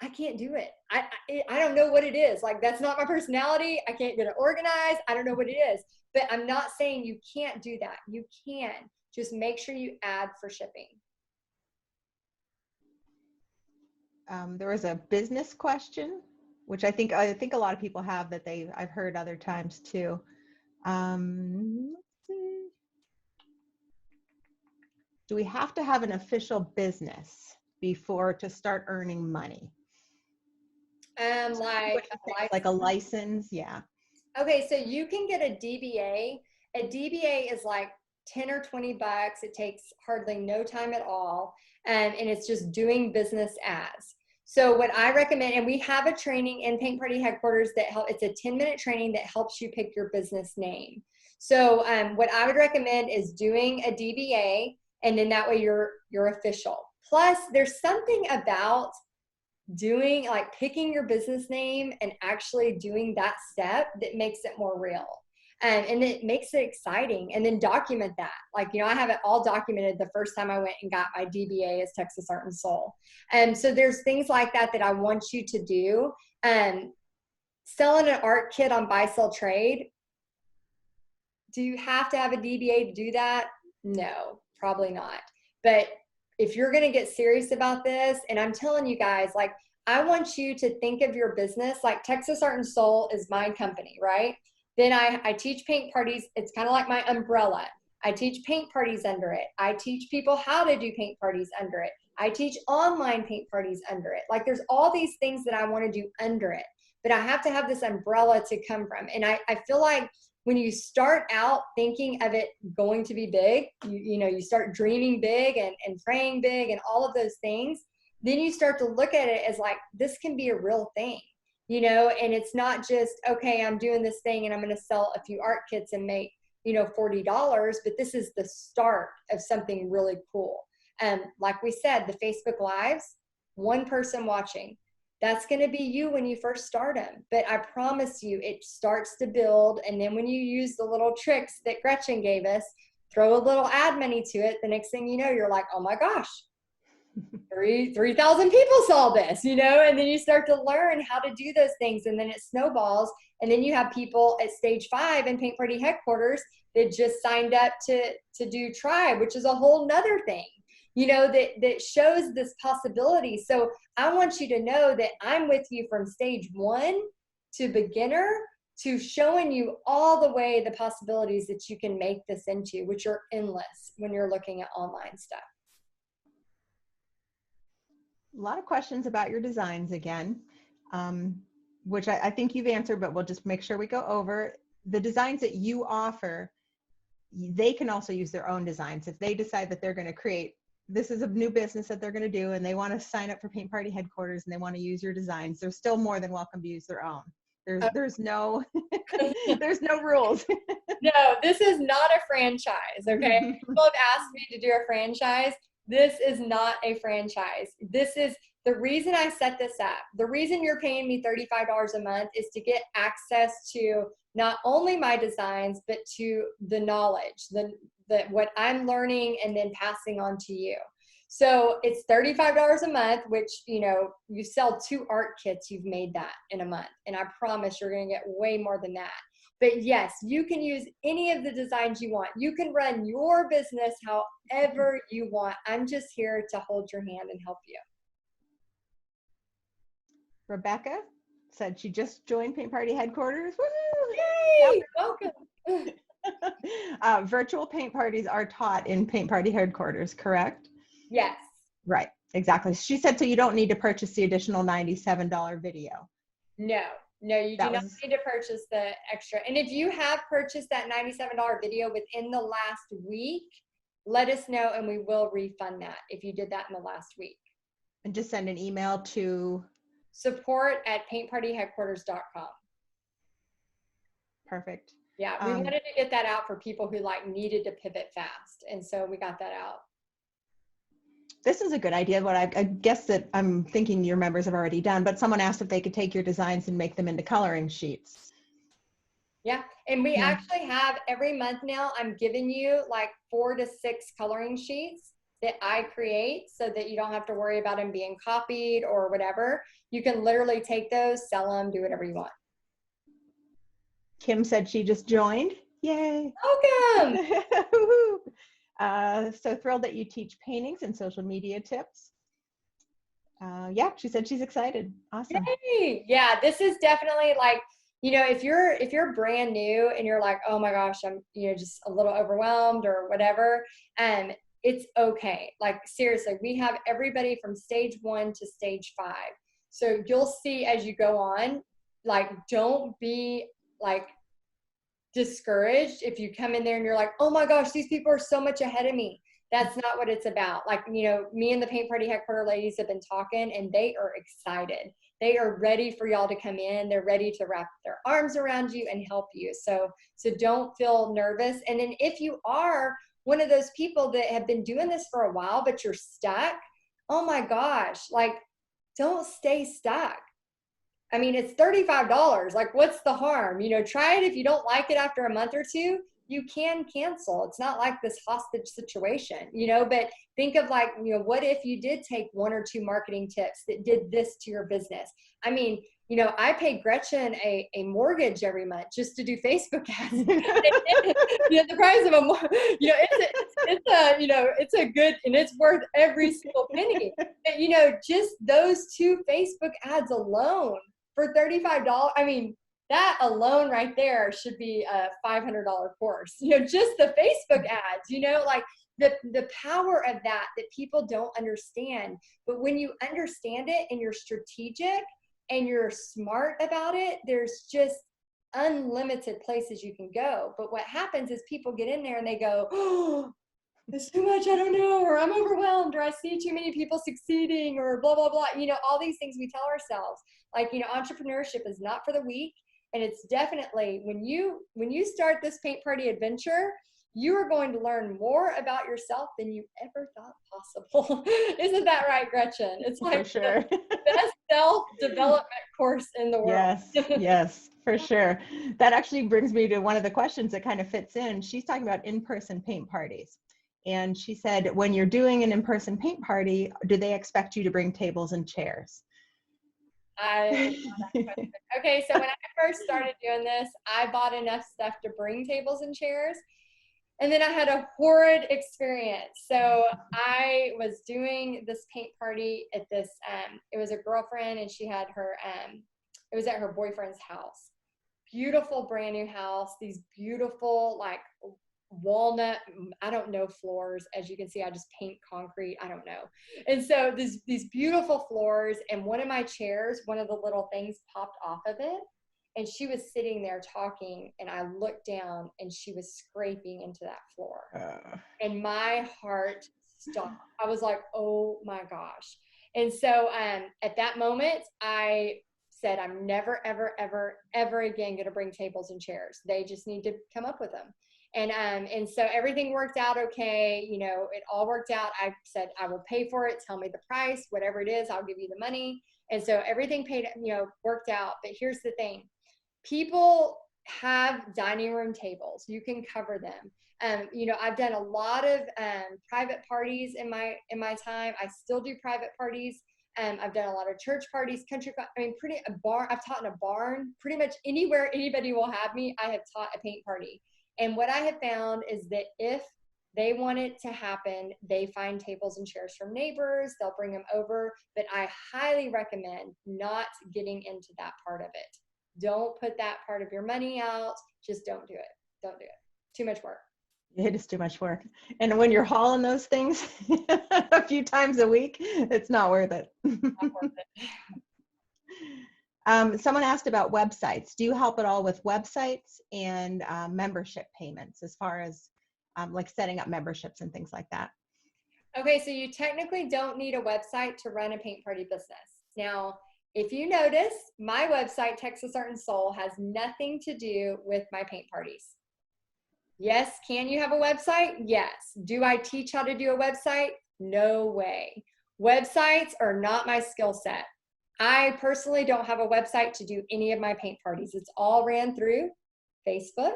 Speaker 1: I can't do it. I don't know what it is. Like, that's not my personality. I can't get it organized. I don't know what it is, but I'm not saying you can't do that. You can. Just make sure you add for shipping.
Speaker 2: There was a business question, which I think a lot of people have that I've heard other times too. Let's see. Do we have to have an official business before to start earning money? Like a license, yeah.
Speaker 1: Okay, so you can get a DBA. A DBA is like 10 or 20 bucks. It takes hardly no time at all, and it's just doing business as. So what I recommend, and we have a training in Paint Party headquarters it's a 10-minute training that helps you pick your business name. So what I would recommend is doing a DBA, and then that way you're official. Plus, there's something about doing, like, picking your business name and actually doing that step that makes it more real. And it makes it exciting. And then document that. Like, I have it all documented the first time I went and got my DBA as Texas Art and Soul. And so there's things like that I want you to do. Selling an art kit on buy, sell, trade. Do you have to have a DBA to do that? No, probably not. But if you're going to get serious about this, and I'm telling you guys, like, I want you to think of your business like Texas Art and Soul is my company, right? Then I teach paint parties. It's kind of like my umbrella. I teach paint parties under it. I teach people how to do paint parties under it. I teach online paint parties under it. Like, there's all these things that I want to do under it, but I have to have this umbrella to come from. And I feel like when you start out thinking of it going to be big, you start dreaming big and praying big and all of those things, then you start to look at it as like, this can be a real thing, and it's not just, okay, I'm doing this thing and I'm going to sell a few art kits and make $40, but this is the start of something really cool. Like we said, the Facebook Lives, one person watching. That's going to be you when you first start them. But I promise you, it starts to build. And then when you use the little tricks that Gretchen gave us, throw a little ad money to it, the next thing you know, you're like, oh my gosh, 3,000 people saw this, and then you start to learn how to do those things, and then it snowballs. And then you have people at stage 5 in Paint Party headquarters that just signed up to do Tribe, which is a whole nother thing, that shows this possibility. So I want you to know that I'm with you from stage 1 to beginner to showing you all the way the possibilities that you can make this into, which are endless when you're looking at online stuff.
Speaker 2: A lot of questions about your designs again, which I think you've answered, but we'll just make sure we go over. The designs that you offer, they can also use their own designs. If they decide that they're going to create, this is a new business that they're going to do, and they want to sign up for Paint Party headquarters and they want to use your designs, they're still more than welcome to use their own. There's no, there's no rules.
Speaker 1: No, this is not a franchise, okay? People have asked me to do a franchise. This is not a franchise. This is the reason I set this up. The reason you're paying me $35 a month is to get access to not only my designs, but to the knowledge, what I'm learning and then passing on to you. So it's $35 a month, which, you sell 2 art kits, you've made that in a month. And I promise you're going to get way more than that. But yes, you can use any of the designs you want. You can run your business however you want. I'm just here to hold your hand and help you.
Speaker 2: Rebecca said she just joined Paint Party headquarters. Woo!
Speaker 1: Yay! Welcome.
Speaker 2: Virtual paint parties are taught in Paint Party headquarters, correct?
Speaker 1: Yes.
Speaker 2: Right, exactly. She said, so you don't need to purchase the additional $97 video.
Speaker 1: No, you do not need to purchase the extra. And if you have purchased that $97 video within the last week, let us know and we will refund that if you did that in the last week.
Speaker 2: And just send an email to
Speaker 1: support@paintpartyheadquarters.com.
Speaker 2: Perfect.
Speaker 1: Yeah, we wanted to get that out for people who needed to pivot fast. And so we got that out.
Speaker 2: This is a good idea. What I guess that I'm thinking your members have already done, but someone asked if they could take your designs and make them into coloring sheets.
Speaker 1: Yeah, and we actually have every month now, I'm giving you 4 to 6 coloring sheets that I create so that you don't have to worry about them being copied or whatever. You can literally take those, sell them, do whatever you want.
Speaker 2: Kim said she just joined. Yay.
Speaker 1: Welcome.
Speaker 2: So thrilled that you teach paintings and social media tips. Yeah, she said she's excited. Awesome.
Speaker 1: Yay. Yeah, this is definitely if you're brand new and you're like, oh my gosh, I'm just a little overwhelmed or whatever, it's okay. Seriously, we have everybody from stage 1 to stage 5. So you'll see as you go on, don't be discouraged if you come in there and you're like, oh my gosh, these people are so much ahead of me. That's not what it's about. Me and the Paint Party headquarter ladies have been talking and they are excited. They are ready for y'all to come in. They're ready to wrap their arms around you and help you. So don't feel nervous. And then if you are one of those people that have been doing this for a while, but you're stuck, oh my gosh, don't stay stuck. I mean, it's $35. What's the harm? Try it. If you don't like it after a month or 2, you can cancel. It's not like this hostage situation, but think of what if you did take 1 or 2 marketing tips that did this to your business? I mean, I pay Gretchen a mortgage every month just to do Facebook ads. The price of it's a good, and it's worth every single penny. But, just those 2 Facebook ads alone for $35. I mean, that alone right there should be a $500 course, just the Facebook ads, the power of that people don't understand. But when you understand it and you're strategic and you're smart about it, there's just unlimited places you can go. But what happens is people get in there and they go, oh, there's too much, I don't know, or I'm overwhelmed, or I see too many people succeeding, or blah, blah, blah. All these things we tell ourselves. Entrepreneurship is not for the weak. And it's definitely, when you start this paint party adventure, you are going to learn more about yourself than you ever thought possible. Isn't that right, Gretchen? It's like
Speaker 2: For sure.
Speaker 1: the best self-development course in the world.
Speaker 2: Yes, yes, for sure. That actually brings me to one of the questions that kind of fits in. She's talking about in-person paint parties. And she said, when you're doing an in-person paint party, do they expect you to bring tables and chairs?
Speaker 1: I love that question. Okay, so when I first started doing this, I bought enough stuff to bring tables and chairs. And then I had a horrid experience. So I was doing this paint party at this, it was a girlfriend, and she had her, it was at her boyfriend's house. Beautiful brand new house, these beautiful like walnut, I don't know, floors. As you can see, I just paint concrete, I don't know. And so these beautiful floors, and one of my chairs, one of the little things popped off of it. And she was sitting there talking, and I looked down, and she was scraping into that floor. And my heart stopped. I was like, oh my gosh. And so at that moment, I said, I'm never, ever, ever, ever again going to bring tables and chairs. They just need to come up with them. And so everything worked out okay. You know, it all worked out. I said, I will pay for it. Tell me the price, whatever it is, I'll give you the money. And so everything worked out. But here's the thing. People have dining room tables. You can cover them. I've done a lot of private parties in my time. I still do private parties. I've done a lot of church parties, I've taught in a barn. Pretty much anywhere anybody will have me, I have taught a paint party. And what I have found is that if they want it to happen, they find tables and chairs from neighbors, they'll bring them over. But I highly recommend not getting into that part of it. Don't put that part of your money out. Just don't do it. Don't do it. Too much work.
Speaker 2: It is too much work. And when you're hauling those things a few times a week, it's not worth it.
Speaker 1: Not worth it.
Speaker 2: Someone asked about websites. Do you help at all with websites and membership payments, as far as like setting up memberships and things like that?
Speaker 1: Okay, so you technically don't need a website to run a paint party business. Now, if you notice, my website, Texas Art and Soul, has nothing to do with my paint parties. Yes, can you have a website? Yes. Do I teach how to do a website? No way. Websites are not my skill set. I personally don't have a website to do any of my paint parties. It's all ran through Facebook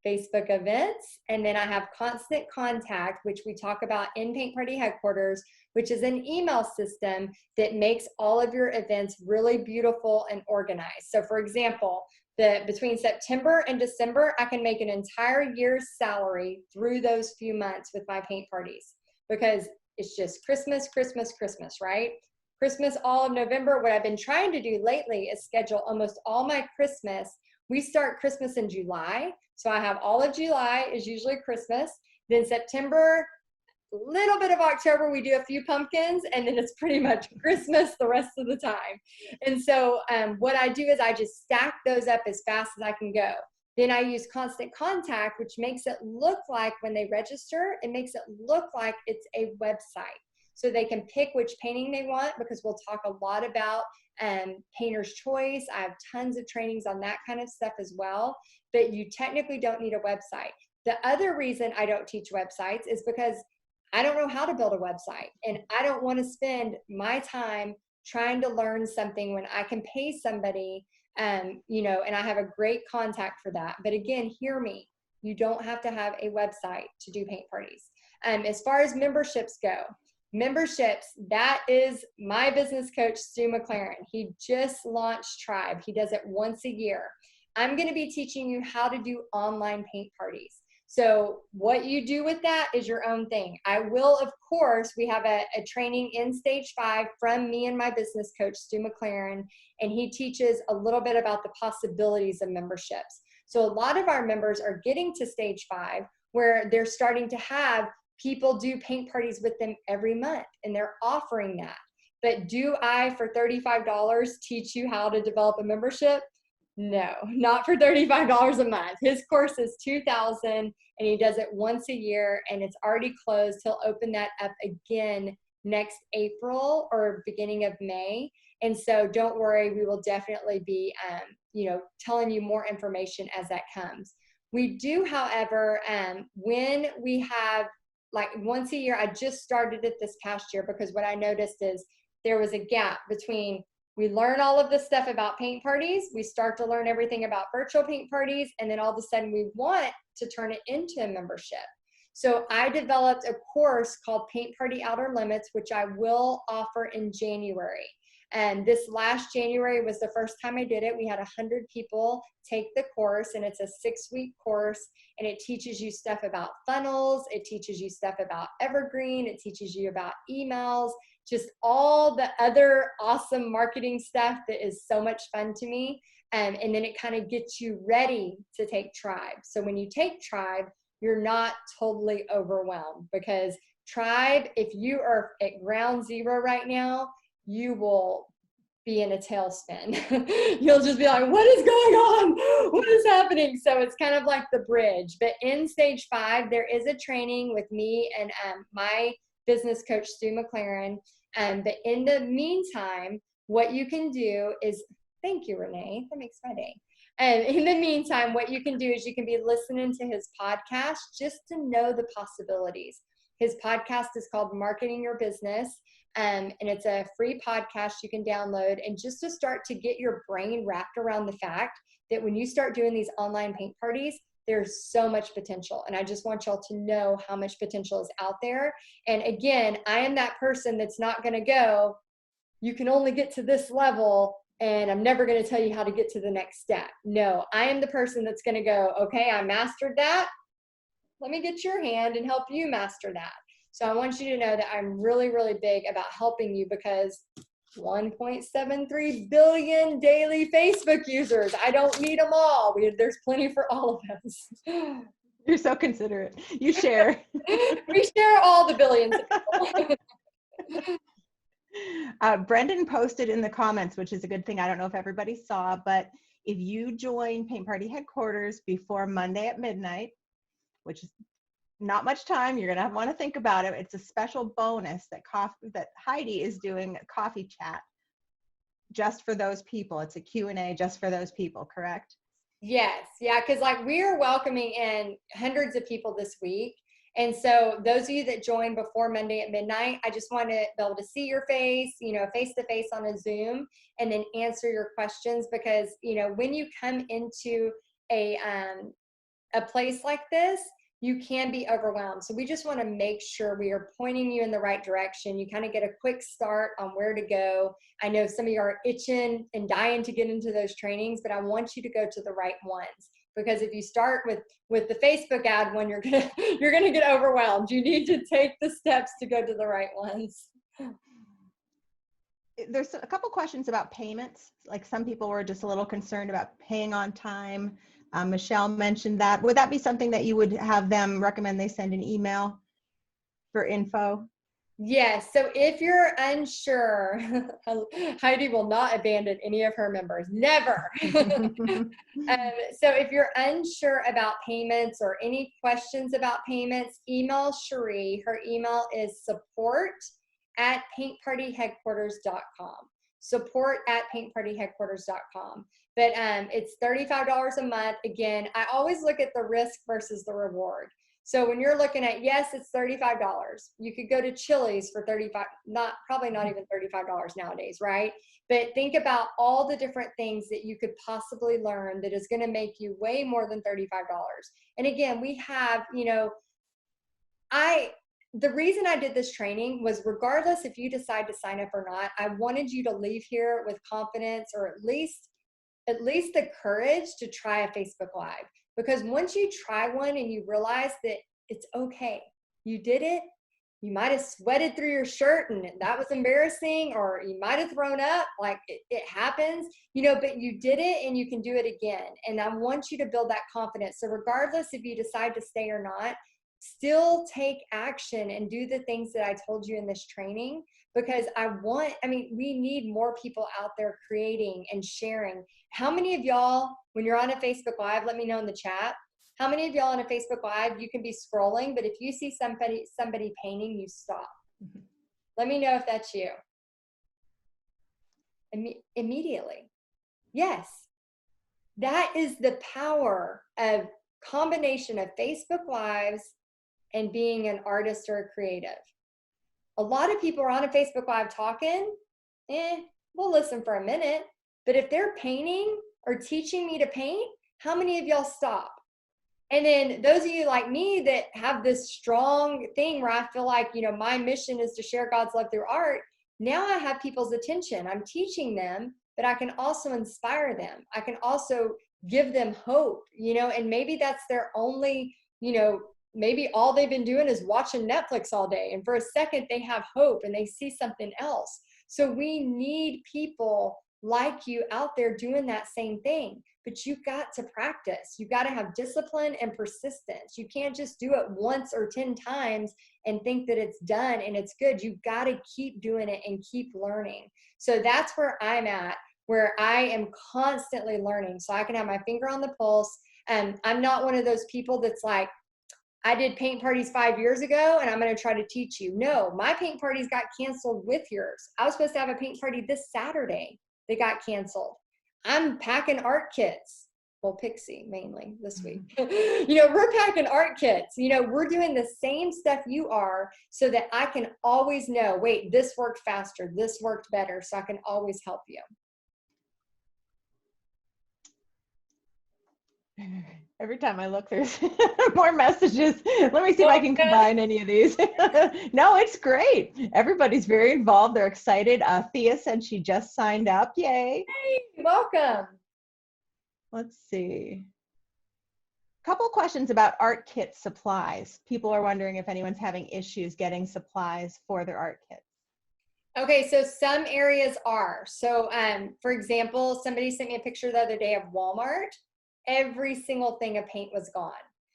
Speaker 1: events, and then I have Constant Contact, which we talk about in Paint Party Headquarters, which is an email system that makes all of your events really beautiful and organized. So for example, between September and December, I can make an entire year's salary through those few months with my paint parties, because it's just Christmas, right? Christmas, all of November. What I've been trying to do lately is schedule almost all my Christmas. We start Christmas in July. So I have all of July is usually Christmas. Then September, a little bit of October, we do a few pumpkins, and then it's pretty much Christmas the rest of the time. And so what I do is I just stack those up as fast as I can go. Then I use Constant Contact, which makes it look like when they register, it makes it look like it's a website. So they can pick which painting they want, because we'll talk a lot about painter's choice. I have tons of trainings on that kind of stuff as well, but you technically don't need a website. The other reason I don't teach websites is because I don't know how to build a website, and I don't want to spend my time trying to learn something when I can pay somebody, and I have a great contact for that. But again, hear me, you don't have to have a website to do paint parties. As far as memberships go, that is my business coach, Stu McLaren. He just launched Tribe. He does it once a year. I'm going to be teaching you how to do online paint parties. So what you do with that is your own thing. I will, of course, we have a training in Stage 5 from me and my business coach, Stu McLaren, and he teaches a little bit about the possibilities of memberships. So a lot of our members are getting to Stage 5 where they're starting to have people do paint parties with them every month, and they're offering that. But do I, for $35, teach you how to develop a membership? No, not for $35 a month. His course is $2,000, and he does it once a year, and it's already closed. He'll open that up again next April or beginning of May. And so don't worry, we will definitely be, telling you more information as that comes. We do, however, when we have like once a year, I just started it this past year because what I noticed is there was a gap between we learn all of this stuff about paint parties, we start to learn everything about virtual paint parties, and then all of a sudden we want to turn it into a membership. So I developed a course called Paint Party Outer Limits, which I will offer in January. And this last January was the first time I did it. We had 100 people take the course, and it's a 6-week course, and it teaches you stuff about funnels. It teaches you stuff about evergreen. It teaches you about emails, just all the other awesome marketing stuff that is so much fun to me. And then it kind of gets you ready to take Tribe. So when you take Tribe, you're not totally overwhelmed, because Tribe, if you are at ground zero right now, you will be in a tailspin. You'll just be like, what is going on? What is happening? So it's kind of like the bridge. But in stage 5, there is a training with me and my business coach, Stu McLaren. But in the meantime, what you can do is, thank you, Renee. That makes my day. And in the meantime, what you can do is you can be listening to his podcast just to know the possibilities. His podcast is called Marketing Your Business. And it's a free podcast you can download, and just to start to get your brain wrapped around the fact that when you start doing these online paint parties, there's so much potential. And I just want y'all to know how much potential is out there. And again, I am that person that's not going to go, you can only get to this level, and I'm never going to tell you how to get to the next step. No, I am the person that's going to go, okay, I mastered that. Let me get your hand and help you master that. So I want you to know that I'm really, really big about helping you, because 1.73 billion daily Facebook users. I don't need them all. There's plenty for all of us.
Speaker 2: You're so considerate. You share.
Speaker 1: We share all the billions of people.
Speaker 2: Brendan posted in the comments, which is a good thing. I don't know if everybody saw, but if you join Paint Party Headquarters before Monday at midnight, which is not much time, you're going to want to think about it. It's a special bonus that Heidi is doing a coffee chat just for those people. It's a Q&A just for those people, correct?
Speaker 1: Yes. Yeah. Because like we are welcoming in hundreds of people this week. And so those of you that join before Monday at midnight, I just want to be able to see your face, face to face on a Zoom, and then answer your questions. Because, when you come into a place like this, you can be overwhelmed. So we just want to make sure we are pointing you in the right direction. You kind of get a quick start on where to go. I know some of you are itching and dying to get into those trainings, but I want you to go to the right ones. Because if you start with the Facebook ad one, you're gonna get overwhelmed. You need to take the steps to go to the right ones.
Speaker 2: There's a couple questions about payments. Like some people were just a little concerned about paying on time. Michelle mentioned that. Would that be something that you would have them recommend they send an email for info?
Speaker 1: Yes. So if you're unsure, Heidi will not abandon any of her members. Never. So if you're unsure about payments or any questions about payments, email Cherie. Her email is support@paintpartyheadquarters.com. Support@paintpartyheadquarters.com. But it's $35 a month. Again, I always look at the risk versus the reward. So when you're looking at, yes, it's $35. You could go to Chili's for $35, probably not even $35 nowadays, right? But think about all the different things that you could possibly learn that is going to make you way more than $35. And again, we have, the reason I did this training was, regardless if you decide to sign up or not, I wanted you to leave here with confidence, or at least the courage to try a Facebook Live. Because once you try one and you realize that it's okay, you did it, you might have sweated through your shirt and that was embarrassing, or you might have thrown up, like it happens, but you did it and you can do it again. And I want you to build that confidence. So regardless if you decide to stay or not, still take action and do the things that I told you in this training, because we need more people out there creating and sharing. How many of y'all, when you're on a Facebook Live, let me know in the chat, how many of y'all on a Facebook Live, you can be scrolling, but if you see somebody painting, you stop? Let me know if that's you. immediately. Yes, that is the power of combination of Facebook Lives and being an artist or a creative. A lot of people are on a Facebook Live talking, we'll listen for a minute. But if they're painting or teaching me to paint, how many of y'all stop? And then those of you like me that have this strong thing where I feel like, my mission is to share God's love through art. Now I have people's attention. I'm teaching them, but I can also inspire them. I can also give them hope, and maybe that's their only, maybe all they've been doing is watching Netflix all day. And for a second, they have hope and they see something else. So we need people like you out there doing that same thing. But you've got to practice. You've got to have discipline and persistence. You can't just do it once or 10 times and think that it's done and it's good. You've got to keep doing it and keep learning. So that's where I'm at, where I am constantly learning. So I can have my finger on the pulse. And I'm not one of those people that's like, I did paint parties 5 years ago and I'm going to try to teach you. No, my paint parties got canceled with yours. I was supposed to have a paint party this Saturday that got canceled. I'm packing art kits. Well, Pixie mainly this week. We're packing art kits. We're doing the same stuff you are so that I can always know, wait, this worked faster. This worked better. So I can always help you.
Speaker 2: Every time I look, there's more messages. Let me see if I can combine any of these. No, it's great. Everybody's very involved. They're excited. Thea said she just signed up. Yay.
Speaker 1: Hey, welcome.
Speaker 2: Let's see. Couple questions about art kit supplies. People are wondering if anyone's having issues getting supplies for their art kits.
Speaker 1: Okay, so some areas are. So, for example, somebody sent me a picture the other day of Walmart. Every single thing of paint was gone.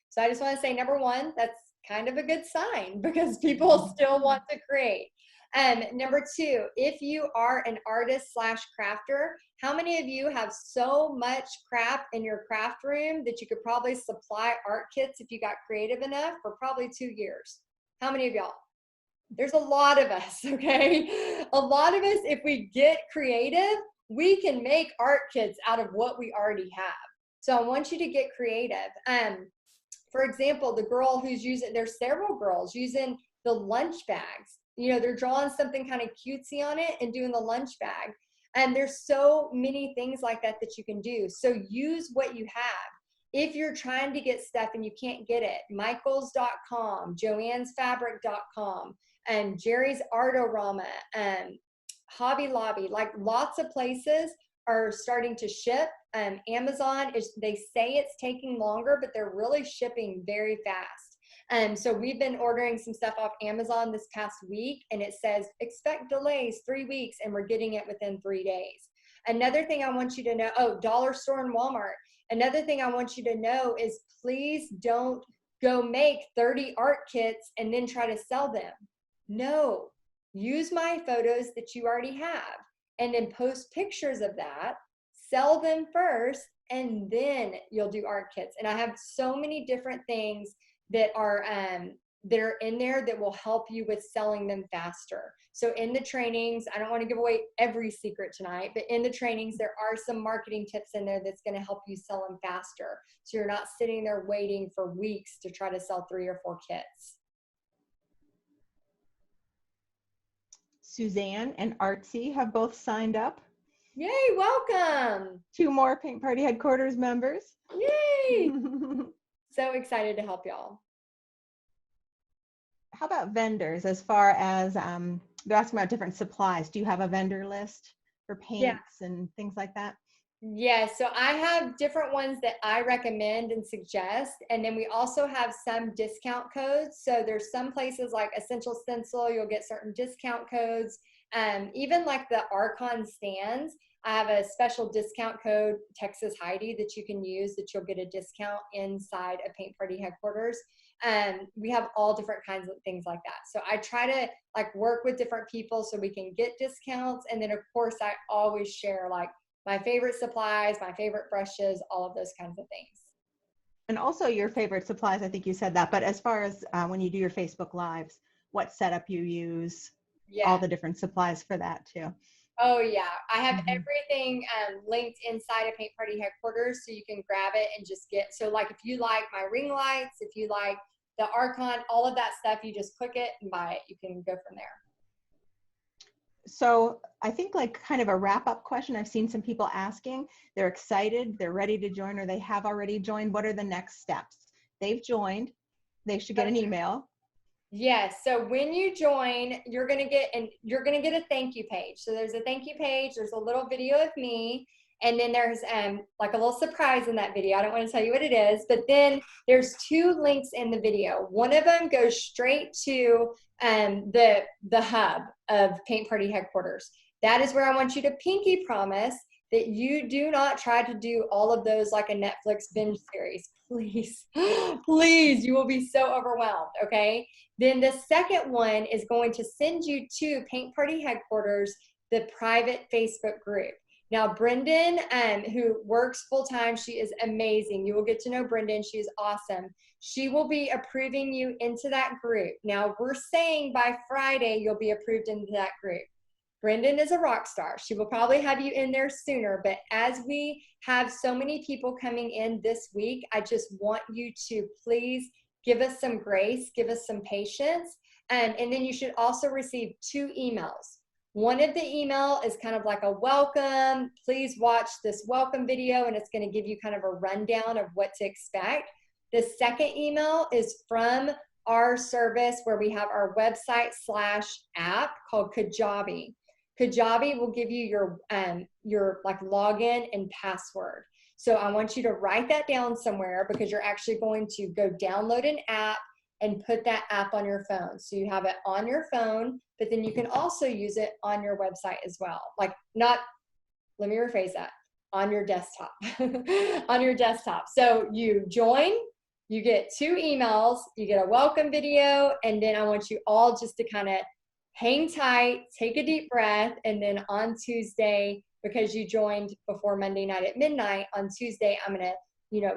Speaker 1: So I just want to say, number one, that's kind of a good sign because people still want to create. Number two, if you are an artist / crafter, how many of you have so much crap in your craft room that you could probably supply art kits if you got creative enough for probably 2 years? How many of y'all? There's a lot of us, okay? A lot of us, if we get creative, we can make art kits out of what we already have. So I want you to get creative. For example, the girl who's using, there's several girls using the lunch bags. They're drawing something kind of cutesy on it and doing the lunch bag. And there's so many things like that that you can do. So use what you have. If you're trying to get stuff and you can't get it, michaels.com, joannesfabric.com, and Jerry's Artorama, Hobby Lobby, like lots of places are starting to ship. Amazon they say it's taking longer, but they're really shipping very fast. So we've been ordering some stuff off Amazon this past week, and it says expect delays 3 weeks, and we're getting it within 3 days. Another thing I want you to know, dollar store and Walmart. Another thing I want you to know is please don't go make 30 art kits and then try to sell them. No, use my photos that you already have and then post pictures of that, sell them first, and then you'll do art kits. And I have so many different things that are in there that will help you with selling them faster. So in the trainings, I don't want to give away every secret tonight, but in the trainings, there are some marketing tips in there that's going to help you sell them faster. So you're not sitting there waiting for weeks to try to sell 3 or 4 kits.
Speaker 2: Suzanne and Artsy have both signed up.
Speaker 1: Yay, welcome.
Speaker 2: 2 more Paint Party Headquarters members.
Speaker 1: Yay. So excited to help y'all.
Speaker 2: How about vendors as far as, they're asking about different supplies. Do you have a vendor list for paints and things like that?
Speaker 1: Yes, so I have different ones that I recommend and suggest, and then we also have some discount codes. So there's some places like Essential Stencil, you'll get certain discount codes. Even like the Archon stands, I have a special discount code, Texas Heidi, that you can use that you'll get a discount inside a Paint Party Headquarters. We have all different kinds of things like that. So I try to like work with different people so we can get discounts. And then of course I always share like my favorite supplies, my favorite brushes, all of those kinds of things.
Speaker 2: And also your favorite supplies, I think you said that, but as far as when you do your Facebook Lives, what setup you use, all the different supplies for that too.
Speaker 1: Oh yeah, I have
Speaker 2: Mhm.
Speaker 1: everything linked inside of Paint Party headquarters, so you can grab it and just get. So like, if you like my ring lights, if you like the Archon, all of that stuff, you just click it and buy it. You can go from there.
Speaker 2: So I think like kind of a wrap-up question, I've seen some people asking, they're excited, they're ready to join, or they have already joined. What are the next steps? They've joined, they should get an email.
Speaker 1: Yes. So when you join, you're going to get a thank you page. So there's a thank you page. There's a little video of me. And then there's like a little surprise in that video. I don't want to tell you what it is, but then there's 2 links in the video. One of them goes straight to the hub of Paint Party headquarters. That is where I want you to pinky promise that you do not try to do all of those like a Netflix binge series. Please, please, you will be so overwhelmed. Okay. Then the second one is going to send you to Paint Party headquarters, the private Facebook group. Now, Brendan, who works full-time, she is amazing. You will get to know Brendan. She is awesome. She will be approving you into that group. Now, we're saying by Friday, you'll be approved into that group. Brendan is a rock star. She will probably have you in there sooner, but as we have so many people coming in this week, I just want you to please give us some grace, give us some patience. And then you should also receive 2 emails. One of the email is kind of like a welcome. Please watch this welcome video, and it's going to give you kind of a rundown of what to expect. The second email is from our service where we have our website/app called Kajabi. Kajabi will give you your like login and password. So I want you to write that down somewhere, because you're actually going to go download an app and put that app on your phone. So you have it on your phone, but then you can also use it on your website as well. Like not, let me rephrase that, on your desktop, on your desktop. So you join, you get 2 emails, you get a welcome video, and then I want you all just to kind of hang tight, take a deep breath, and then on Tuesday, because you joined before Monday night at midnight, on Tuesday, I'm going to,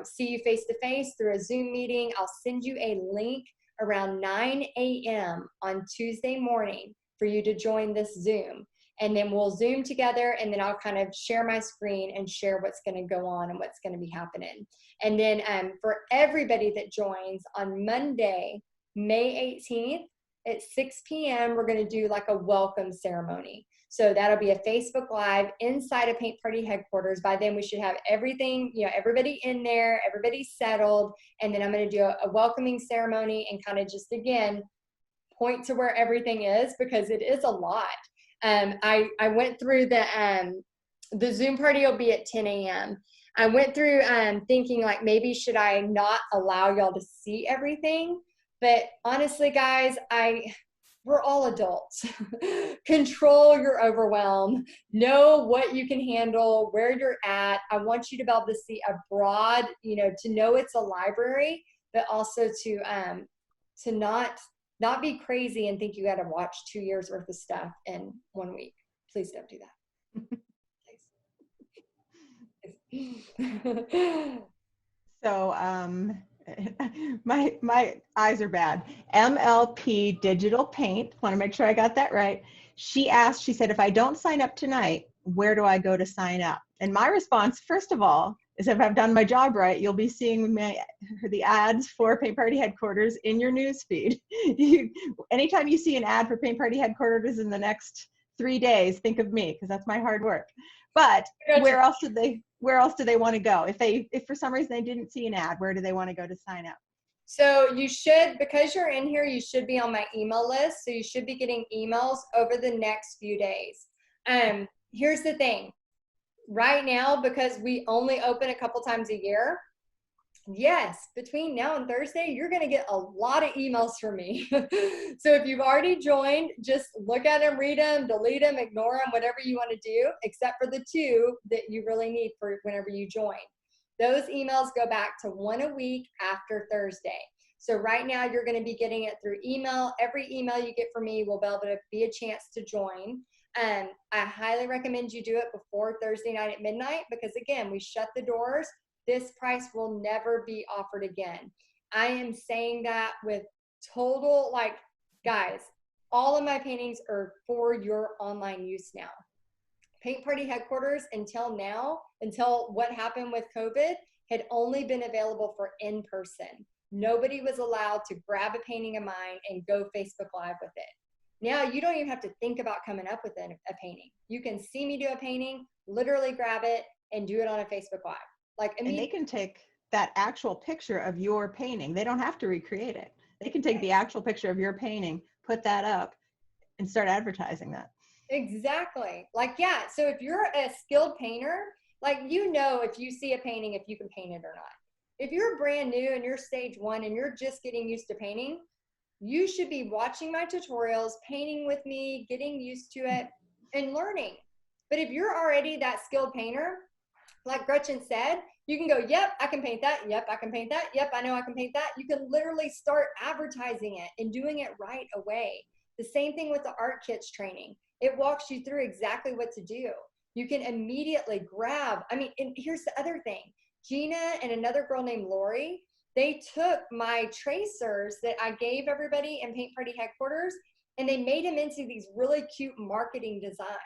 Speaker 1: see you face to face through a Zoom meeting. I'll send you a link around 9 a.m. on Tuesday morning for you to join this Zoom. And then we'll Zoom together, and then I'll kind of share my screen and share what's going to go on and what's going to be happening. And then for everybody that joins on Monday, May 18th at 6 p.m., we're going to do like a welcome ceremony. So that'll be a Facebook Live inside of Paint Party headquarters. By then we should have everything, everybody in there, everybody settled. And then I'm going to do a welcoming ceremony and kind of just, again, point to where everything is, because it is a lot. I went through the Zoom party will be at 10 a.m. I went through thinking like, maybe should I not allow y'all to see everything? But honestly, guys, we're all adults. Control your overwhelm. Know what you can handle, where you're at. I want you to be able to see a broad, to know it's a library, but also to not be crazy and think you got to watch 2 years worth of stuff in 1 week. Please don't do that. Please.
Speaker 2: So my eyes are bad. MLP Digital Paint, want to make sure I got that right. She said, if I don't sign up tonight, where do I go to sign up? And my response, first of all, is if I've done my job right, you'll be seeing the ads for Paint Party headquarters in your news feed. Anytime you see an ad for Paint Party headquarters in the next 3 days, think of me, because that's my hard work. But where else do they want to go? If for some reason they didn't see an ad, where do they want to go to sign up?
Speaker 1: So you should, because you're in here, you should be on my email list. So you should be getting emails over the next few days. Here's the thing. Right now, because we only open a couple times a year, yes, between now and Thursday, you're going to get a lot of emails from me. So if you've already joined, just look at them, read them, delete them, ignore them, whatever you want to do, except for the 2 that you really need for whenever you join. Those emails go back to 1 a week after Thursday. So right now you're going to be getting it through email. Every email you get from me will be able to be a chance to join. I highly recommend you do it before Thursday night at midnight, because again, we shut the doors. This price will never be offered again. I am saying that with total, guys, all of my paintings are for your online use now. Paint Party headquarters until now, until what happened with COVID, had only been available for in person. Nobody was allowed to grab a painting of mine and go Facebook Live with it. Now you don't even have to think about coming up with a painting. You can see me do a painting, literally grab it and do it on a Facebook Live. Like,
Speaker 2: and they can take that actual picture of your painting. They don't have to recreate it. They can take the actual picture of your painting, put that up, and start advertising that.
Speaker 1: Exactly. Like, yeah. So if you're a skilled painter, like, you know, if you see a painting, if you can paint it or not. If you're brand new and you're stage 1 and you're just getting used to painting, you should be watching my tutorials, painting with me, getting used to it, and learning. But if you're already that skilled painter, like Gretchen said, you can go, yep, I can paint that. Yep, I can paint that. Yep, I know I can paint that. You can literally start advertising it and doing it right away. The same thing with the art kits training. It walks you through exactly what to do. You can immediately grab, I mean, and here's the other thing. Gina and another girl named Lori, they took my tracers that I gave everybody in Paint Party headquarters, and they made them into these really cute marketing designs.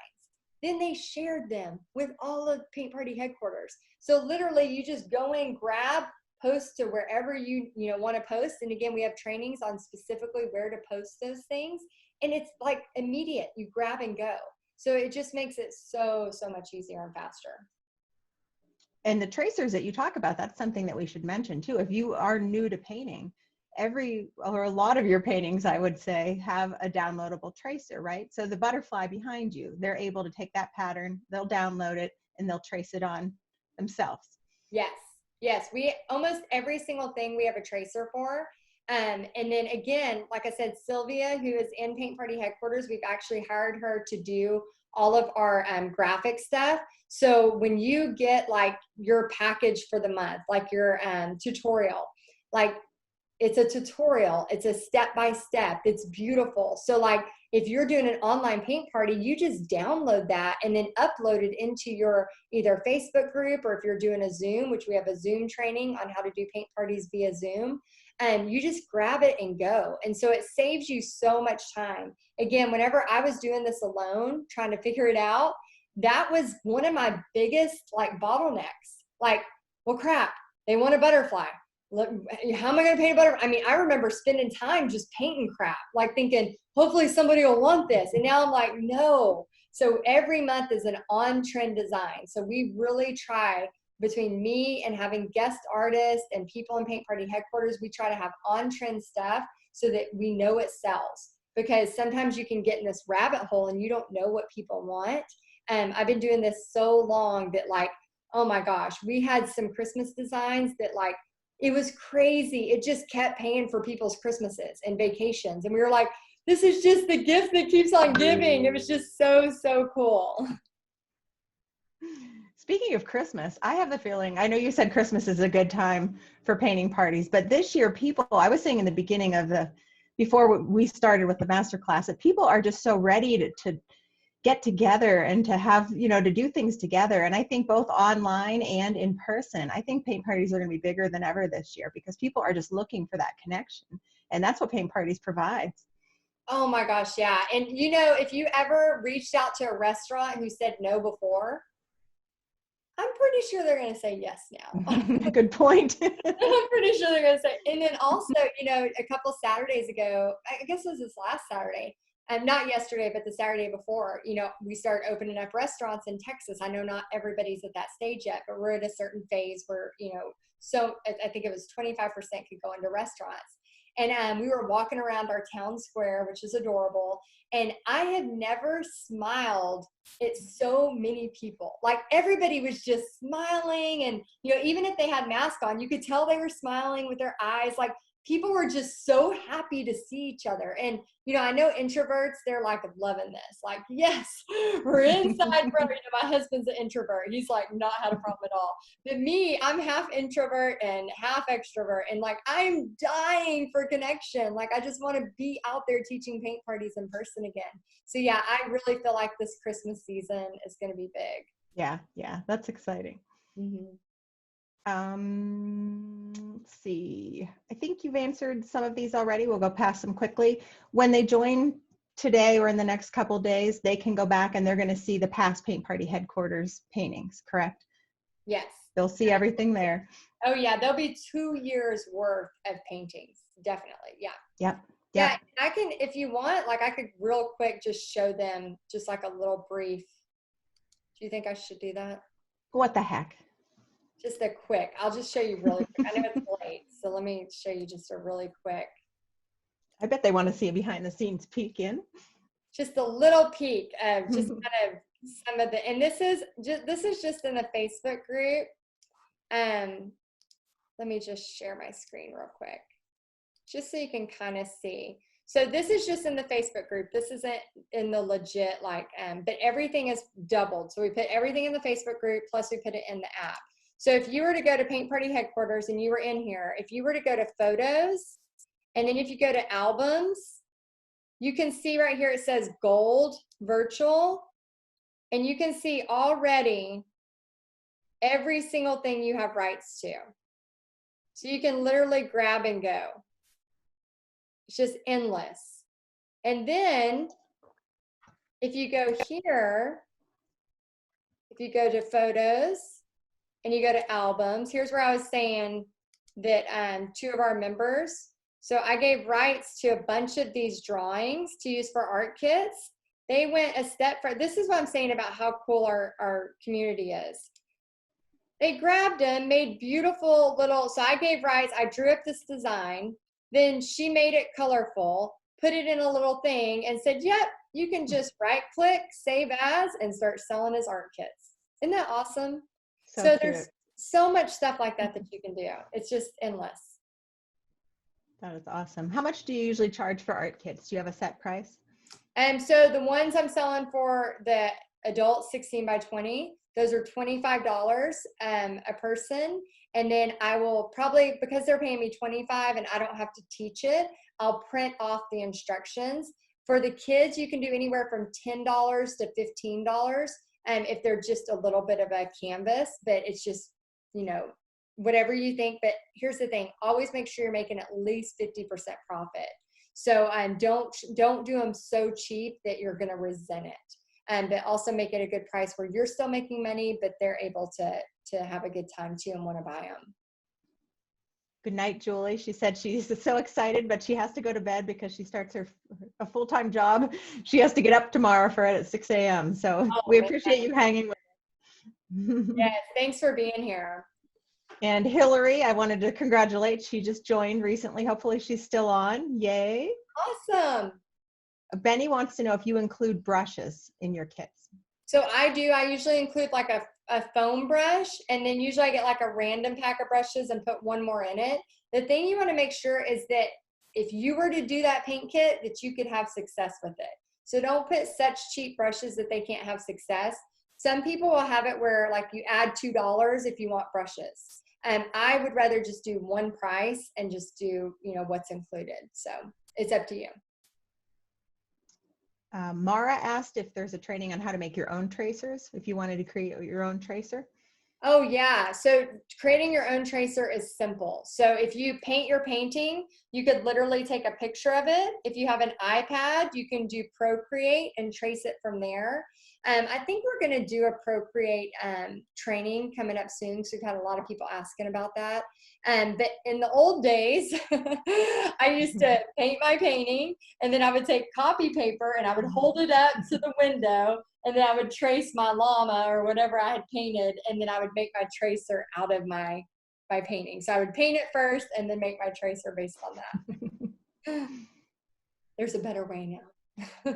Speaker 1: Then they shared them with all of Paint Party headquarters. So literally you just go in, grab, post to wherever you want to post. And again, we have trainings on specifically where to post those things. And it's like immediate, you grab and go. So it just makes it so much easier and faster.
Speaker 2: And the tracers that you talk about, that's something that we should mention too. If you are new to painting, a lot of your paintings, I would say, have a downloadable tracer, right? So the butterfly behind you, they're able to take that pattern, they'll download it, and they'll trace it on themselves.
Speaker 1: Yes. We almost every single thing we have a tracer for. And then again, like I said, Sylvia, who is in Paint Party headquarters, we've actually hired her to do all of our graphic stuff. So when you get like your package for the month, like your tutorial, like it's a tutorial, it's a step-by-step, it's beautiful. So like if you're doing an online paint party, you just download that and then upload it into your either Facebook group, or if you're doing a Zoom, which we have a Zoom training on how to do paint parties via Zoom, and you just grab it and go. And so it saves you so much time. Again, whenever I was doing this alone, trying to figure it out, that was one of my biggest like bottlenecks. Like, well, crap, they want a butterfly. Look, how am I going to paint a butterfly? I mean, I remember spending time just painting crap, like thinking, hopefully somebody will want this. And now I'm like, no. So every month is an on-trend design. So we really try, between me and having guest artists and people in Paint Party headquarters, we try to have on-trend stuff so that we know it sells. Because sometimes you can get in this rabbit hole and you don't know what people want. I've been doing this so long that like, oh my gosh, we had some Christmas designs that like, it was crazy. It just kept paying for people's Christmases and vacations. And we were like, this is just the gift that keeps on giving. It was just so cool.
Speaker 2: Speaking of Christmas, I have the feeling, I know you said Christmas is a good time for painting parties, but this year I was saying in the beginning before we started with the masterclass, that people are just so ready to get together and to have, to do things together. And I think both online and in person, I think paint parties are going to be bigger than ever this year because people are just looking for that connection. And that's what paint parties provides.
Speaker 1: Oh my gosh, yeah. And if you ever reached out to a restaurant who said no before, I'm pretty sure they're going to say yes now.
Speaker 2: Good point.
Speaker 1: I'm pretty sure they're going to say. And then also, a couple Saturdays ago, I guess it was this last Saturday, not yesterday, but the Saturday before, we started opening up restaurants in Texas. I know not everybody's at that stage yet, but we're at a certain phase where, so I think it was 25% could go into restaurants. And we were walking around our town square, which is adorable. And I have never smiled at so many people. Like everybody was just smiling. And, even if they had masks on, you could tell they were smiling with their eyes. Like people were just so happy to see each other. And, I know introverts, they're like loving this. Like, yes, we're inside for, my husband's an introvert. He's like not had a problem at all. But me, I'm half introvert and half extrovert. And like, I'm dying for connection. Like, I just want to be out there teaching paint parties in person again. So yeah, I really feel like this Christmas season is going to be big.
Speaker 2: Yeah, that's exciting.
Speaker 1: Mm-hmm.
Speaker 2: Let's see. I think you've answered some of these already. We'll go past them quickly. When they join today or in the next couple days, they can go back and they're going to see the past Paint Party headquarters paintings, correct?
Speaker 1: Yes.
Speaker 2: They'll see everything there.
Speaker 1: Oh yeah, there'll be 2 years worth of paintings. Definitely. Yeah.
Speaker 2: Yep.
Speaker 1: Yeah.
Speaker 2: Yep.
Speaker 1: I can, if you want, like I could real quick just show them just like a little brief. Do you think I should do that?
Speaker 2: What the heck?
Speaker 1: Just a quick, I'll just show you really quick. I know it's late, so let me show you just a really quick.
Speaker 2: I bet they want to see a behind the scenes peek in.
Speaker 1: Just a little peek of just kind of some of the, and this is just in the Facebook group. Let me just share my screen real quick, just so you can kind of see. So this is just in the Facebook group. This isn't in the legit, like, but everything is doubled. So we put everything in the Facebook group, plus we put it in the app. So if you were to go to Paint Party headquarters and you were in here, if you were to go to photos, and then if you go to albums, you can see right here, it says gold virtual, and you can see already every single thing you have rights to. So you can literally grab and go. It's just endless. And then if you go here, if you go to photos and you go to albums, here's where I was saying that 2 of our members, so I gave rights to a bunch of these drawings to use for art kits. They went a step further. This is what I'm saying about how cool our community is. They grabbed them, made beautiful little, so I gave rights, I drew up this design, then she made it colorful, put it in a little thing and said, yep, you can just right click, save as, and start selling as art kits. Isn't that awesome? So there's so much stuff like that that you can do. It's just endless.
Speaker 2: That is awesome. How much do you usually charge for art kits? Do you have a set price?
Speaker 1: So the ones I'm selling for the adult 16 by 20, those are $25 a person. And then I will probably, because they're paying me $25 and I don't have to teach it, I'll print off the instructions. For the kids, you can do anywhere from $10 to $15 if they're just a little bit of a canvas, but it's just, you know, whatever you think. But here's the thing, always make sure you're making at least 50% profit. So don't do them so cheap that you're going to resent it. But also make it a good price where you're still making money, but they're able to have a good time too and want to buy them.
Speaker 2: Good night, Julie. She said she's so excited, but she has to go to bed because she starts a full-time job. She has to get up tomorrow for it at 6 a.m. So we appreciate you hanging with us.
Speaker 1: Yes, thanks for being here.
Speaker 2: And Hillary, I wanted to congratulate. She just joined recently. Hopefully she's still on. Yay.
Speaker 1: Awesome.
Speaker 2: Benny wants to know if you include brushes in your kits.
Speaker 1: So I do. I usually include like a foam brush, and then usually I get like a random pack of brushes and put one more in it. The thing you want to make sure is that if you were to do that paint kit, that you could have success with it. So don't put such cheap brushes that they can't have success. Some people will have it where like you add $2 if you want brushes. I would rather just do one price and just do, you know, what's included. So it's up to you.
Speaker 2: Mara asked if there's a training on how to make your own tracers, if you wanted to create your own tracer.
Speaker 1: Oh yeah, so creating your own tracer is simple. So if you paint your painting, you could literally take a picture of it. If you have an iPad, you can do Procreate and trace it from there. I think we're going to do a Procreate training coming up soon, because we've had a lot of people asking about that. But in the old days, I used to paint my painting, and then I would take copy paper and I would hold it up to the window, and then I would trace my llama or whatever I had painted, and then I would make my tracer out of my painting. So I would paint it first and then make my tracer based on that. There's a better way now.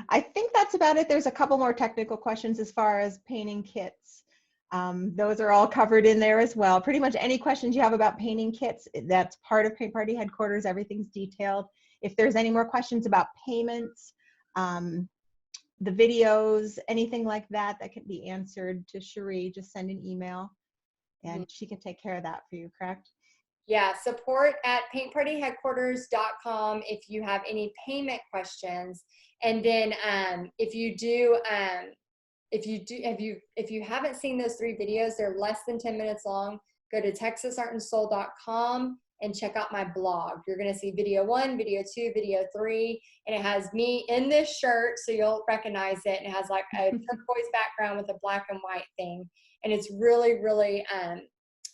Speaker 2: I think that's about it. There's a couple more technical questions as far as painting kits. Those are all covered in there as well. Pretty much any questions you have about painting kits, that's part of Paint Party headquarters. Everything's detailed. If there's any more questions about payments, the videos, anything like that, that can be answered to Cherie, just send an email and she can take care of that for you, correct?
Speaker 1: Yeah, support at paintpartyheadquarters.com if you have any payment questions. And then if you haven't seen those 3 videos, they're less than 10 minutes long. Go to texasartandsoul.com and check out my blog. You're going to see video 1, video 2, video 3, and it has me in this shirt, so you'll recognize it. And it has like a turquoise background with a black and white thing. And it's really, really,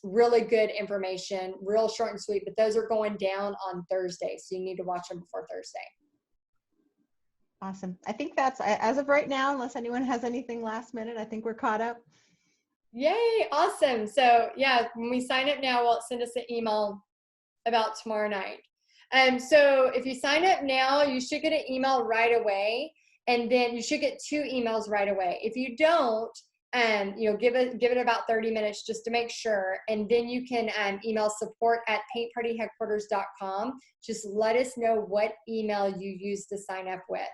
Speaker 1: really good information, real short and sweet, but those are going down on Thursday. So you need to watch them before Thursday.
Speaker 2: Awesome. I think that's, as of right now, unless anyone has anything last minute, I think we're caught up.
Speaker 1: Yay. Awesome. So yeah, when we sign up now, we'll send us an email about tomorrow night. So if you sign up now, you should get an email right away. And then you should get 2 emails right away. If you don't, give it about 30 minutes just to make sure. And then you can email support@paintpartyheadquarters.com. Just let us know what email you used to sign up with.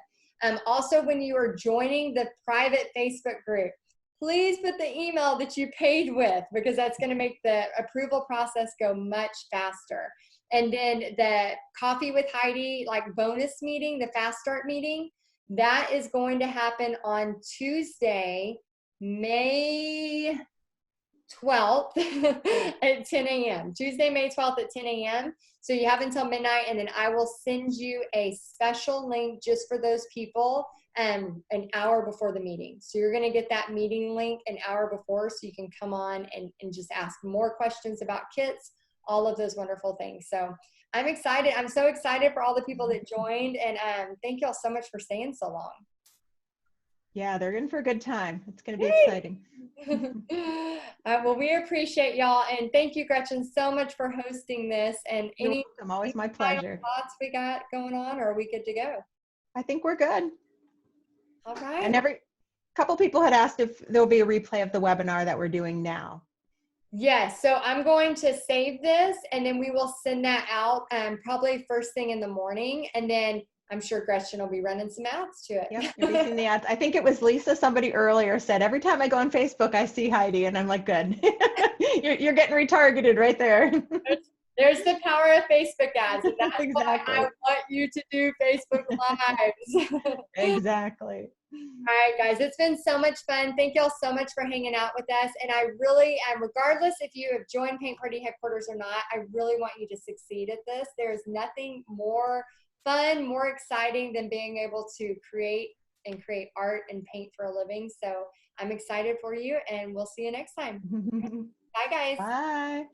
Speaker 1: Also, when you are joining the private Facebook group, please put the email that you paid with, because that's going to make the approval process go much faster. And then the Coffee with Heidi, like bonus meeting, the Fast Start meeting, that is going to happen on Tuesday, May 12th at 10 a.m. Tuesday, May 12th at 10 a.m. So you have until midnight, and then I will send you a special link just for those people an hour before the meeting. So you're going to get that meeting link an hour before, so you can come on and just ask more questions about kits, all of those wonderful things. So I'm excited. I'm so excited for all the people that joined, and thank you all so much for staying so long.
Speaker 2: Yeah, they're in for a good time. It's going to be exciting.
Speaker 1: Well, we appreciate y'all, and thank you, Gretchen, so much for hosting this. And any
Speaker 2: always my pleasure.
Speaker 1: Thoughts we got going on, or are we good to go?
Speaker 2: I think we're good.
Speaker 1: All right.
Speaker 2: And couple people had asked if there'll be a replay of the webinar that we're doing now.
Speaker 1: Yes, so I'm going to save this, and then we will send that out probably first thing in the morning, and then I'm sure Gretchen will be running some ads to it.
Speaker 2: Yep, you'll be seeing the ads. I think it was Lisa, somebody earlier said, every time I go on Facebook, I see Heidi, and I'm like, good. you're getting retargeted right there.
Speaker 1: There's the power of Facebook ads, and that's
Speaker 2: exactly.
Speaker 1: why I want you to do Facebook Lives.
Speaker 2: Exactly.
Speaker 1: All right, guys, it's been so much fun. Thank y'all so much for hanging out with us. And I really, regardless if you have joined Paint Party Headquarters or not, I really want you to succeed at this. There's nothing more fun, more exciting than being able to create art and paint for a living. So I'm excited for you, and we'll see you next time. Bye, guys.
Speaker 2: Bye.